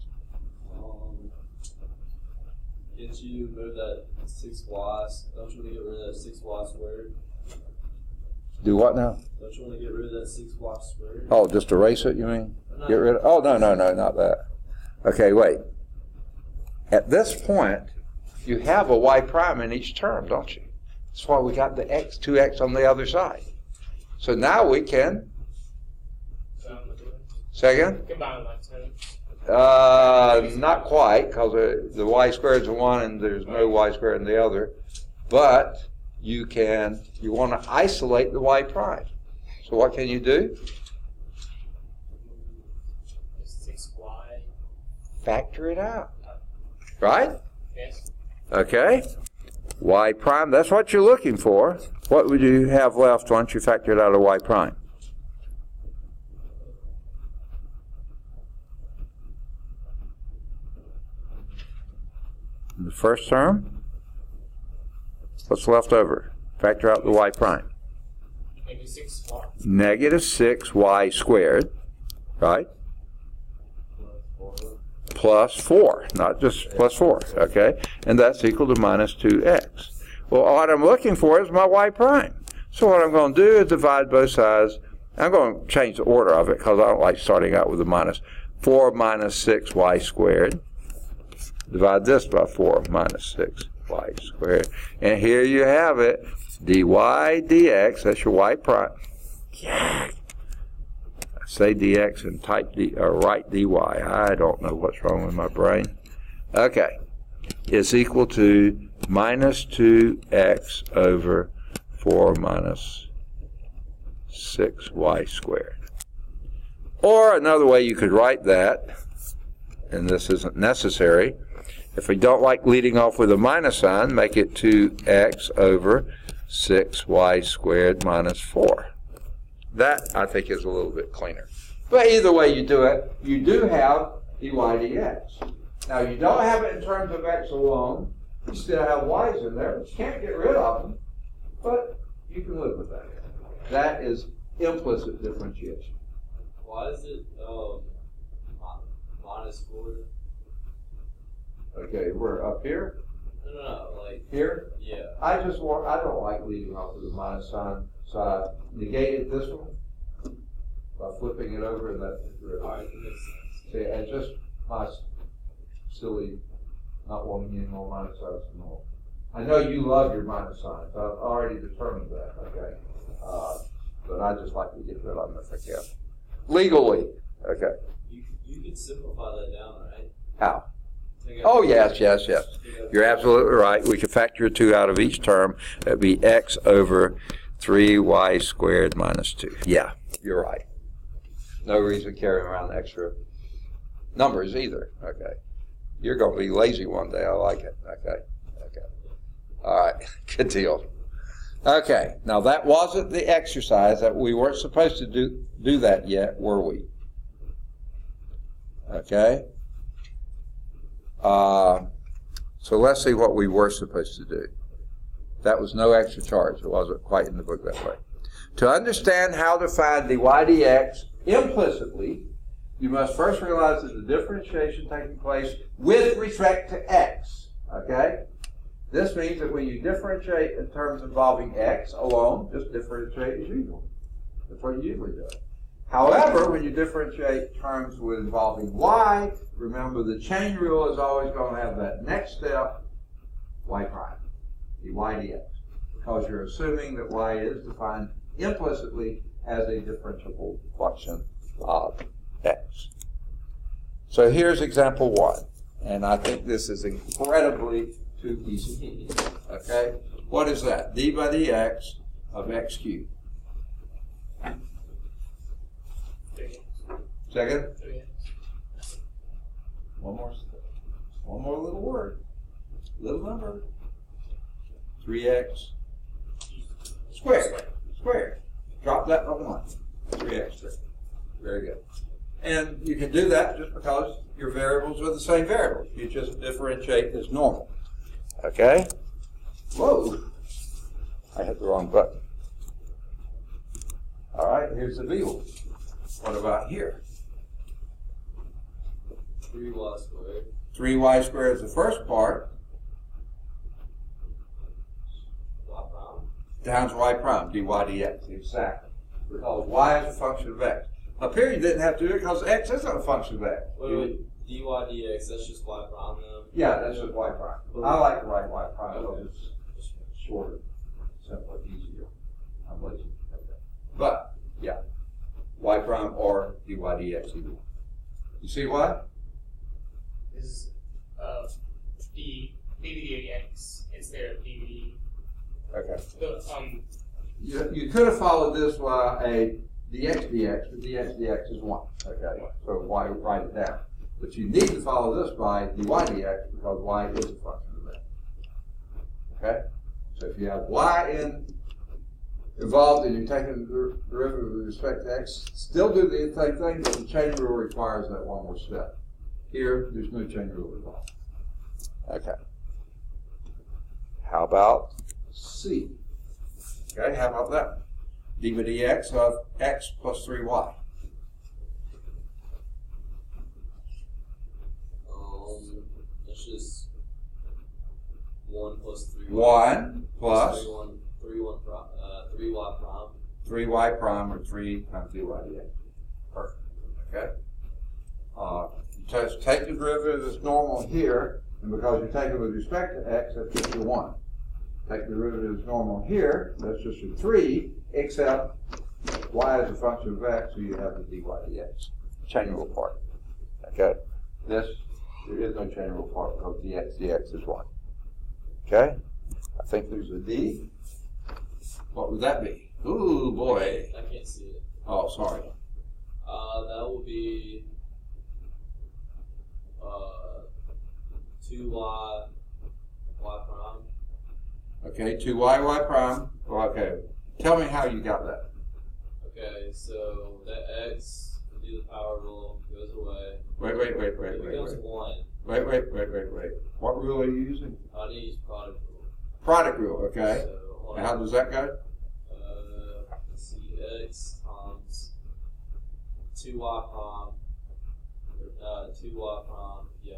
Can't you move that 6y? Don't you want to get rid of that 6y squared? Do what now? Don't you want to get rid of that 6y squared? Oh, just erase it, you mean? No. Get rid of, oh, no, not that. Okay, wait. At this point, you have a y prime in each term, don't you? That's why we got the x, 2x on the other side. So now we can, say again? Combine like terms. Not quite, because the y squared is one and there's no y squared in the other. But you want to isolate the y prime. So what can you do? 6y. Factor it out. Right? Yes. Okay. Y prime, that's what you're looking for. What would you have left once you factored out a y prime? The first term? What's left over? Factor out the y prime. Maybe 6y. Negative 6y squared, right? Plus 4, not just plus 4, okay? And that's equal to minus 2x. Well, what I'm looking for is my y prime. So what I'm going to do is divide both sides. I'm going to change the order of it because I don't like starting out with a minus. 4 minus 6y squared. Divide this by 4 minus 6y squared. And here you have it, dy dx, that's your y prime. Yeah. Say dx and type write dy. I don't know what's wrong with my brain. Okay. It's equal to minus 2x over 4 minus 6y squared. Or another way you could write that, and this isn't necessary, if we don't like leading off with a minus sign, make it 2x over 6y squared minus 4. That, I think, is a little bit cleaner. But either way you do it, you do have dy dx. Now, you don't have it in terms of x alone. You still have y's in there. You can't get rid of them, but you can live with that. That is implicit differentiation. Why is it minus 4? Okay, we're up here. No, like here. Yeah. I don't like leading off with a minus sign, so I negated this one by flipping it over, and that gets rid of Alright, it. that makes sense. See, and just my silly not wanting any more minus signs than normal. I know you love your minus signs. I've already determined that. Okay, but I just like to get rid of them if I can legally. Okay. You could simplify that down, right? How? Oh, yes. You're absolutely right. We could factor 2 out of each term. That'd be x over 3y squared minus 2. Yeah, you're right. No reason carrying around extra numbers either. Okay. You're going to be lazy one day. I like it. Okay. All right. Good deal. Okay. Now, that wasn't the exercise. That we weren't supposed to do that yet, were we? Okay. So let's see what we were supposed to do. That was no extra charge. It wasn't quite in the book that way. To understand how to find dy dx implicitly, you must first realize that the differentiation taking place with respect to x. Okay? This means that when you differentiate in terms involving x alone, just differentiate as usual. That's what you usually do. However, when you differentiate terms with involving y, remember the chain rule is always going to have that next step, y prime, dy dx, because you're assuming that y is defined implicitly as a differentiable function of x. So here's example 1, and I think this is incredibly too easy. Okay? What is that? D by dx of x cubed. Second? One more little word. Little number. 3x squared. Squared. Drop that by 1. 3x squared. Very good. And you can do that just because your variables are the same variables. You just differentiate as normal. Okay? Whoa. I hit the wrong button. All right, here's the v. What about here? 3y squared. 3y squared is the first part, Y prime. times y prime, dy dx, exactly. Because y is a function of x. Up here you didn't have to do it because x isn't a function of x. Wait, dy dx, that's just y prime now? Yeah, that's just y prime. I like to write y prime because Okay. it's shorter, simpler, easier. I'm lazy. Okay. But, yeah, y prime or dy dx either. You see why? Is the dx instead of dv. Okay. The You could have followed this by a dx dx, but dx dx is 1. Okay, so why write it down? But you need to follow this by dy dx because y is a function of that. Okay? So if you have y involved and you're taking the derivative with respect to x, still do the same thing, but the chain rule requires that one more step. Here, there's no chain rule involved. Okay. How about C? Okay, how about that? d by dx of x plus 3y. It's just 1 plus 3y. 1 plus 3y prime. 3y prime, or 3 times dy dx. Perfect. Okay? Just take the derivative that's normal here, and because you take it with respect to x, that's just your 1. Take the derivative that's normal here, that's just your 3, except y is a function of x, so you have the dy dx. Chain rule part. Okay? There is no chain rule part because dx is 1. Okay? I think there's a d. What would that be? Ooh, boy. I can't see it. Oh, sorry. That will be 2y y prime. Okay, 2y y prime. Well, okay. Tell me how you got that. Okay, so that x, do the power rule, goes away. Wait. It becomes 1. Wait. What rule are you using? I need to use product rule. Product rule, okay. So, And how does that go? let's see, x times 2y prime, 2y prime, yeah.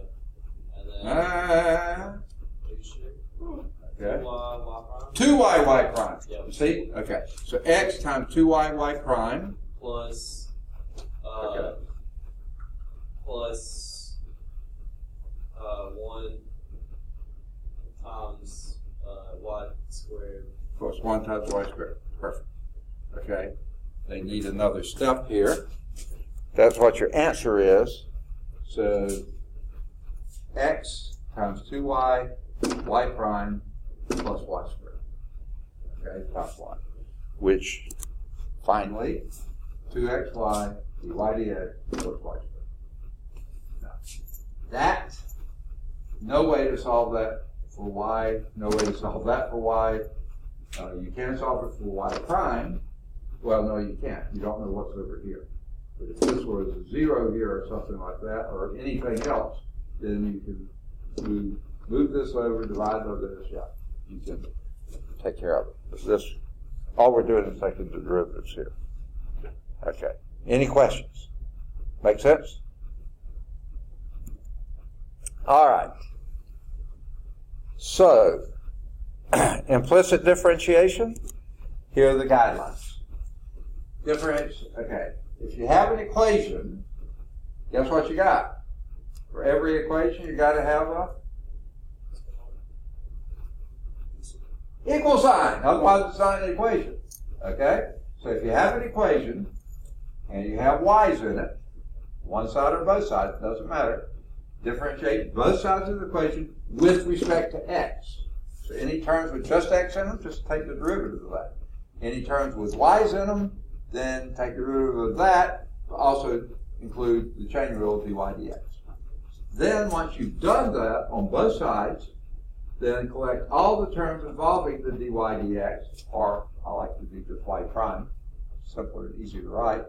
And then, are you sure? Okay. 2y y prime? 2y y prime. Yeah. See? Okay. So x times 2y y prime. Plus, Okay. plus 1 times y squared. Plus 1 times y squared. Perfect. Okay. They need another step here. That's what your answer is. So x times 2y y prime plus y squared. Okay, times 1. Which, finally, 2xy dy dx plus y squared. Now, that, no way to solve that for y, no way to solve that for y. You can solve it for y prime. Well, no, you can't. You don't know what's over here. But if this was a 0 here or something like that, or anything else, then you can move this over, divide by this, yeah. You can take care of it. But this, all we're doing is taking the derivatives here. Okay. Any questions? Make sense? All right. So, implicit differentiation, here are the guidelines. Okay, if you have an equation, guess what you got? For every equation, you got to have a equal sign, otherwise it's not an equation. Okay? So if you have an equation, and you have y's in it, one side or both sides, doesn't matter, differentiate both sides of the equation with respect to x. So any terms with just x in them, just take the derivative of that. Any terms with y's in them, then take the derivative of that, also include the chain rule dy dx. Then once you've done that on both sides, then collect all the terms involving the dy dx, or I like to do just y prime, simpler and easier to write,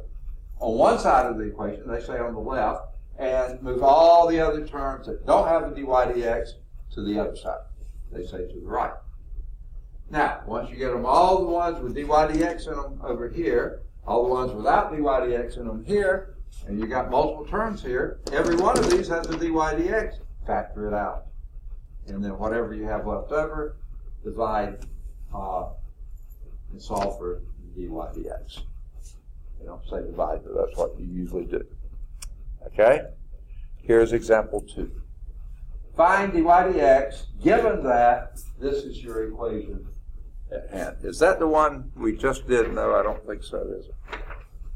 on one side of the equation, they say on the left, and move all the other terms that don't have the dy dx to the other side. They say to the right. Now, once you get them all the ones with dy dx in them over here, all the ones without dy dx in them here, and you got multiple terms here. Every one of these has a dy dx. Factor it out. And then whatever you have left over, divide and solve for dy dx. You don't say divide, but that's what you usually do. Okay? Here's example 2. Find dy dx, given that this is your equation at hand. Is that the one we just did? No, I don't think so, is it?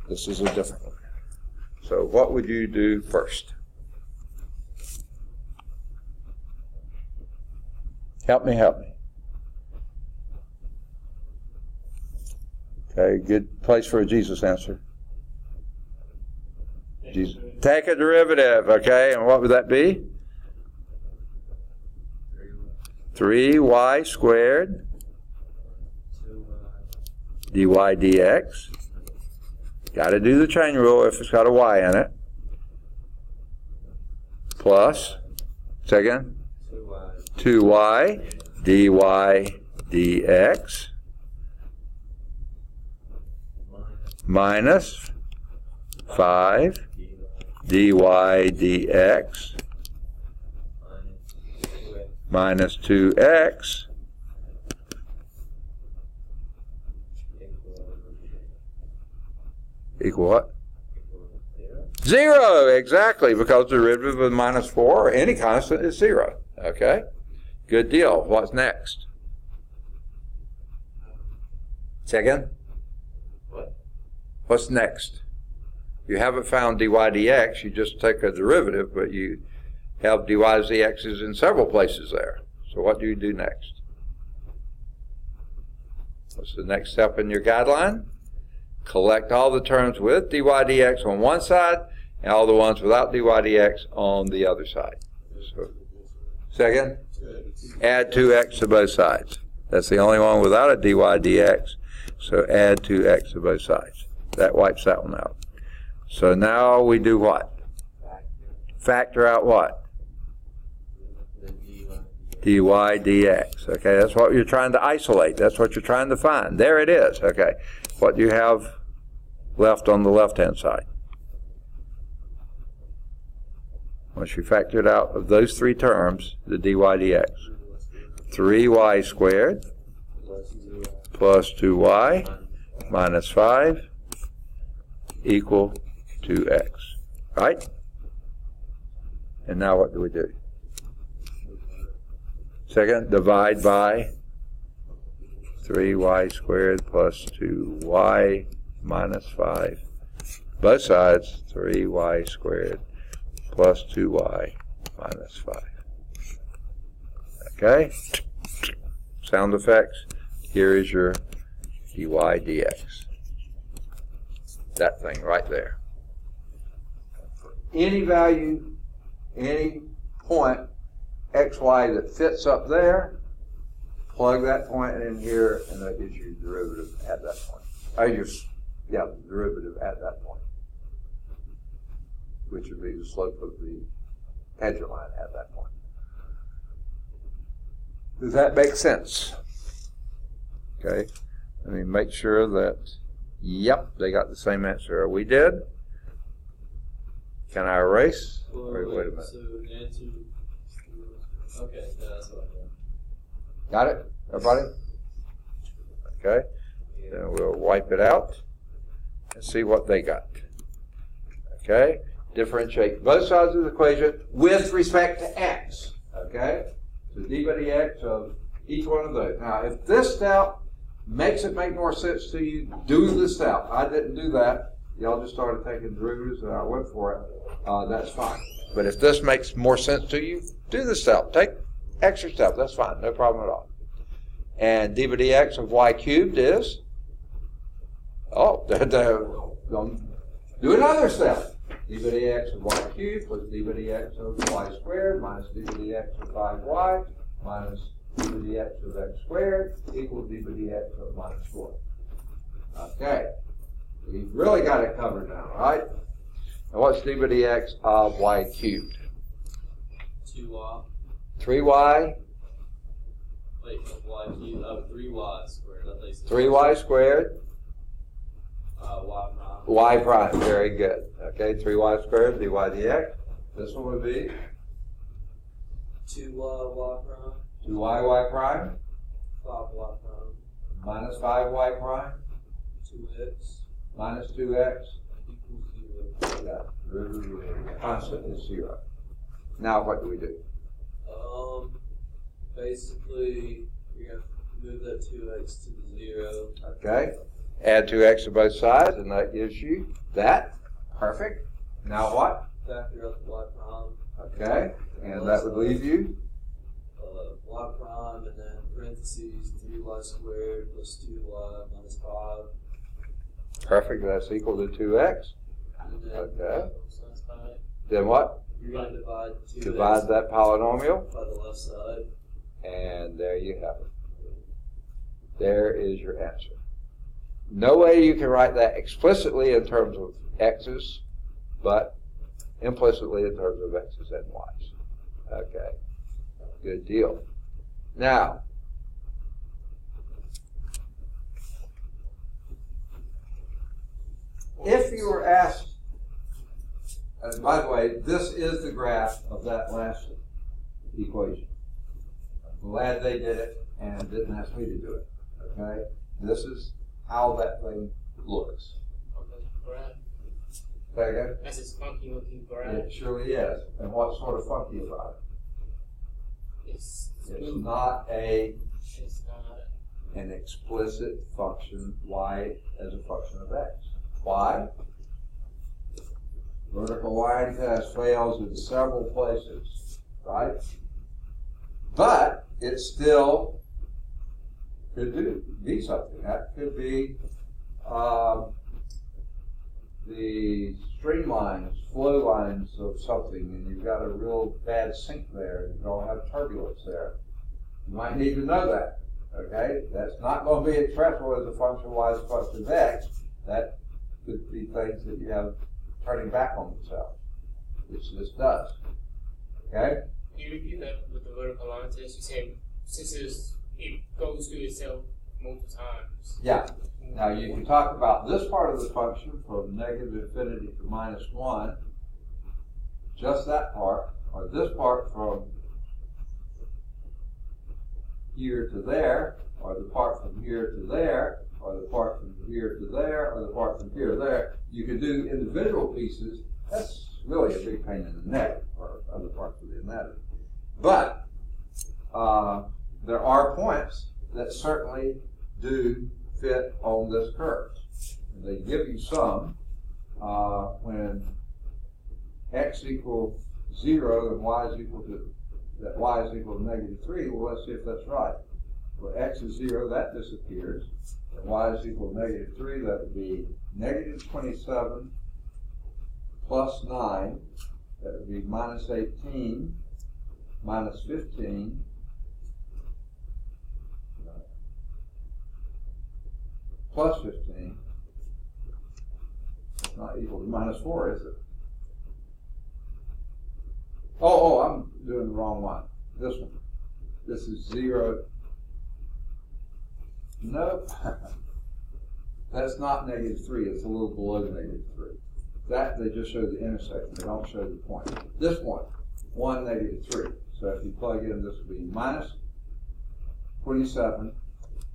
This is a different one. So what would you do first? Help me. Okay, good place for a Jesus answer. Jesus. Take a derivative, okay, and what would that be? 3y squared dy dx. Got to do the chain rule if it's got a y in it. Plus, second, 2y dy dx minus 5 dy dx minus 2x equal what? 0, exactly, because the derivative of minus 4 or any constant is 0. Okay? Good deal. What's next? Second? What? What's next? You haven't found dy dx, you just take a derivative, but you have dy dx's in several places there. So what do you do next? What's the next step in your guideline? Collect all the terms with dy dx on one side and all the ones without dy dx on the other side. So, second? Add 2x to both sides. That's the only one without a dy dx, so add 2x to both sides. That wipes that one out. So now we do what? Factor out what? Dy dx. Okay, that's what you're trying to isolate. That's what you're trying to find. There it is. Okay, what do you have left on the left-hand side? Once you factor it out of those three terms, the dy dx. 3y squared plus 2y minus 5 equal 2x. Right? And now what do we do? Second, divide by 3y squared plus 2y minus 5. Both sides, 3y squared plus 2y minus 5. Okay? Sound effects. Here is your dy dx. That thing right there. Any value, any point xy that fits up there, plug that point in here, and that gives you your derivative at that point. The derivative at that point, which would be the slope of the tangent line at that point. Does that make sense? Okay, let me make sure that, yep, they got the same answer we did. Can I erase? Wait a minute. So add to. Okay, yeah, that's what I got. Got it? Everybody? Okay. Then we'll wipe it out and see what they got. Okay. Differentiate both sides of the equation with respect to x. Okay. So d by dx of each one of those. Now, if this step makes it make more sense to you, do the step. I didn't do that. Y'all just started taking derivatives and I went for it. That's fine. But if this makes more sense to you, do the step. Take extra step. That's fine. No problem at all. And d by dx of y cubed is, do another step. d by dx of y cubed plus d by dx of y squared minus d by dx of 5y minus d by dx of x squared equals d by dx of minus 4. Okay. We've really got it covered now, right? And what's d by dx of y cubed? 2y. 3y. Wait, y cubed. 3y squared. 3y squared y prime. Y prime, very good. Okay, 3y squared, dy dx. This one would be 2y y prime. 2y y prime 5y prime. minus 5y prime 2x minus 2x. equals 0. Yeah, constant is 0. Now what do we do? Basically, you're going to move that 2x to the 0. Okay, add 2x to both sides, and that gives you that. Perfect. Now what? Factor out the y prime. Okay, and that would leave you Y prime, and then parentheses 3y squared plus 2y minus 5. perfect. That's equal to 2x. And then Okay. Sounds fine. Then what? you're going to divide 2x Divide that polynomial, by the left side. and there you have it. There is your answer. No way you can write that explicitly in terms of x's, but implicitly in terms of x's and y's. Okay, good deal. Now, if you were asked, and by the way, this is the graph of that last equation. I'm glad they did it and didn't ask me to do it. Okay, this is how that thing looks. Okay, graph. Say again? That's a funky looking graph. It surely is. And what's sort of funky about It's it? It's smooth. not It's not. an explicit function y as a function of x. Why? Vertical line test fails in several places, right? But it still could be something. That could be the streamlines, flow lines of something, and you've got a real bad sink there, and you're going to have turbulence there. You might need to know that, okay? That's not going to be expressible as a function of y as a function of x. That could be things that you have turning back on themselves, which this does, okay? Can you repeat that with the vertical line test? You said since it goes through itself multiple times. Yeah. Now you can talk about this part of the function from negative infinity to minus 1, just that part, or this part from here to there, or the part from here to there, or the part from here to there, or the part from here to there. You can do individual pieces. That's really a big pain in the neck, or other parts of the anatomy. But there are points that certainly do fit on this curve. And they give you some when x equals 0 and y is equal to negative 3. Well, let's see if that's right. Where x is 0, that disappears. And y is equal to negative 3, that would be negative 27 plus 9. That would be minus 18 minus 15 plus 15. It's not equal to minus 4, is it? Oh, I'm doing the wrong one. This one. This is 0. Nope. That's not negative 3. It's a little below negative 3. That, they just show the intersection. They don't show the point. This point, 1, negative 3. So if you plug in, this would be minus 27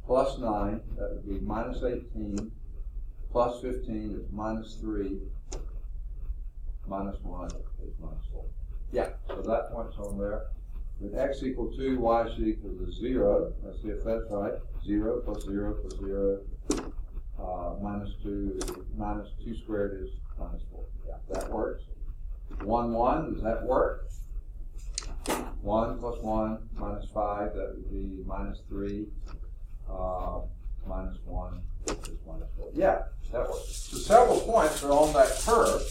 plus 9. That would be minus 18 plus 15 is minus 3. Minus 1 is minus 4. Yeah, so that point's on there. With x equal 2, y is equal to 0. Let's see if that's right. 0 plus 0 plus 0. Minus 2 is minus 2 squared is minus 4. Yeah, that works. 1, 1, does that work? 1 plus 1 minus 5, that would be minus 3. Minus 1 is minus 4. Yeah, that works. So several points are on that curve,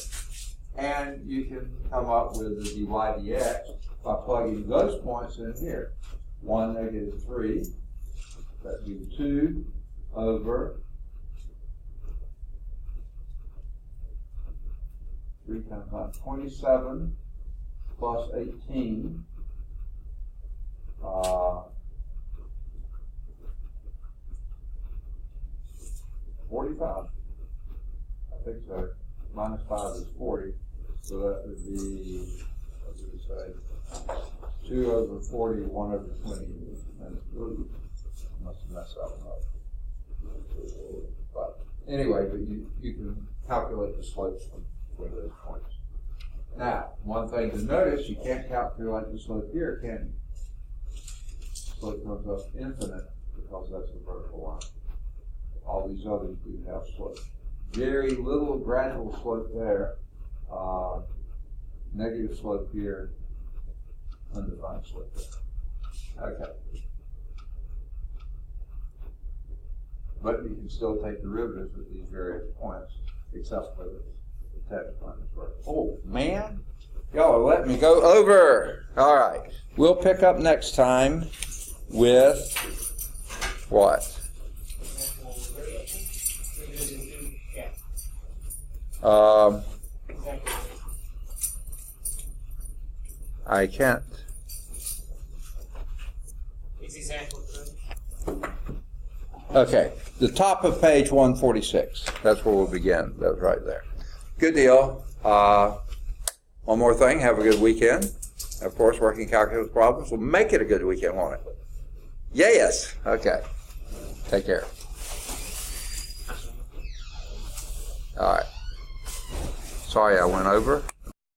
and you can come up with the dy dx by plugging those points in here. 1, negative 3, that would be 2 over 3 times 9, 27 plus 18, 45. so minus 5 is 40. So that would be, what did we say? 2 over 40, 1 over 20. And, ooh, must have messed that one up. But anyway, but you can calculate the slopes from those points. Now, one thing to notice, you can't calculate the slope here, can you? Slope comes up infinite because that's the vertical line. All these others do have slope. Very little gradual slope there. Negative slope here. Undefined slope there. Okay. But you can still take derivatives at these various points, except for the tangent line is vertical. Oh, man. Y'all are letting me go over. All right. We'll pick up next time with what? I can't. Okay, the top of page 146. That's where we'll begin. That's right there. Good deal. One more thing. Have a good weekend. Of course, working calculus problems will make it a good weekend, won't it? Yes. Okay. Take care. All right. Sorry I went over.